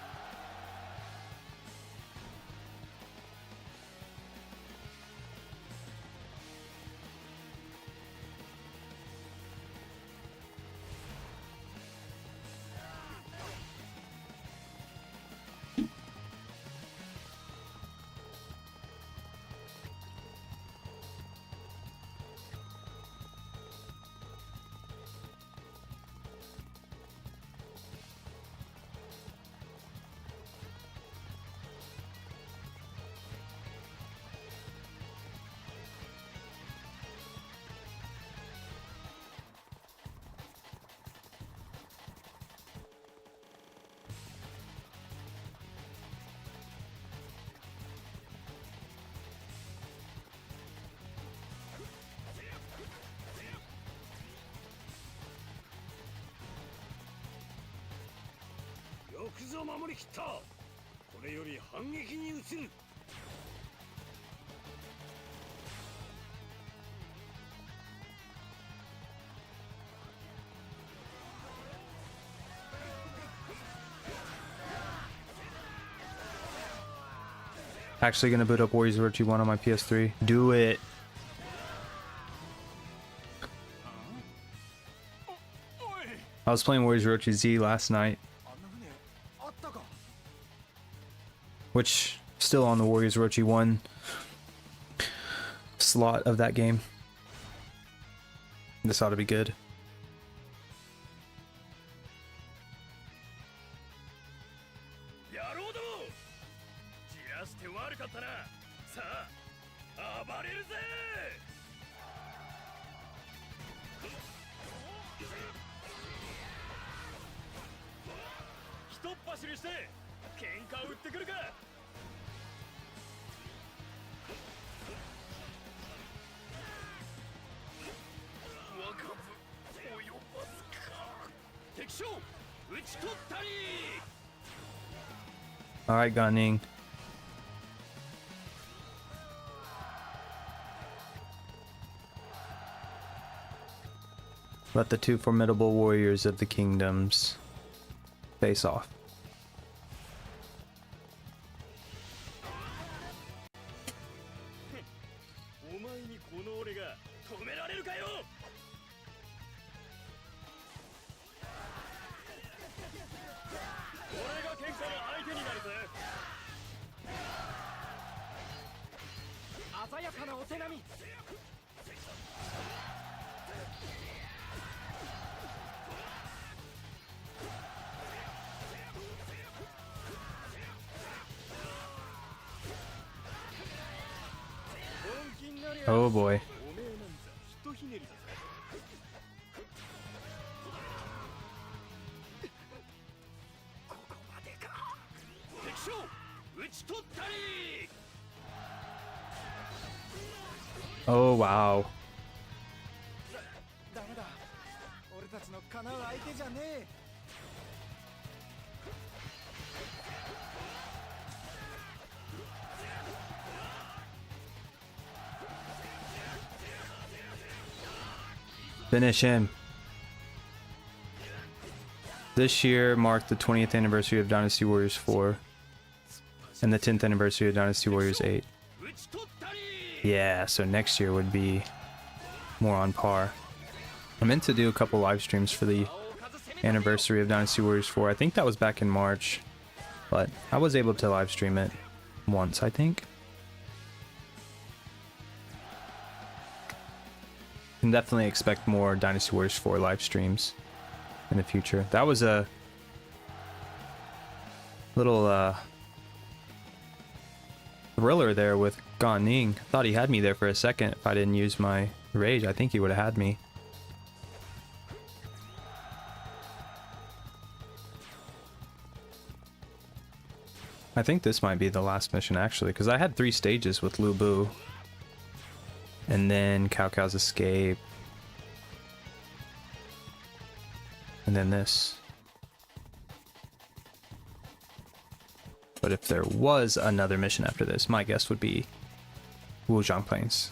[SPEAKER 1] Actually gonna boot up Warriors Orochi 1 on my PS3. Do it. I was playing Warriors Orochi Z last night, which still on the Warriors Orochi 1 slot of that game. This ought to be good. Alright, Gan Ning. Let the two formidable warriors of the kingdoms face off. Oh boy. Oh wow. Finish him. This year marked the 20th anniversary of Dynasty Warriors 4 and the 10th anniversary of Dynasty Warriors 8. Yeah, so next year would be more on par. I meant to do a couple live streams for the anniversary of Dynasty Warriors 4. I think that was back in March, but I was able to live stream it once, I think. Can definitely expect more Dynasty Warriors 4 live streams in the future. That was a little thriller there with Gan Ning. Thought he had me there for a second. If I didn't use my rage, I think he would have had me. I think this might be the last mission actually, because I had 3 stages with Lu Bu. And then Cao Cao's escape. And then this. But if there was another mission after this, my guess would be Wuzhang Plains.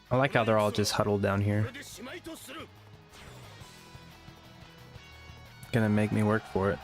[SPEAKER 1] I like how they're all just huddled down here. Gonna make me work for it.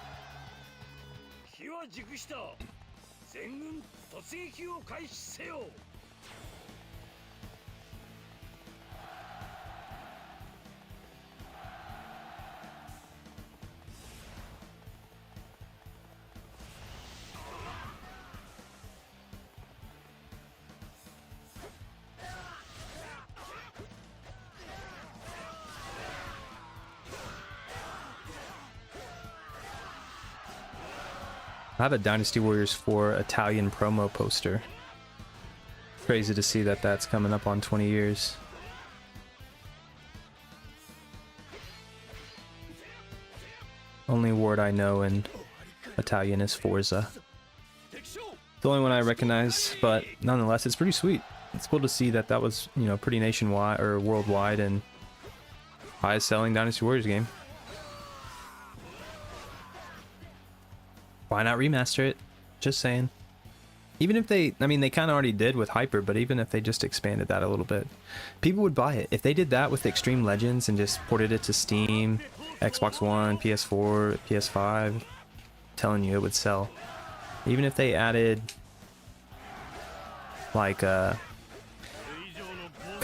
[SPEAKER 1] I have a Dynasty Warriors 4 Italian promo poster. Crazy to see that that's coming up on 20 years. Only word I know in Italian is Forza. The only one I recognize, but nonetheless, it's pretty sweet. It's cool to see that that was, you know, pretty nationwide or worldwide and highest selling Dynasty Warriors game. Why not remaster it? Just saying. Even if they, I mean, they kind of already did with Hyper, but even if they just expanded that a little bit, people would buy it. If they did that with Extreme Legends and just ported it to Steam, Xbox One, PS4, PS5, I'm telling you, it would sell. Even if they added, like, kind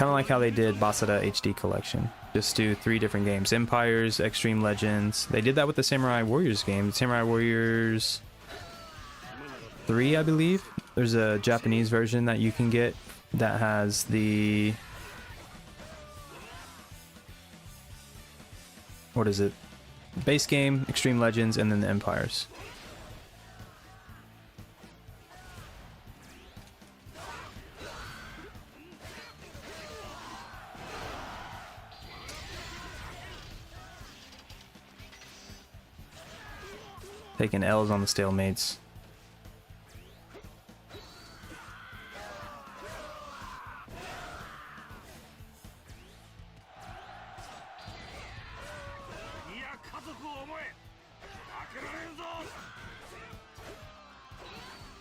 [SPEAKER 1] of like how they did Basara HD Collection. Just do 3 different games. Empires, Extreme Legends. They did that with the Samurai Warriors game. Samurai Warriors 3, I believe. There's a Japanese version that you can get that has the... what is it? Base game, Extreme Legends, and then the Empires. Taking L's on the stalemates.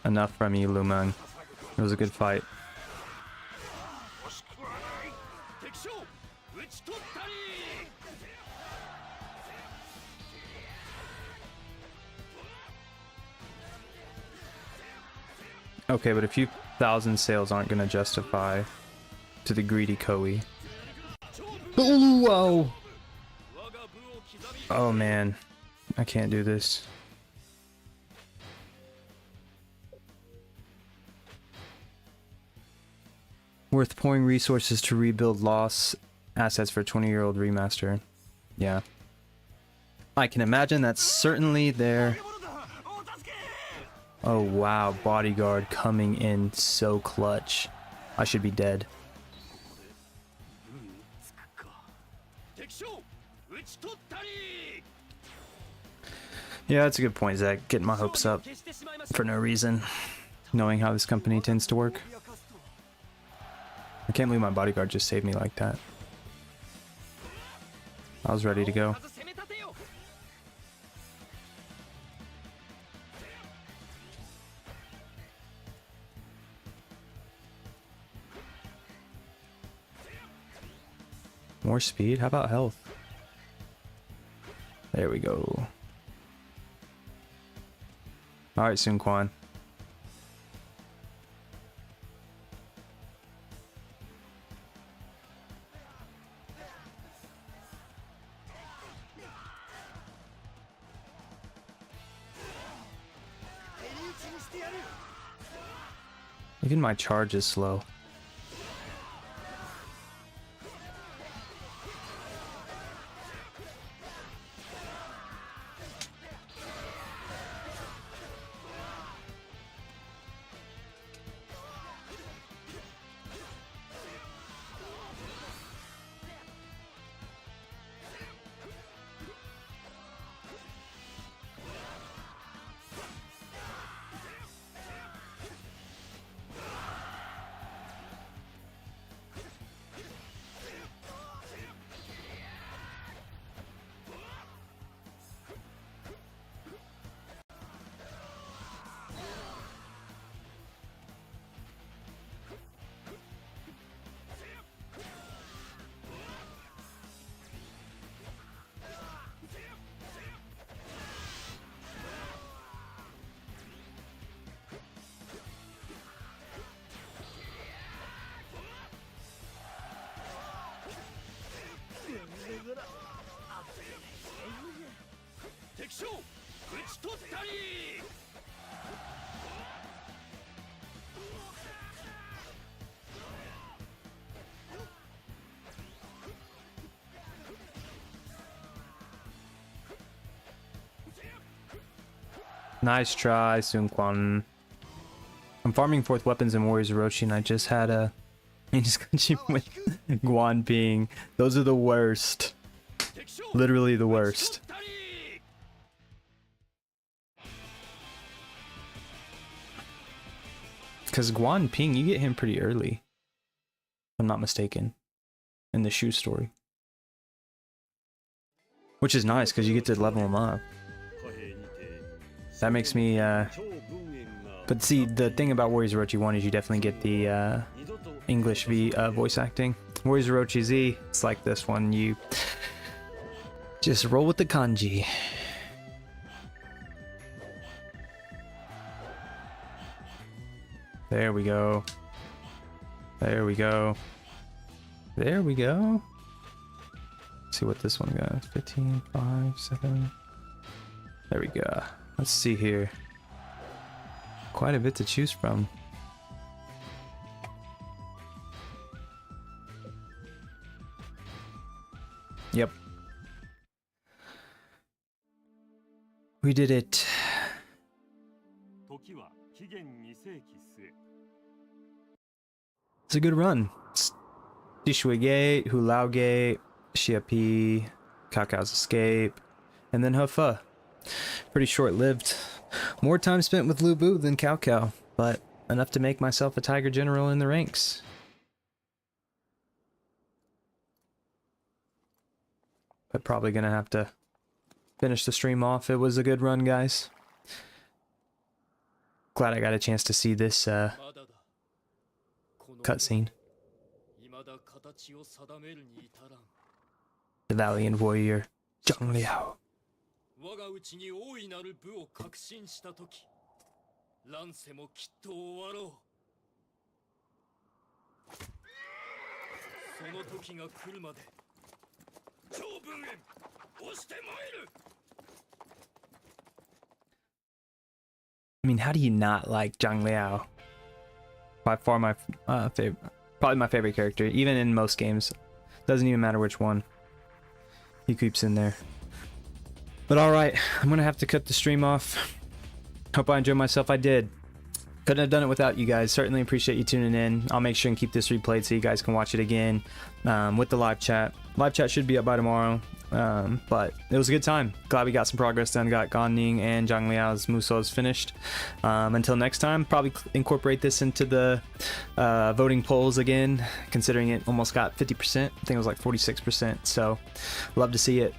[SPEAKER 1] Enough from you, Lumang. It was a good fight. Okay, but a few thousand sales aren't gonna justify to the greedy Koei. Ooh, whoa! Oh man, I can't do this. Worth pouring resources to rebuild loss assets for a 20-year-old remaster. Yeah. I can imagine that's certainly there. Oh wow, bodyguard coming in so clutch. I should be dead. Yeah, that's a good point, Zach. Getting my hopes up for no reason, knowing how this company tends to work. I can't believe my bodyguard just saved me like that. I was ready to go. More speed? How about health? There we go. Alright, Sun Quan. Even my charge is slow. Nice try, Sun Quan. I'm farming 4th weapons in Warriors Orochi, and I just had a discussion with Guan Ping. Those are the worst. Literally the worst. Because Guan Ping, you get him pretty early. If I'm not mistaken. In the Shu story. Which is nice, because you get to level him up. That makes me, But see, the thing about Warriors Orochi 1 is you definitely get the English voice acting. Warriors Orochi Z, it's like this one. You just roll with the kanji. There we go. There we go. There we go. Let's see what this one got. 15, 5, 7. There we go. Let's see here. Quite a bit to choose from. Yep. We did it. It's a good run. Shi Shui Gate, Lao Gate, Xia Pi, Cao Cao's escape, and then He. Pretty short-lived. More time spent with Lu Bu than Cao Cao, but enough to make myself a Tiger General in the ranks. But probably gonna have to finish the stream off. It was a good run, guys. Glad I got a chance to see this cutscene. The valiant warrior, Zhang Liao.
[SPEAKER 6] 我がうちに大いなる部を確信したとき、乱世もきっと終わろう。その時が来るまで、超文縁、押して参る。
[SPEAKER 1] I mean, how do you not like Zhang Liao? By far my favorite, probably my favorite character, even in most games. Doesn't even matter which one. He creeps in there. But alright, I'm gonna have to cut the stream off. Hope I enjoyed myself. I did. Couldn't have done it without you guys. Certainly appreciate you tuning in. I'll make sure and keep this replayed so you guys can watch it again with the live chat. Live chat should be up by tomorrow. But it was a good time. Glad we got some progress done. Got Gan Ning and Zhang Liao's Musos finished. Until next time, probably incorporate this into the voting polls again, considering it almost got 50%. I think it was like 46%. So love to see it.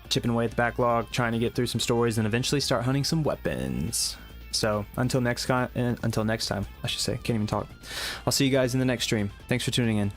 [SPEAKER 1] Chipping away at the backlog, trying to get through some stories, and eventually start hunting some weapons. So until next time, I should say, can't even talk. I'll see you guys in the next stream. Thanks for tuning in.